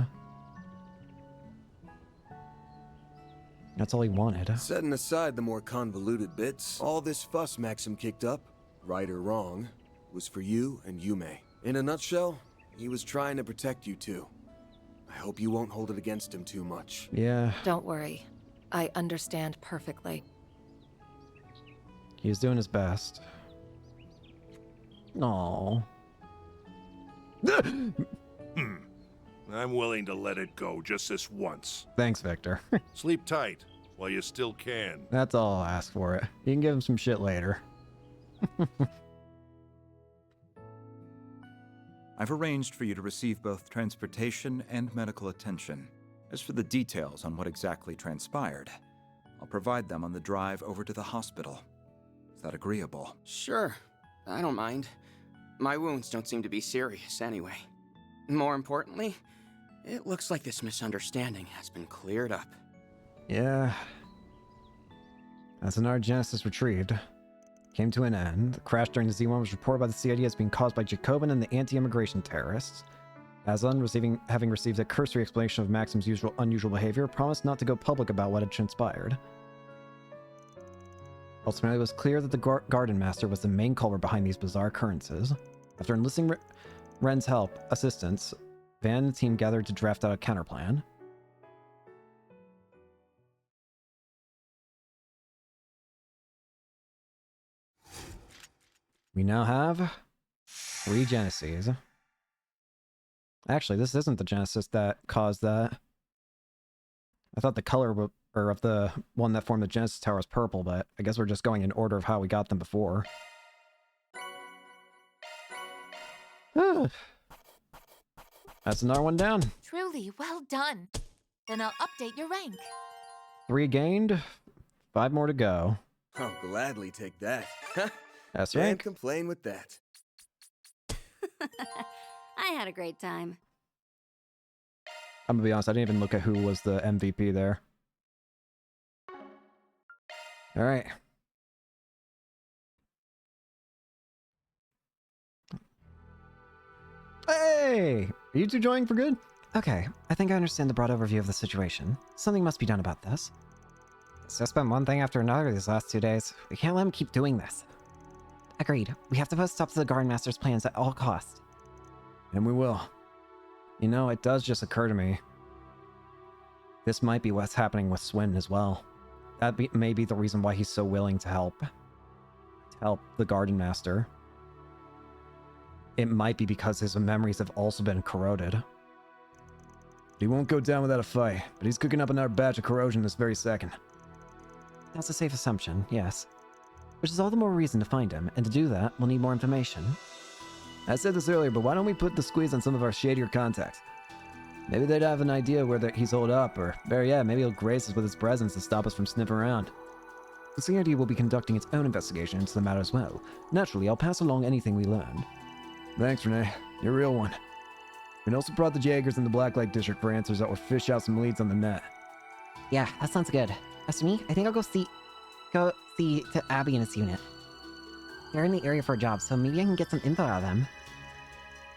That's all he wanted. Setting aside the more convoluted bits, all this fuss Maxim kicked up, right or wrong, was for you and Yume. In a nutshell, he was trying to protect you two. I hope you won't hold it against him too much. Yeah. Don't worry. I understand perfectly. He was doing his best. Aww. I'm willing to let it go just this once. Thanks, Victor. Sleep tight while you still can. That's all I'll ask for it. You can give him some shit later. I've arranged for you to receive both transportation and medical attention. As for the details on what exactly transpired, I'll provide them on the drive over to the hospital. Is that agreeable? Sure. I don't mind. My wounds don't seem to be serious anyway. More importantly, it looks like this misunderstanding has been cleared up. Yeah. As our Genesis retrieved, came to an end. The crash during the Z1 was reported by the CID as being caused by Jacobin and the anti-immigration terrorists. Aslan, having received a cursory explanation of Maxim's unusual behavior, promised not to go public about what had transpired. Ultimately, it was clear that the Garden Master was the main culprit behind these bizarre occurrences. After enlisting Ren's assistance, Van and the team gathered to draft out a counterplan. We now have 3 Genesis. Actually, this isn't the Genesis that caused that. I thought the color of the one that formed the Genesis Tower was purple, but I guess we're just going in order of how we got them before. That's another one down. Truly, well done. Then I'll update your rank. 3 gained, 5 more to go. I'll gladly take that. That's Can't rank. complain with that. I had a great time. I'm gonna be honest, I didn't even look at who was the MVP there. Alright. Hey! Are you two joining for good? Okay, I think I understand the broad overview of the situation. Something must be done about this. It's just been one thing after another these last 2 days. We can't let him keep doing this. Agreed. We have to put a stop to the Garden Master's plans at all costs. And we will. You know, it does just occur to me. This might be what's happening with Swin as well. That may be the reason why he's so willing to help. To help the Garden Master. It might be because his memories have also been corroded. He won't go down without a fight, but he's cooking up another batch of corrosion this very second. That's a safe assumption, yes. Which is all the more reason to find him, and to do that, we'll need more information. I said this earlier, but why don't we put the squeeze on some of our shadier contacts? Maybe they'd have an idea where he's holed up, or better yet, maybe he'll grace us with his presence to stop us from sniffing around. The CID will be conducting its own investigation into the matter as well. Naturally, I'll pass along anything we learned. Thanks, Renee. You're a real one. We also brought the Jaegers in the Blacklight District for answers that will fish out some leads on the net. Yeah, that sounds good. As for me, I think I'll go see to Abby and his unit. They're in the area for a job, so maybe I can get some info out of them.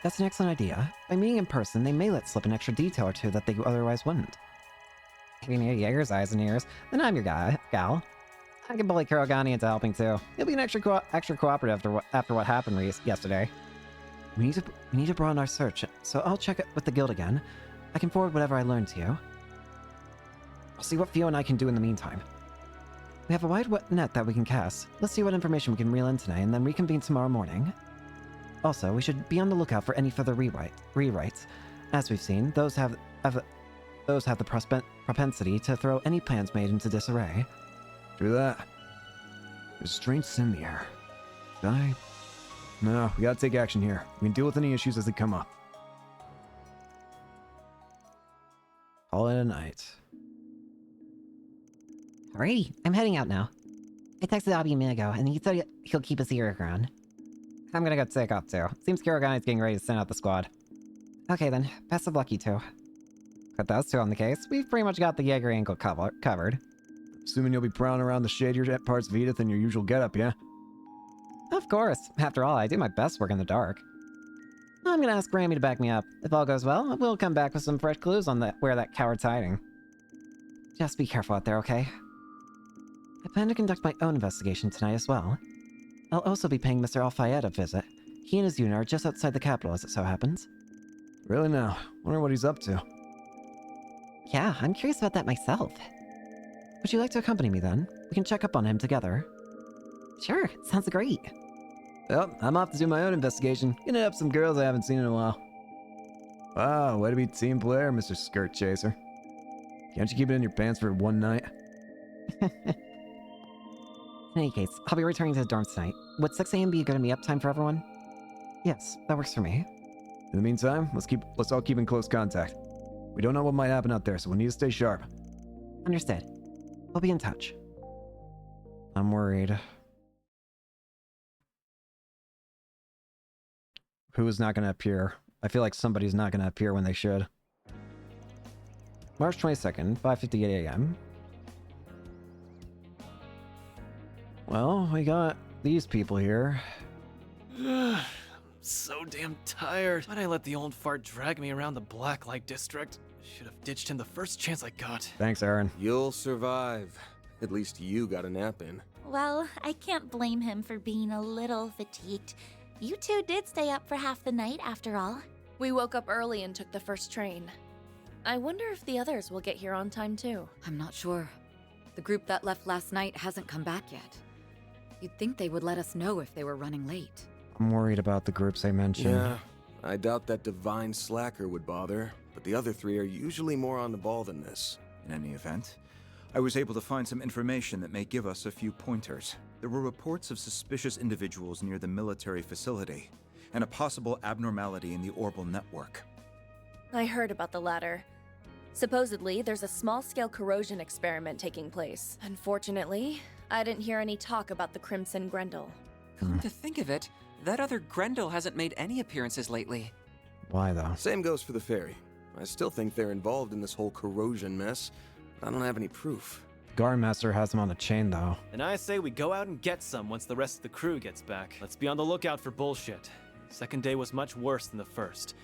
That's an excellent idea. By meeting in person, they may let slip an extra detail or two that they otherwise wouldn't. If you're near Jaeger's eyes and ears, then I'm your gal. I can bully Kurogani into helping too. He'll be an extra cooperative after what happened yesterday. We need to broaden our search, so I'll check it with the guild again. I can forward whatever I learned to you. I'll see what Fio and I can do in the meantime. We have a wide net that we can cast. Let's see what information we can reel in tonight and then reconvene tomorrow morning. Also, we should be on the lookout for any further rewrites. As we've seen, those have the propensity to throw any plans made into disarray. True that. There's a strange scent in the air. Did I No, we gotta take action here. We can deal with any issues as they come up. Call it a night. Alrighty, I'm heading out now. I texted Abby a minute ago, and he said he'll keep his ear around. I'm gonna go take off too. Seems Kirogane is getting ready to send out the squad. Okay then, best of luck you two. With those two on the case, we've pretty much got the Jaeger angle covered. Assuming you'll be prowling around the shadier parts of Edith in your usual getup, yeah? Of course. After all, I do my best work in the dark. I'm gonna ask Grammy to back me up. If all goes well, we'll come back with some fresh clues on where that coward's hiding. Just be careful out there, okay? I plan to conduct my own investigation tonight as well. I'll also be paying Mr. Al-Fayed a visit. He and his unit are just outside the capital, as it so happens. Really now? Wonder what he's up to. Yeah, I'm curious about that myself. Would you like to accompany me then? We can check up on him together. Sure, sounds great. Well, I'm off to do my own investigation. Gonna have some girls I haven't seen in a while. Wow, way to be team player, Mr. Skirt Chaser. Can't you keep it in your pants for one night? In any case, I'll be returning to the dorms tonight. Would 6 a.m. be a good meet-up time for everyone? Yes, that works for me. In the meantime, let's all keep in close contact. We don't know what might happen out there, so we need to stay sharp. Understood. We'll be in touch. I'm worried. Who is not going to appear? I feel like somebody's not going to appear when they should. March 22nd, 5:58 a.m. Well, we got these people here. So damn tired. Why'd I let the old fart drag me around the Blacklight district? Should have ditched him the first chance I got. Thanks, Aaron. You'll survive. At least you got a nap in. Well, I can't blame him for being a little fatigued. You two did stay up for half the night, after all. We woke up early and took the first train. I wonder if the others will get here on time too. I'm not sure. The group that left last night hasn't come back yet. You'd think they would let us know if they were running late. I'm worried about the groups they mentioned. Yeah, I doubt that divine slacker would bother, but the other three are usually more on the ball than this. In any event, I was able to find some information that may give us a few pointers. There were reports of suspicious individuals near the military facility, and a possible abnormality in the orbal network. I heard about the latter. Supposedly, there's a small-scale corrosion experiment taking place. Unfortunately, I didn't hear any talk about the Crimson Grendel. Come to think of it, that other Grendel hasn't made any appearances lately. Why, though? Same goes for the Fairy. I still think they're involved in this whole corrosion mess. I don't have any proof. Guardmaster has them on a chain, though. And I say we go out and get some once the rest of the crew gets back. Let's be on the lookout for bullshit. Second day was much worse than the first.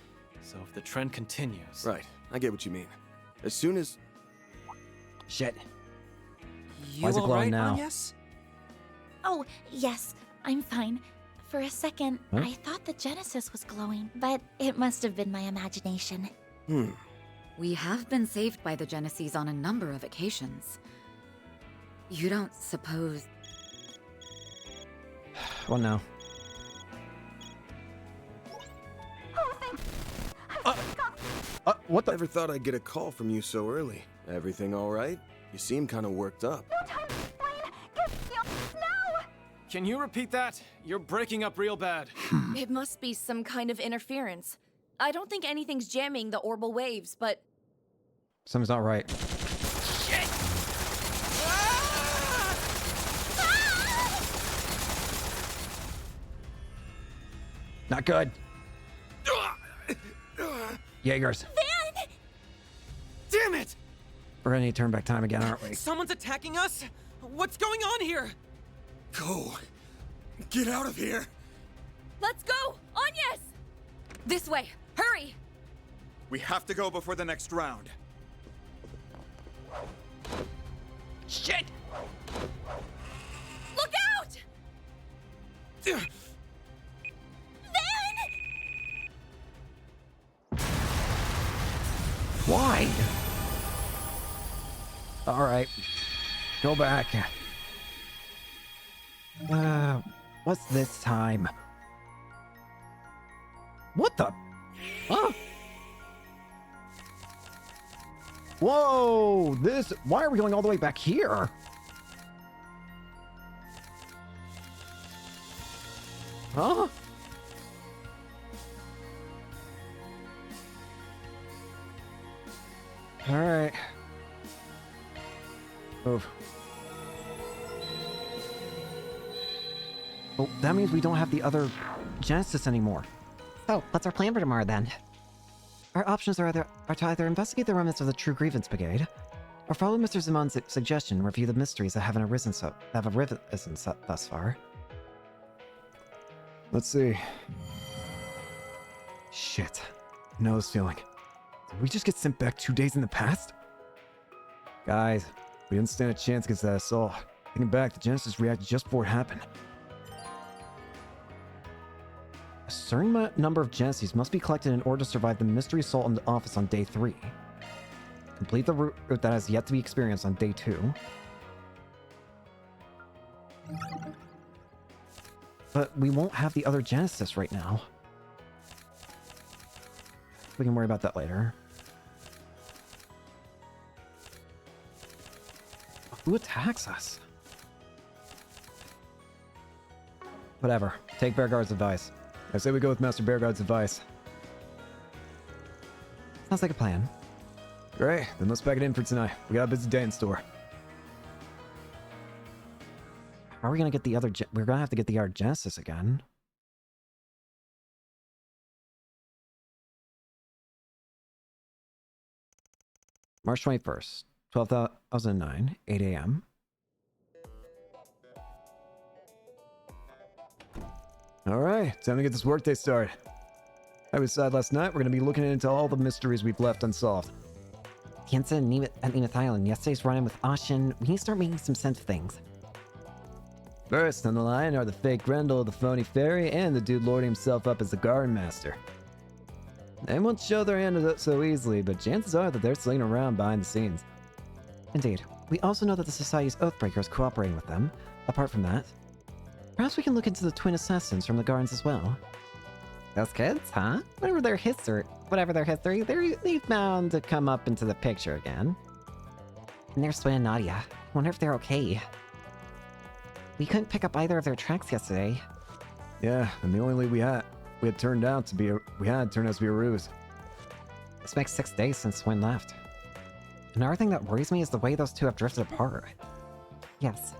So if the trend continues... Right, I get what you mean. As soon as... Shit. You Why is it glowing all right, now? Agnes? Oh, yes, I'm fine. For a second, Huh? I thought the Genesis was glowing, but it must have been my imagination. We have been saved by the Genesis on a number of occasions. You don't suppose... What now? What the? Never thought I'd get a call from you so early. Everything all right? You seem kind of worked up. Can you repeat that? You're breaking up real bad. It must be some kind of interference. I don't think anything's jamming the orbal waves, but... Something's not right. Not good. Jaegers. Van! Damn it! We're gonna need turn back time again, aren't we? Someone's attacking us? What's going on here? Go! Get out of here! Let's go! Anyas! This way! Hurry! We have to go before the next round. Shit! Look out! Van! Why? All right. Go back. What's this time? What the? Huh? Whoa! Why are we going all the way back here? Huh? Alright. Move. Oh, that means we don't have the other Genesis anymore. So, what's our plan for tomorrow then? Our options are to either investigate the remnants of the True Grievance Brigade, or follow Mr. Zimon's suggestion and review the mysteries that have arisen thus far. Let's see. Shit. I know this feeling. Did we just get sent back 2 days in the past? Guys, we didn't stand a chance against that assault. Thinking back, the Genesis reacted just before it happened. A certain number of Genesis must be collected in order to survive the mystery assault on the office on day 3. Complete the route that has yet to be experienced on day 2. But we won't have the other Genesis right now. We can worry about that later. Who attacks us? Whatever. Take Bearguard's advice. I say we go with Master Bearguard's advice. Sounds like a plan. Great, then let's pack it in for tonight. We got a busy day in store. How are we gonna get the other we're gonna have to get the other Genesis again. March 21st, 12,009, 8 a.m. Alright, time to get this workday started. I decided last night we're going to be looking into all the mysteries we've left unsolved. The incident at Nemeth Island, yesterday's run-in with Ashen, we need to start making some sense of things. First on the line are the fake Grendel, the phony fairy, and the dude lording himself up as the garden master. They won't show their hand so easily, but chances are that they're slinging around behind the scenes. Indeed. We also know that the Society's Oathbreaker is cooperating with them. Apart from that, perhaps we can look into the twin assassins from the Gardens as well. Those kids, huh? Whatever their history, they're bound to come up into the picture again. And there's Swin and Nadia. Wonder if they're okay. We couldn't pick up either of their tracks yesterday. Yeah, and the only lead we had turned out to be a ruse. This makes 6 days since Swin left. Another thing that worries me is the way those two have drifted apart. Yes.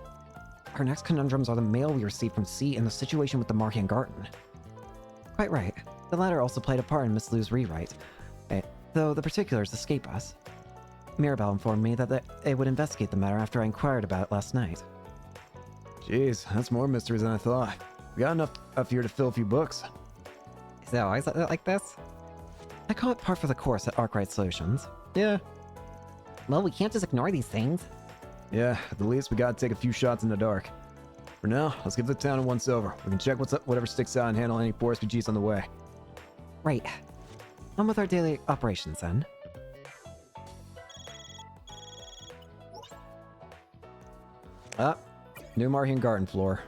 Our next conundrums are the mail we received from C and the situation with the Markian Garden. Quite right. The latter also played a part in Miss Lu's rewrite, though the particulars escape us. Mirabelle informed me that they would investigate the matter after I inquired about it last night. Jeez, that's more mysteries than I thought. We got enough up here to fill a few books. Is it always like this? I call it par for the course at Arkwright Solutions. Yeah. Well, we can't just ignore these things. Yeah, at the least we gotta take a few shots in the dark. For now, let's give the town a once-over. We can check whatever sticks out and handle any poor refugees on the way. Right. On with our daily operations, then. New Markian Garden floor.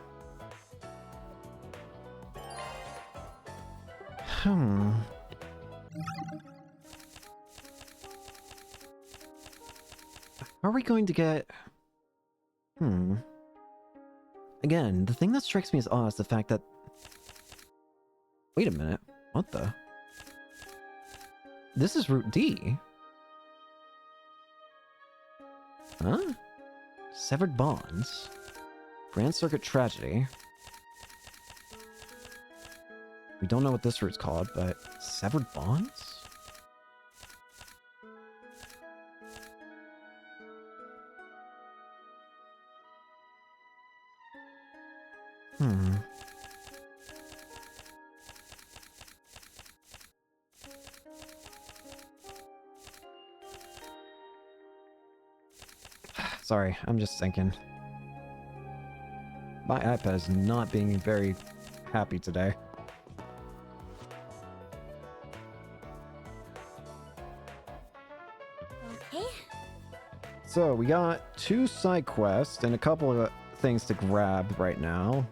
Are we going to get... Again, the thing that strikes me as odd is the fact that... Wait a minute. What the? This is Route D. Huh? Severed Bonds. Grand Circuit Tragedy. We don't know what this route's called, but... Severed Bonds? Sorry, I'm just thinking. My iPad is not being very happy today. Okay. So, we got 2 side quests and a couple of things to grab right now.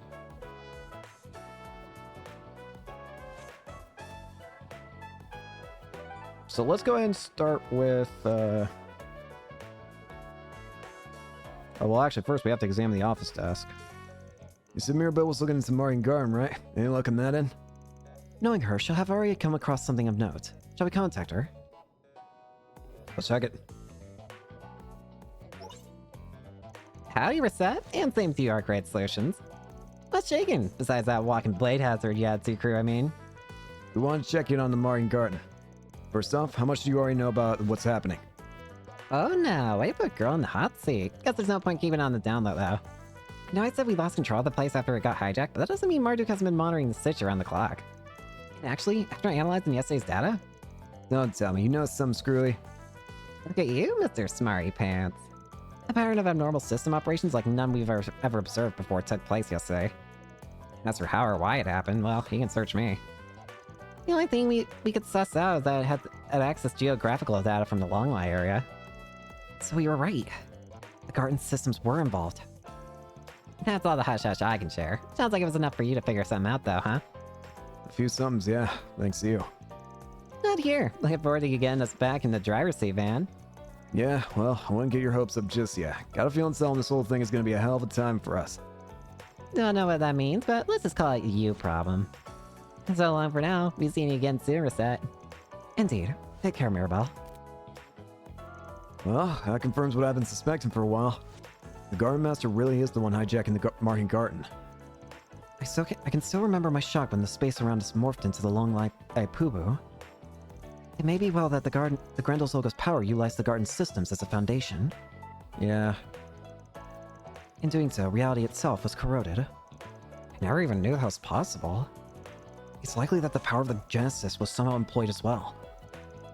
So let's go ahead and start with, Oh, well, actually, first we have to examine the office desk. You said Mirabelle was looking into Markian Garden, right? Any luck on that end? Knowing her, she'll have already come across something of note. Shall we contact her? Let's check it. howdy, Reset, and same to you, Arc Raid Solutions. What's shaking, besides that walking blade hazard you had to, crew, I mean? We want to check in on the Martin Garden. First off, how much do you already know about what's happening? Oh no, way to put girl in the hot seat. Guess there's no point keeping it on the down low, though. You know, I said we lost control of the place after it got hijacked, but that doesn't mean Marduk hasn't been monitoring the sitch around the clock. And actually, after analyzing yesterday's data... Don't tell me, you know something screwy? Look at you, Mr. Smarty Pants. A pattern of abnormal system operations like none we've ever observed before took place yesterday. As for how or why it happened, well, you can search me. The only thing we could suss out is that it had access geographical data from the Longline area. So we were right. The garden systems were involved. That's all the hush-hush I can share. Sounds like it was enough for you to figure something out, though, huh? A few somethings, yeah. Thanks to you. Not here. Looking forward to you getting us back in the driver's seat, van. Yeah, well, I wouldn't get your hopes up just yet. Got a feeling selling this whole thing is going to be a hell of a time for us. Don't know what that means, but let's just call it you problem. So long for now. Be seeing you again soon, Reset. Indeed. Take care, Mirabelle. Well, that confirms what I've been suspecting for a while. The Garden Master really is the one hijacking the Martin Garden. I can still remember my shock when the space around us morphed into the long-life Pubu. It may be well that the Grendel's Olga's power utilized the garden's systems as a foundation. Yeah. In doing so, reality itself was corroded. I never even knew that was possible. It's likely that the power of the Genesis was somehow employed as well.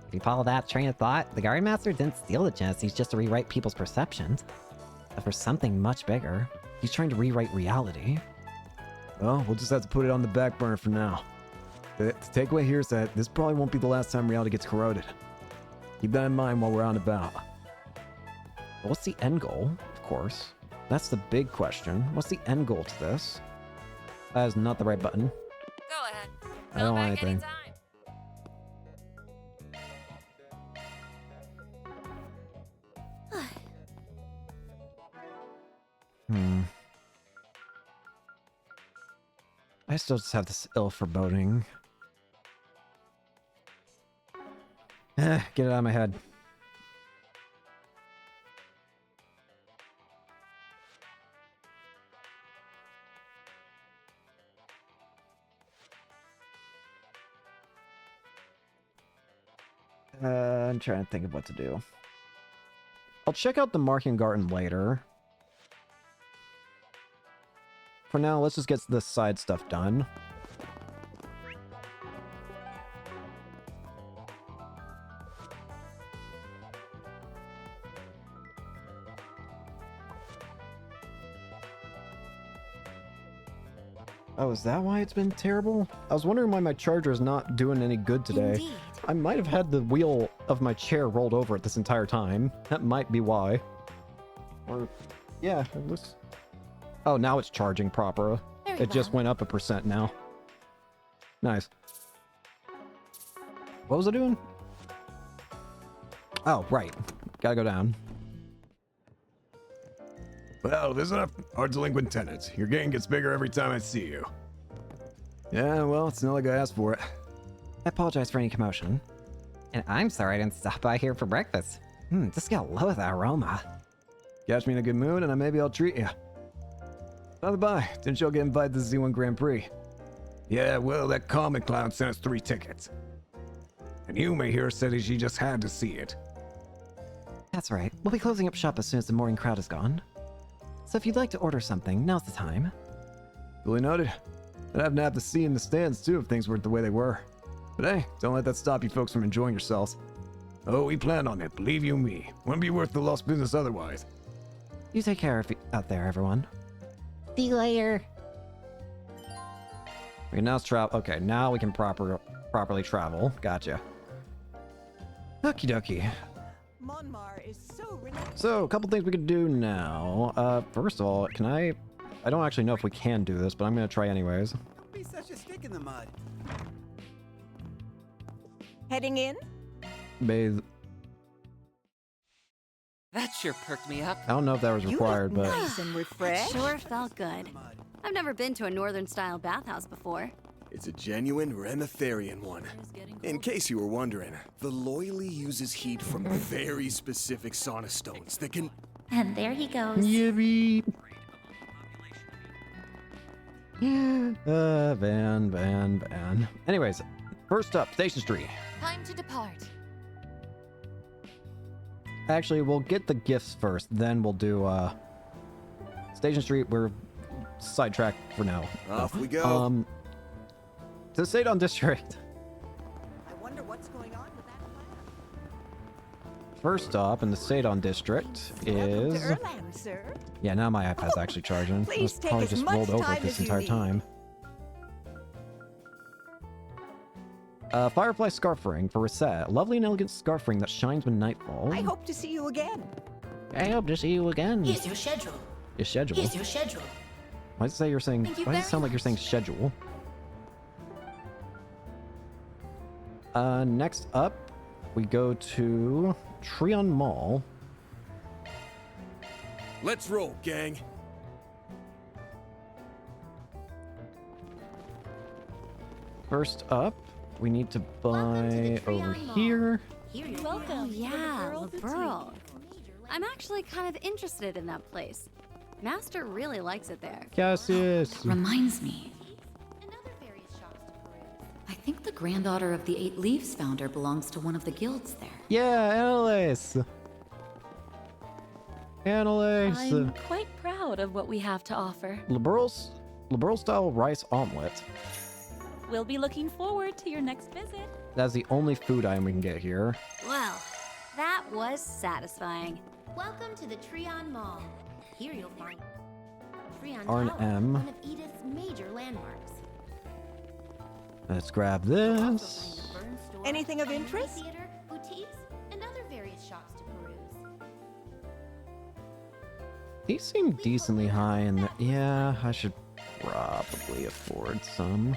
If you follow that train of thought, the Garden Master didn't steal the Genesis just to rewrite people's perceptions. But for something much bigger, he's trying to rewrite reality. Well, we'll just have to put it on the back burner for now. The takeaway here is that this probably won't be the last time reality gets corroded. Keep that in mind while we're on about. What's the end goal, of course? That's the big question. What's the end goal to this? That is not the right button. Go ahead. I don't want anything. I still just have this ill foreboding. Get it out of my head. I'm trying to think of what to do. I'll check out the Marking Garden later. For now, let's just get this side stuff done. Oh, is that why it's been terrible? I was wondering why my charger is not doing any good today. Indeed. I might have had the wheel of my chair rolled over it this entire time. That might be why. Or, yeah, it looks... Oh, now it's charging proper. It just went up 1% now. Nice. What was I doing? Oh, right. Gotta go down. Well, there's enough our delinquent tenants. Your gang gets bigger every time I see you. Yeah, well, it's not like I asked for it. I apologize for any commotion. And I'm sorry I didn't stop by here for breakfast. Just got low with that aroma. Catch me in a good mood and maybe I'll treat you. By the by, didn't you all get invited to the Z1 Grand Prix? Yeah, well, that comic clown sent us 3 tickets. And Yume here said she just had to see it. That's right. We'll be closing up shop as soon as the morning crowd is gone. So if you'd like to order something, now's the time. Duly noted. I'd have to have the seat in the stands too if things weren't the way they were. But hey, don't let that stop you folks from enjoying yourselves. Oh, we plan on it, believe you me. Wouldn't be worth the lost business otherwise. You take care out there, everyone. See you later. We can now travel. Okay, now we can properly travel. Gotcha. Okie dokie. So, a couple things we could do now. First of all, can I don't actually know if we can do this, but I'm gonna try anyways. Don't be such a stick in the mud. Heading in? Bathe. That sure perked me up. I don't know if that was required, but Nice and refreshed. Sure felt good. I've never been to a northern-style bathhouse before. It's a genuine Remetherian one. In case you were wondering, the Loyally uses heat from very specific sauna stones that can... And there he goes. Yippee! Van. Anyways, first up, Station Street. Time to depart. Actually, we'll get the gifts first, then we'll do, Station Street. We're sidetracked for now. Off we go. To Sadon District. I wonder what's going on with that plan. First stop in the Sadon District is... Welcome to Erland, sir. Yeah, now my iPad's actually charging. It was please take probably as just much rolled over time this as you entire need. time. Firefly Scarf Ring for Reset. A lovely and elegant scarf ring that shines when night falls. I hope to see you again. I hope to see you again. Here's your schedule. Your schedule? Here's your schedule. Why does it say you're saying... Thank you Why does it very sound like you're saying schedule? Next up, we go to Treon Mall. Let's roll, gang. First up, we need to buy over here. Welcome. Yeah, LeBurl. I'm actually kind of interested in that place. Master really likes it there. Cassius. Reminds me. I think the granddaughter of the Eight Leaves founder belongs to one of the guilds there. Yeah, Annalise. Annalise. I'm quite proud of what we have to offer. LeBurl style rice omelet. We'll be looking forward to your next visit. That's the only food item we can get here. Well, that was satisfying. Welcome to the Treon Mall. Here you'll find Treon R&M. Tower, one of Edith's major landmarks. Let's grab this. Anything of interest? Theater, boutiques, and other various shops to peruse. These seem decently high in the... Yeah, I should probably afford some.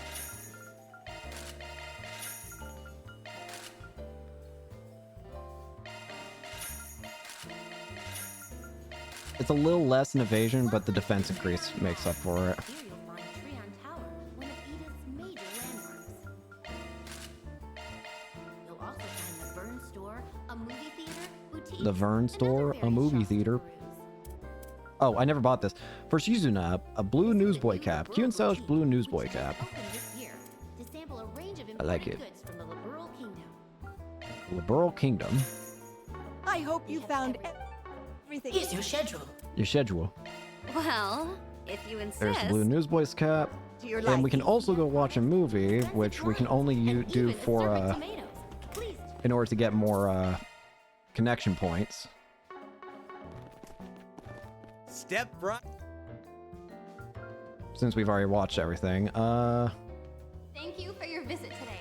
It's a little less in evasion, but the defense increase makes up for it. Here you'll find Treon Tower, one of Edith's major landmarks. You'll also find the Vern Store, a movie theater, boutique, The Vern Store, a movie theater. Oh, I never bought this. For Shizuna, a blue newsboy cap. Cute and stylish blue newsboy cap. This year to sample a range of I like imported it. goods from the Liberal Kingdom. Liberal Kingdom. I hope you found everything. Here's your schedule. Your schedule. Well, if you insist. There's the blue newsboy's cap. To your And we can liking. also go watch a movie, which we can only do for, in order to get more, connection points. Step right. Since we've already watched everything. Thank you for your visit today.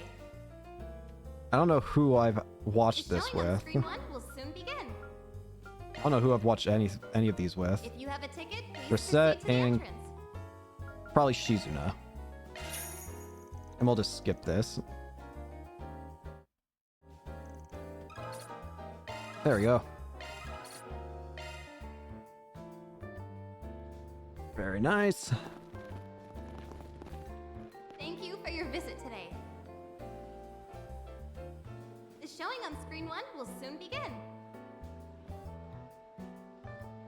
I don't know who I've watched this Showing on with. screen one will soon begin. I don't know who I've watched any of these with. If you have a ticket, please Reset proceed to the and entrance. probably Shizuna. And we'll just skip this. There we go. Very nice. Thank you for your visit today. The showing on screen one will soon begin.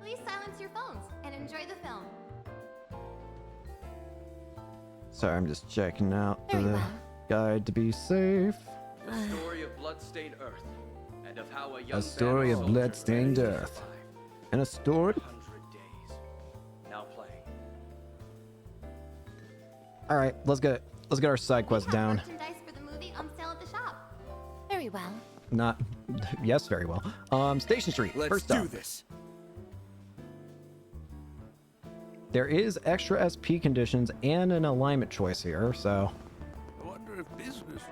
Please silence your phones and enjoy the film. Sorry, I'm just checking out Very the well. guide to be safe. The story of bloodstained earth, and of how a young A story of soldier bloodstained earth. And a story... 100 days. Now playing. Alright, let's get our side quest down. Merchandise for the movie on sale at the shop. Very well. Not... Yes, very well. Station Street, Let's first do up. this. There is extra SP conditions and an alignment choice here, so... I wonder if business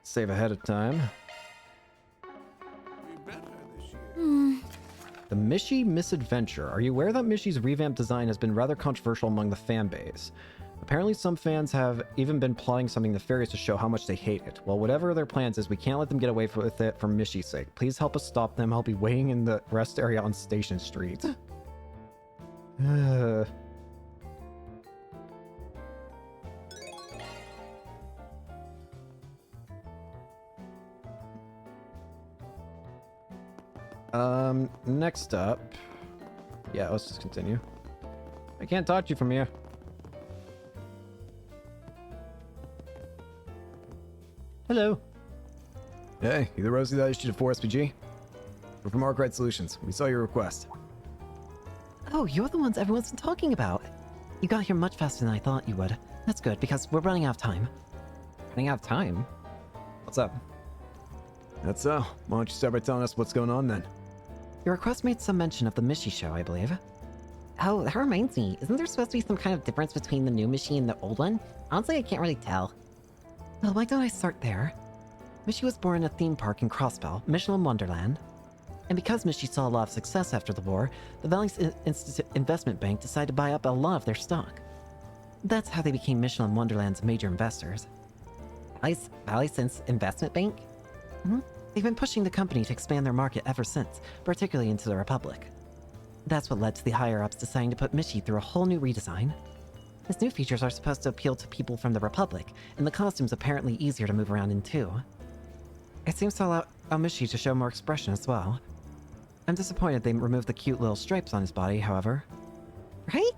Save ahead of time. will be better this year. The Mishi Misadventure. Are you aware that Mishi's revamped design has been rather controversial among the fan base? Apparently some fans have even been plotting something nefarious to show how much they hate it. Well, whatever their plans is, we can't let them get away with it for Mishi's sake. Please help us stop them. I'll be waiting in the rest area on Station Street. Next up... Yeah, let's just continue. I can't talk to you from here. Hello. Hey, you the Rosie that issued a 4SPG? We're from Arkwright Solutions. We saw your request. Oh, you're the ones everyone's been talking about. You got here much faster than I thought you would. That's good, because we're running out of time. Running out of time? What's up? That's so. Why don't you start by telling us what's going on then? Your request made some mention of the Mishi show, I believe. Oh, that reminds me. Isn't there supposed to be some kind of difference between the new Mishi and the old one? Honestly, I can't really tell. Well, why don't I start there? Mishi was born in a theme park in Crossbell, Michelin Wonderland. And because Mishi saw a lot of success after the war, the Valley's Investment Bank decided to buy up a lot of their stock. That's how they became Michelin Wonderland's major investors. Valley's Investment Bank? Mm-hmm. They've been pushing the company to expand their market ever since, particularly into the Republic. That's what led to the higher-ups deciding to put Mishi through a whole new redesign. Its new features are supposed to appeal to people from the Republic, and the costume's apparently easier to move around in too. It seems to allow Mishi to show more expression as well. I'm disappointed they removed the cute little stripes on his body, however. Right?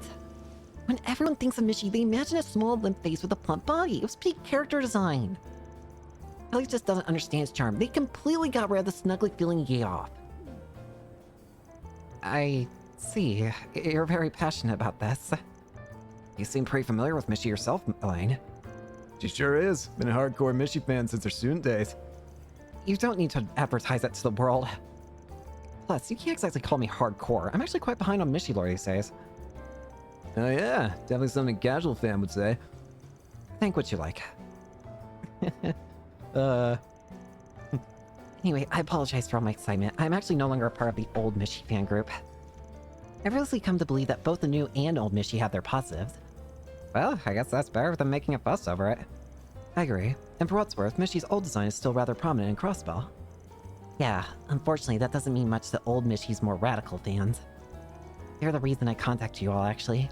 When everyone thinks of Mishi, they imagine a small limp face with a plump body. It was peak character design. Ellie just doesn't understand his charm. They completely got rid of the snuggly feeling he gave off. I see. You're very passionate about this. You seem pretty familiar with Mishi yourself, Elaine. She sure is. Been a hardcore Mishi fan since her student days. You don't need to advertise that to the world. Plus, you can't exactly call me hardcore. I'm actually quite behind on Mishi lore these days. Oh yeah, definitely something a casual fan would say. Think what you like. Anyway, I apologize for all my excitement. I'm actually no longer a part of the old Mishi fan group. I've really come to believe that both the new and old Mishi have their positives. Well, I guess that's better than making a fuss over it. I agree. And for what's worth, Mishi's old design is still rather prominent in Crossbell. Yeah, unfortunately that doesn't mean much to old Mishi's more radical fans. They're the reason I contacted you all, actually.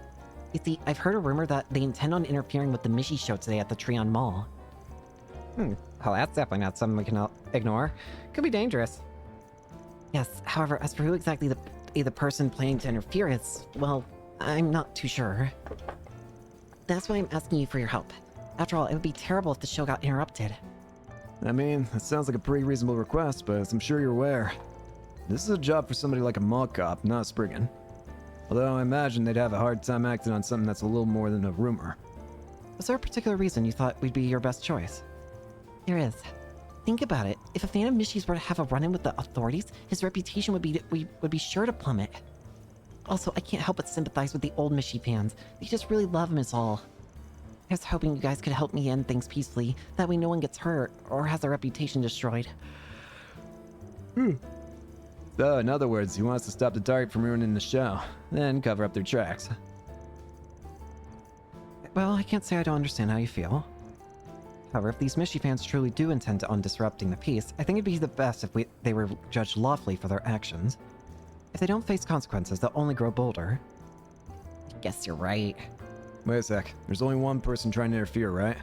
You see, I've heard a rumor that they intend on interfering with the Mishi show today at the Treon Mall. Well, that's definitely not something we can ignore. Could be dangerous. Yes, however, as for who exactly the person planning to interfere is, well, I'm not too sure. That's why I'm asking you for your help. After all, it would be terrible if the show got interrupted. I mean, that sounds like a pretty reasonable request, but as I'm sure you're aware, this is a job for somebody like a mall cop, not a Spriggan. Although I imagine they'd have a hard time acting on something that's a little more than a rumor. Was there a particular reason you thought we'd be your best choice? There is. Think about it. If a fan of Mishi's were to have a run-in with the authorities, his reputation would be sure to plummet. Also, I can't help but sympathize with the old Mishi fans. They just really love him is all. I was hoping you guys could help me end things peacefully. That way no one gets hurt or has their reputation destroyed. So, in other words, you want us to stop the target from ruining the show, then cover up their tracks. Well, I can't say I don't understand how you feel. However, if these Mishi fans truly do intend on disrupting the peace, I think it'd be the best if they were judged lawfully for their actions. If they don't face consequences, they'll only grow bolder. I guess you're right. Wait a sec. There's only one person trying to interfere, right?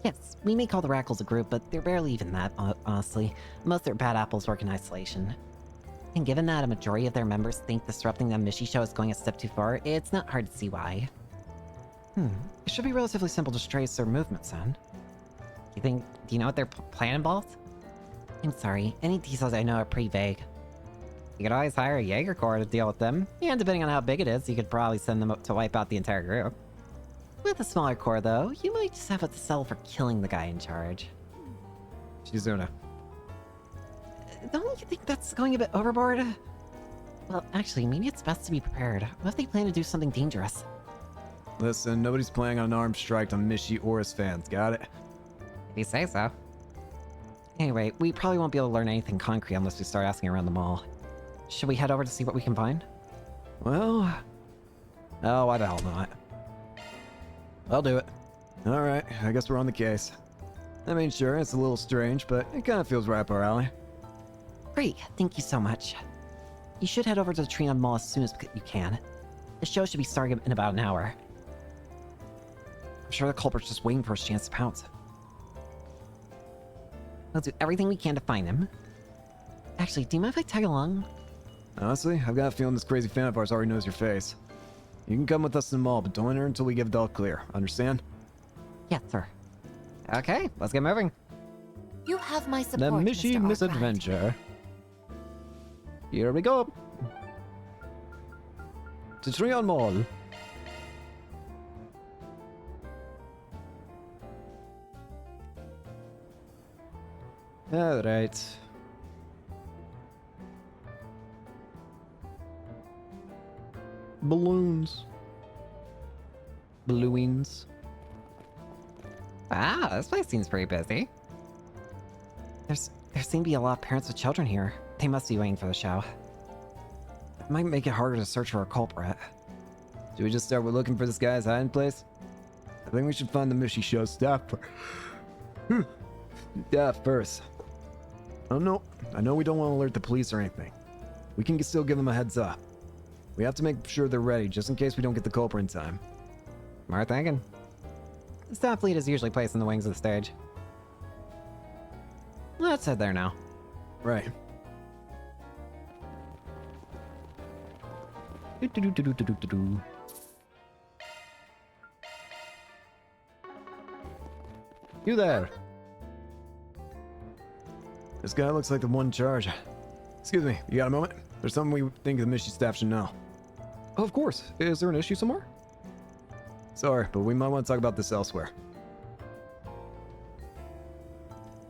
Yes, we may call the Rackles a group, but they're barely even that, honestly. Most of their bad apples work in isolation. And given that a majority of their members think disrupting the Mishi show is going a step too far, it's not hard to see why. It should be relatively simple to trace their movements then. Do you know what their plan involves? I'm sorry, any details I know are pretty vague. You could always hire a Jaeger Corps to deal with them, and depending on how big it is, you could probably send them up to wipe out the entire group. With a smaller corps, though, you might just have to settle for killing the guy in charge. Shizuna. Don't you think that's going a bit overboard? Well, actually, maybe it's best to be prepared. What if they plan to do something dangerous? Listen, nobody's planning on an armed strike on Mishi or his fans, got it? If you say so. Anyway, we probably won't be able to learn anything concrete unless we start asking around the mall. Should we head over to see what we can find? Well... Oh, why the hell not? I'll do it. Alright, I guess we're on the case. I mean, sure, it's a little strange, but it kind of feels right up our alley. Great, thank you so much. You should head over to the Treon Mall as soon as you can. The show should be starting in about an hour. I'm sure the culprit's just waiting for his chance to pounce. We'll do everything we can to find him. Actually, do you mind if I tag along? Honestly, I've got a feeling this crazy fan of ours already knows your face. You can come with us to the mall, but don't enter until we give the all clear. Understand? Yes, sir. Okay, let's get moving. You have my support, The Mishy Mr. Arkwright. Misadventure. Here we go. To Trion Mall. Alright. Balloons. Balloons. Ah, this place seems pretty busy. There seem to be a lot of parents with children here. They must be waiting for the show. It might make it harder to search for a culprit. Should we just start with looking for this guy's hiding place? I think we should find the Mishy Show staff first. Oh no, I know we don't want to alert the police or anything. We can still give them a heads up. We have to make sure they're ready, just in case we don't get the culprit in time. Smart thinking. The staff lead is usually placed in the wings of the stage. Let's head there now. Right. You there. This guy looks like the one in charge. Excuse me, you got a moment? There's something we think the Mishy staff should know. Oh, of course. Is there an issue somewhere? Sorry, but we might want to talk about this elsewhere.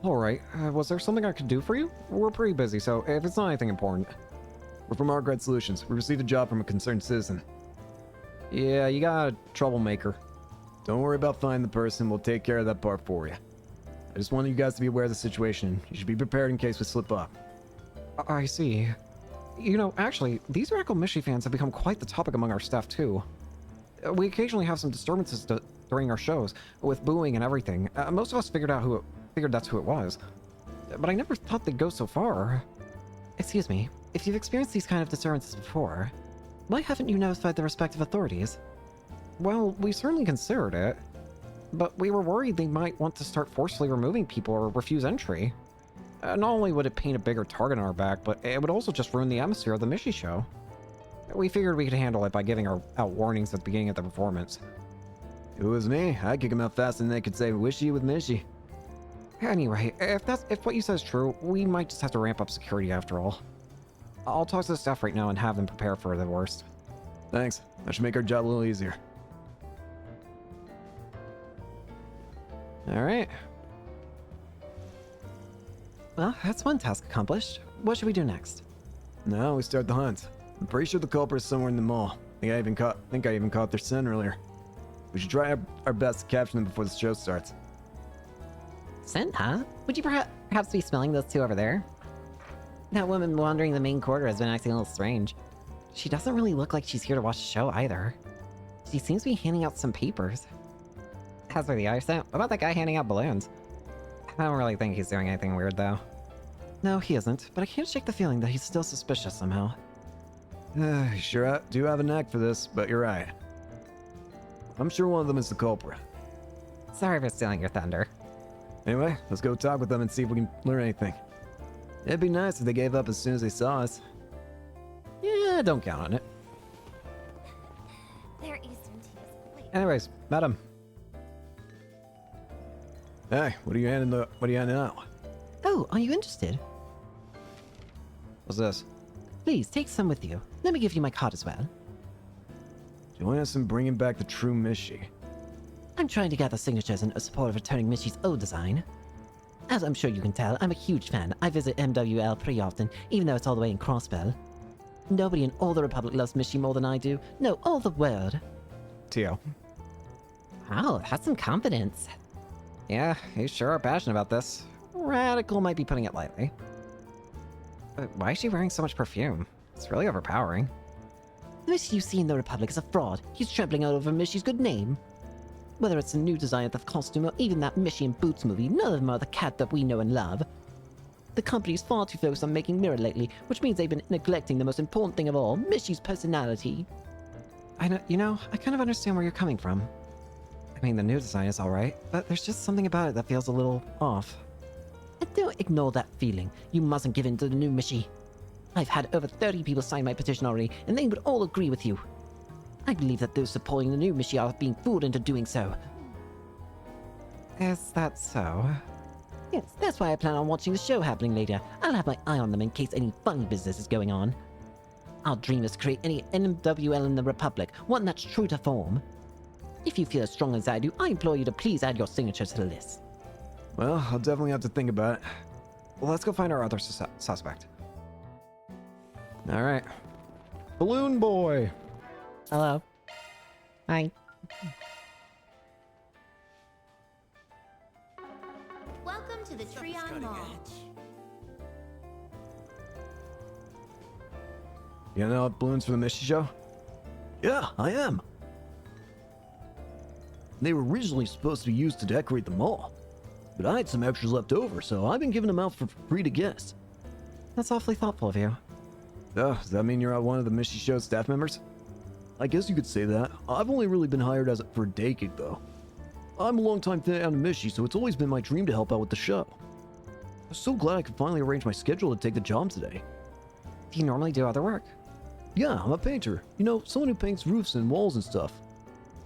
Alright, was there something I could do for you? We're pretty busy, so if it's not anything important. We're from Arkwright Solutions. We received a job from a concerned citizen. Yeah, you got a troublemaker. Don't worry about finding the person. We'll take care of that part for you. I just wanted you guys to be aware of the situation. You should be prepared in case we slip up. I see. You know, actually, these radical Mishy fans have become quite the topic among our staff, too. We occasionally have some disturbances during our shows, with booing and everything. Most of us figured that's who it was. But I never thought they'd go so far. Excuse me, if you've experienced these kind of disturbances before, why haven't you notified the respective authorities? Well, we certainly considered it. But we were worried they might want to start forcefully removing people or refuse entry. Not only would it paint a bigger target on our back, but it would also just ruin the atmosphere of the Mishy show. We figured we could handle it by giving out warnings at the beginning of the performance. If it was me, I'd kick them out faster than they could say wishy with Mishy. Anyway, if what you said is true, we might just have to ramp up security after all. I'll talk to the staff right now and have them prepare for the worst. Thanks. That should make our job a little easier. Alright. Well, that's one task accomplished. What should we do next? Now we start the hunt. I'm pretty sure the culprit is somewhere in the mall. I think I even caught their scent earlier. We should try our best to capture them before the show starts. Scent, huh? Would you perhaps be smelling those two over there? That woman wandering the main corridor has been acting a little strange. She doesn't really look like she's here to watch the show either. She seems to be handing out some papers. As for the other scent, what about that guy handing out balloons? I don't really think he's doing anything weird, though. No, he isn't, but I can't shake the feeling that he's still suspicious somehow. Sure, I do have a knack for this, but you're right. I'm sure one of them is the culprit. Sorry for stealing your thunder. Anyway, let's go talk with them and see if we can learn anything. It'd be nice if they gave up as soon as they saw us. Yeah, don't count on it. Their Eastern teas. Anyways, madam. Hey, what are you handing out? Oh, are you interested? What's this? Please, take some with you. Let me give you my card as well. Join us in bringing back the true Mishy. I'm trying to gather signatures in support of returning Mishy's old design. As I'm sure you can tell, I'm a huge fan. I visit MWL pretty often, even though it's all the way in Crossbell. Nobody in all the Republic loves Mishy more than I do. No, all the world. Tio. Wow, that's some confidence. Yeah, you sure are passionate about this. Radical might be putting it lightly. But why is she wearing so much perfume? It's really overpowering. The Mishy you see in the Republic is a fraud. He's trampling all over Mishy's good name. Whether it's the new design of the costume or even that Mishy and Boots movie, none of them are the cat that we know and love. The company's far too focused on making mirror lately, which means they've been neglecting the most important thing of all, Mishy's personality. I kind of understand where you're coming from. I mean, the new design is alright, but there's just something about it that feels a little off. And don't ignore that feeling. You mustn't give in to the new Mishy. I've had over 30 people sign my petition already, and they would all agree with you. I believe that those supporting the new Mishi are being fooled into doing so. Is that so? Yes, that's why I plan on watching the show happening later. I'll have my eye on them in case any funny business is going on. Our dream is to create any NWL in the Republic, one that's true to form. If you feel as strong as I do, I implore you to please add your signature to the list. Well, I'll definitely have to think about it. Well, let's go find our other suspect. All right. Balloon Boy! Hello. Hi. Welcome to the Treon Mall. You know balloons for the Mishi show? Yeah, I am. They were originally supposed to be used to decorate the mall, but I had some extras left over, so I've been giving them out for free to guests. That's awfully thoughtful of you. Oh, does that mean you're one of the Mishi Show's staff members? I guess you could say that. I've only really been hired for a day gig, though. I'm a long-time fan of Mishi, so it's always been my dream to help out with the show. I'm so glad I could finally arrange my schedule to take the job today. Do you normally do other work? Yeah, I'm a painter. You know, someone who paints roofs and walls and stuff.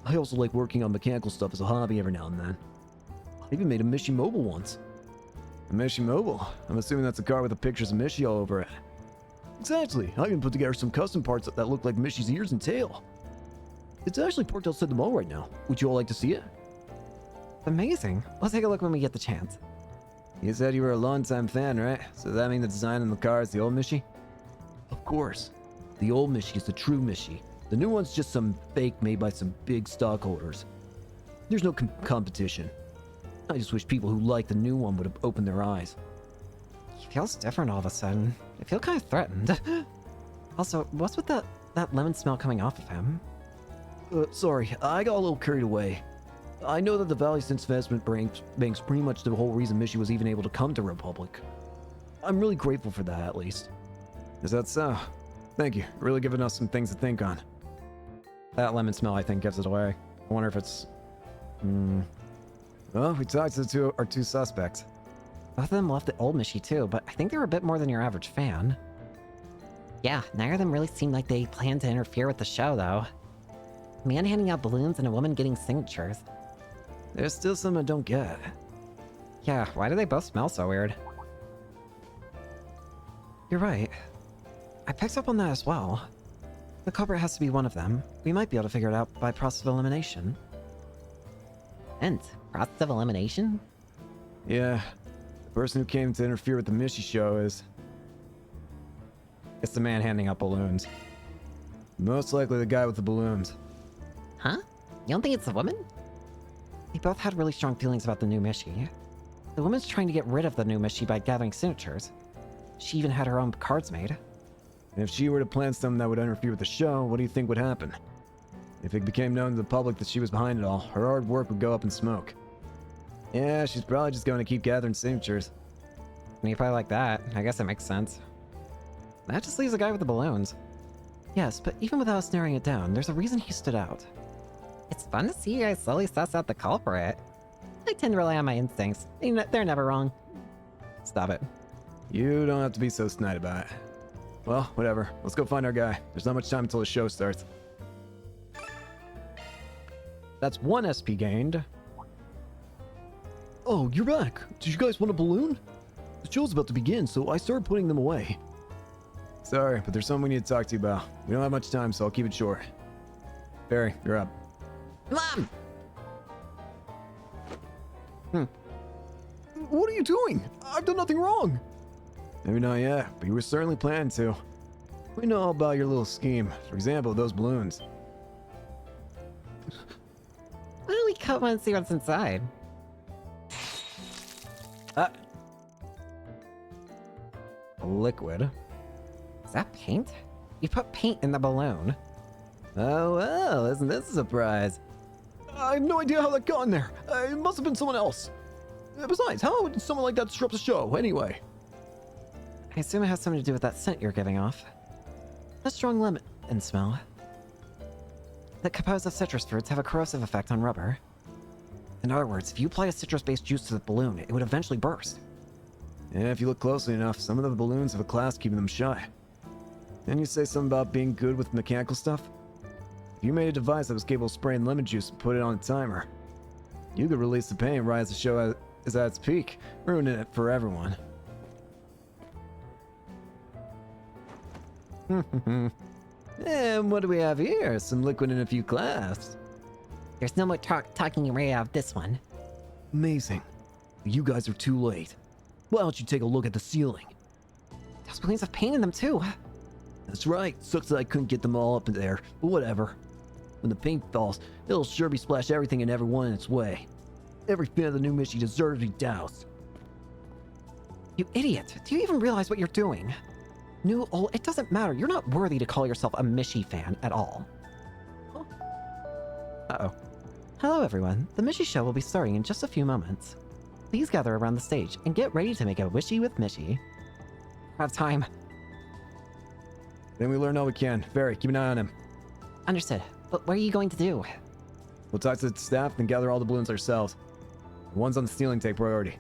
I also like working on mechanical stuff as a hobby every now and then. I even made a Mishi Mobile once. A Mishi Mobile? I'm assuming that's a car with the pictures of Mishi all over it. Exactly. I even put together some custom parts that look like Mishi's ears and tail. It's actually parked outside the mall right now. Would you all like to see it? Amazing. We'll take a look when we get the chance. You said you were a longtime fan, right? So does that mean the design on the car is the old Mishi? Of course. The old Mishi is the true Mishi. The new one's just some fake made by some big stockholders. There's no competition. I just wish people who like the new one would have opened their eyes. He feels different all of a sudden. I feel kind of threatened. Also, what's with that lemon smell coming off of him? Sorry, I got a little carried away. I know that the Valley Sense Investment Bank's pretty much the whole reason Mishi was even able to come to Republic. I'm really grateful for that, at least. Is that so? Thank you. Really giving us some things to think on. That lemon smell, I think, gives it away. I wonder if it's... Well, we talked to our two suspects. Both of them left the old Mishi too, but I think they were a bit more than your average fan. Yeah, neither of them really seemed like they planned to interfere with the show, though. A man handing out balloons and a woman getting signatures. There's still some I don't get. Yeah, why do they both smell so weird? You're right. I picked up on that as well. The culprit has to be one of them. We might be able to figure it out by process of elimination. And process of elimination? Yeah. The person who came to interfere with the Mishi show is... It's the man handing out balloons. Most likely the guy with the balloons. Huh? You don't think it's the woman? They both had really strong feelings about the new Mishi. The woman's trying to get rid of the new Mishi by gathering signatures. She even had her own cards made. And if she were to plan something that would interfere with the show, what do you think would happen? If it became known to the public that she was behind it all, her hard work would go up in smoke. Yeah, she's probably just going to keep gathering signatures. When you put it like that, I guess it makes sense. That just leaves the guy with the balloons. Yes, but even without us narrowing it down, there's a reason he stood out. It's fun to see you guys slowly suss out the culprit. I tend to rely on my instincts. They're never wrong. Stop it. You don't have to be so snide about it. Well, whatever. Let's go find our guy. There's not much time until the show starts. That's 1 SP gained. Oh, you're back. Did you guys want a balloon? The show's about to begin, so I started putting them away. Sorry, but there's something we need to talk to you about. We don't have much time, so I'll keep it short. Barry, you're up. Mom! What are you doing? I've done nothing wrong. Maybe not yet, but you were certainly planning to. We know all about your little scheme. For example, those balloons. Why don't we cut one and see what's inside? Liquid. Is that paint? You put paint in the balloon. Oh, well, isn't this a surprise? I have no idea how that got in there. It must have been someone else. Besides, how would someone like that disrupt the show, anyway? I assume it has something to do with that scent you're giving off. A strong lemon smell. That composed of citrus fruits have a corrosive effect on rubber. In other words, if you apply a citrus-based juice to the balloon, it would eventually burst. Yeah, if you look closely enough, some of the balloons have a clasp keeping them shut. Didn't you say something about being good with mechanical stuff? If you made a device that was capable of spraying lemon juice and put it on a timer, you could release the pain right as the show is at its peak, ruining it for everyone. And what do we have here? Some liquid in a few clasps. There's no more talking your way out of this one. Amazing. You guys are too late. Why don't you take a look at the ceiling? Those balloons have paint in them too. That's right. Sucks that I couldn't get them all up in there, but whatever. When the paint falls, it'll sure be splash everything and everyone in its way. Every fan of the new mission deserves to be doused. You idiot. Do you even realize what you're doing? New, old, it doesn't matter. You're not worthy to call yourself a Mishi fan at all. Uh-oh. Hello, everyone. The Mishi show will be starting in just a few moments. Please gather around the stage and get ready to make a wishy with Mishi. Have time. Then we learn all we can. Barry, keep an eye on him. Understood. But what are you going to do? We'll talk to the staff and gather all the balloons ourselves. The ones on the ceiling take priority.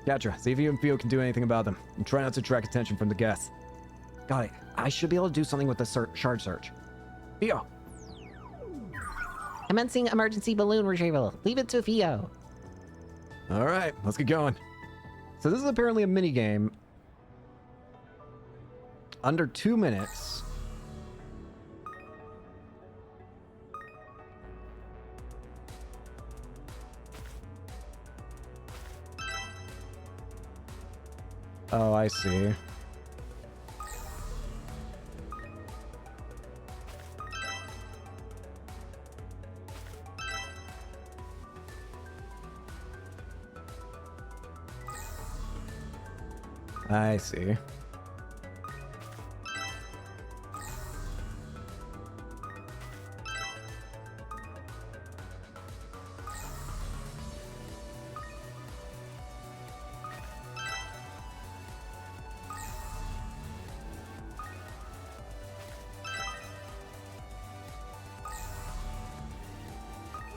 Katra, see if you and Theo can do anything about them, and try not to attract attention from the guests. Got it. I should be able to do something with the shard search. Theo! Commencing emergency balloon retrieval. Leave it to Theo. Alright, let's get going. So this is apparently a mini game. Under 2 minutes. Oh, I see. I see.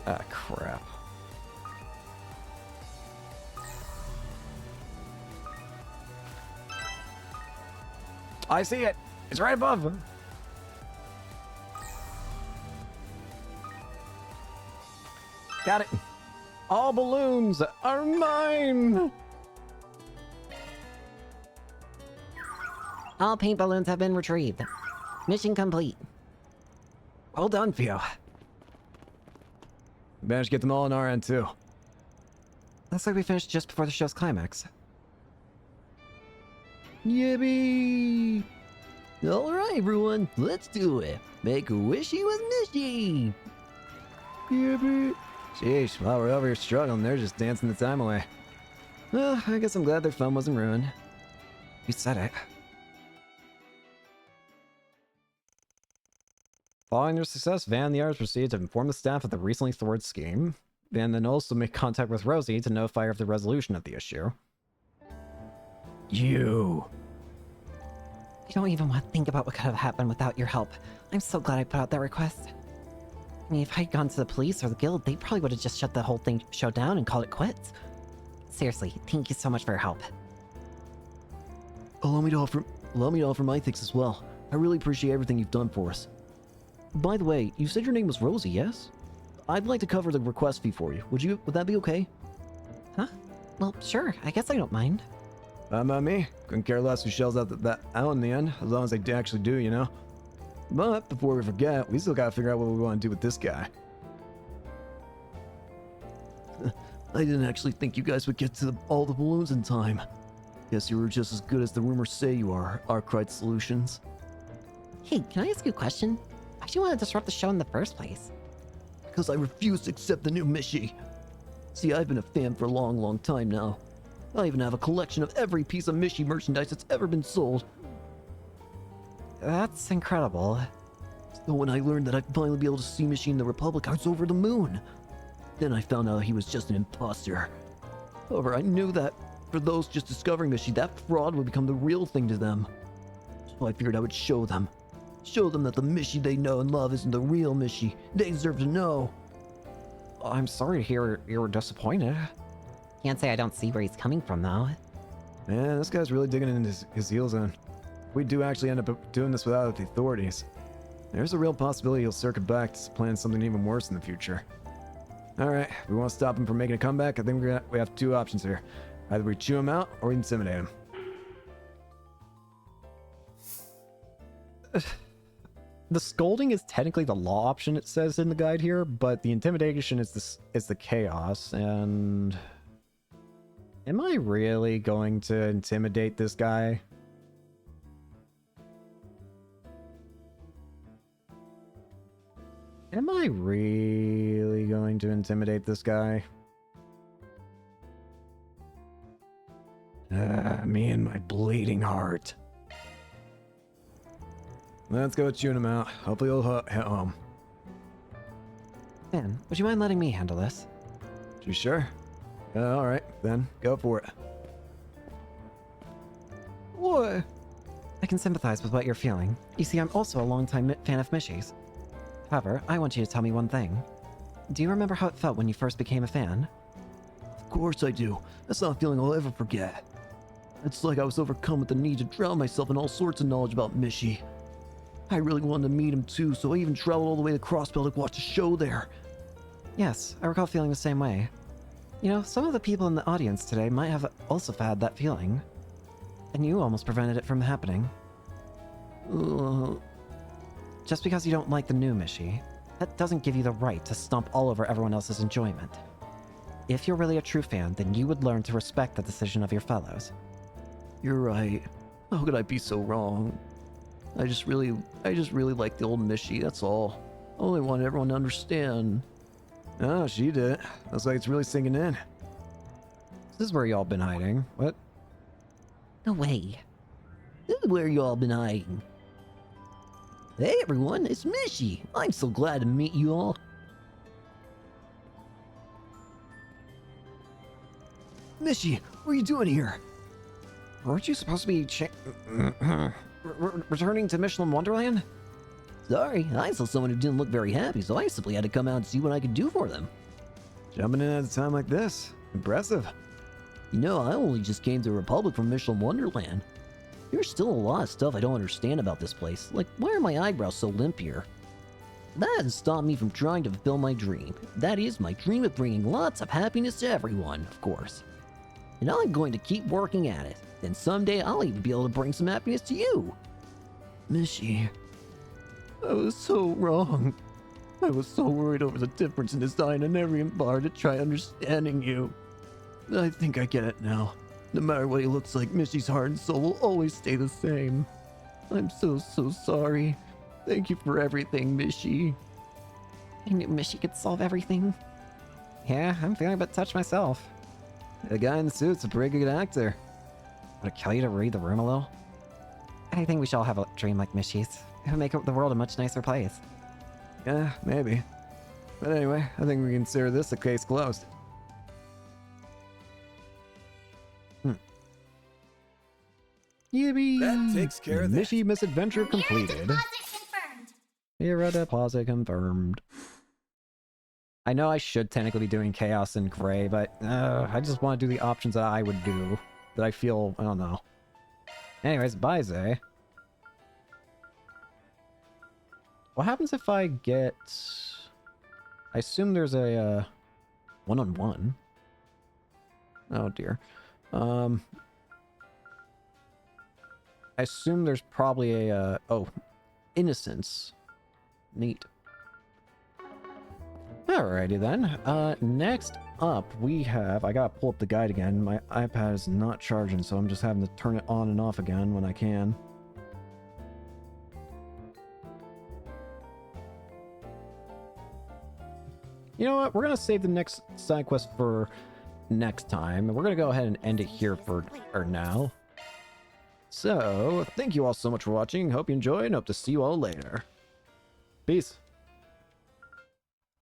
Ah, crap. I see it! It's right above him! Got it! All balloons are mine! All paint balloons have been retrieved. Mission complete. Well done, Theo. We managed to get them all on our end, too. Looks like we finished just before the show's climax. Yippee! Alright, everyone, let's do it. Make a wishy with Mishy! Yippee! Sheesh, while we're over here struggling, they're just dancing the time away. Well, I guess I'm glad their fun wasn't ruined. You said it. Following their success, Van and the others proceeded to inform the staff of the recently thwarted scheme. Van then also made contact with Rosie to notify her of the resolution of the issue. You. I don't even want to think about what could have happened without your help. I'm so glad I put out that request. I mean, if I'd gone to the police or the guild, they probably would have just shut the whole show down and called it quits. Seriously, thank you so much for your help. Allow me to offer my thanks as well. I really appreciate everything you've done for us. By the way, you said your name was Rosie, yes? I'd like to cover the request fee for you. Would that be okay? Huh? Well, sure. I guess I don't mind. About me. Couldn't care less who shells out that out in the end, as long as they actually do, you know? But before we forget, we still gotta figure out what we want to do with this guy. I didn't actually think you guys would get to all the balloons in time. Guess you were just as good as the rumors say you are, Arkwright Solutions. Hey, can I ask you a question? Why do you want to disrupt the show in the first place? Because I refuse to accept the new Mishi. See, I've been a fan for a long, long time now. I even have a collection of every piece of Mishi merchandise that's ever been sold. That's incredible. So when I learned that I'd finally be able to see Mishi in the Republic, I was over the moon. Then I found out he was just an imposter. However, I knew that for those just discovering Mishi, that fraud would become the real thing to them. So I figured I would show them. Show them that the Mishi they know and love isn't the real Mishi. They deserve to know. I'm sorry to hear you were disappointed. Can't say I don't see where he's coming from, though. Man, this guy's really digging in his heels in. we do actually end up doing this without the authorities, there's a real possibility he'll circle back to plan something even worse in the future. Alright, we want to stop him from making a comeback. I think we have two options here. Either we chew him out or we intimidate him. The scolding is technically the law option, it says in the guide here, but the intimidation is the chaos, and... Am I really going to intimidate this guy? Am I really going to intimidate this guy? Me and my bleeding heart. Let's go chewing him out. Hopefully he'll hit home. Man, would you mind letting me handle this? You sure? Alright, then go for it. What? I can sympathize with what you're feeling. You see, I'm also a longtime fan of Mishy's. However, I want you to tell me one thing. Do you remember how it felt when you first became a fan? Of course I do. That's not a feeling I'll ever forget. It's like I was overcome with the need to drown myself in all sorts of knowledge about Mishy. I really wanted to meet him too, so I even traveled all the way to Crossbell to watch a show there. Yes, I recall feeling the same way. You know, some of the people in the audience today might have also had that feeling. And you almost prevented it from happening. Just because you don't like the new Mishy, that doesn't give you the right to stomp all over everyone else's enjoyment. If you're really a true fan, then you would learn to respect the decision of your fellows. You're right. How could I be so wrong? I just really like the old Mishy, that's all. I only want everyone to understand. Oh, she did it. Looks like it's really sinking in. This is where y'all been hiding. What? No way. This is where you all been hiding. Hey everyone, it's Mishy. I'm so glad to meet you all. Mishy, what are you doing here? Weren't you supposed to be returning to Michelin Wonderland? Sorry, I saw someone who didn't look very happy, so I simply had to come out and see what I could do for them. Jumping in at a time like this. Impressive. You know, I only just came to Republic from Michelin Wonderland. There's still a lot of stuff I don't understand about this place, like why are my eyebrows so limp here? That has stopped me from trying to fulfill my dream. That is my dream of bringing lots of happiness to everyone, of course. And I'm going to keep working at it. Then someday I'll even be able to bring some happiness to you. Mishy, I was so wrong. I was so worried over the difference in design in every bar to try understanding you. I think I get it now. No matter what he looks like, Mishy's heart and soul will always stay the same. I'm so sorry. Thank you for everything, Mishy. I knew Mishy could solve everything. Yeah, I'm feeling a bit touched myself. The guy in the suit's a pretty good actor. Would it kill you to read the room a little? I think we should all have a dream like Mishy's. It would make the world a much nicer place. Yeah, maybe. But anyway, I think we consider this a case closed. Yippee! That takes care of that. Mishy misadventure completed. Mirror deposit confirmed. I know I should technically be doing Chaos and Gray, but I just want to do the options that I would do. That I feel, I don't know. Anyways, bye, Zay. What happens if I get... I assume there's a one-on-one. Oh dear. I assume there's probably a oh, Innocence. Neat. Alrighty then. Next up we have, I gotta pull up the guide again. My iPad is not charging, so I'm just having to turn it on and off again when I can. You know what? We're gonna save the next side quest for next time. We're gonna go ahead and end it here for now. So, thank you all so much for watching. Hope you enjoyed and hope to see you all later. Peace.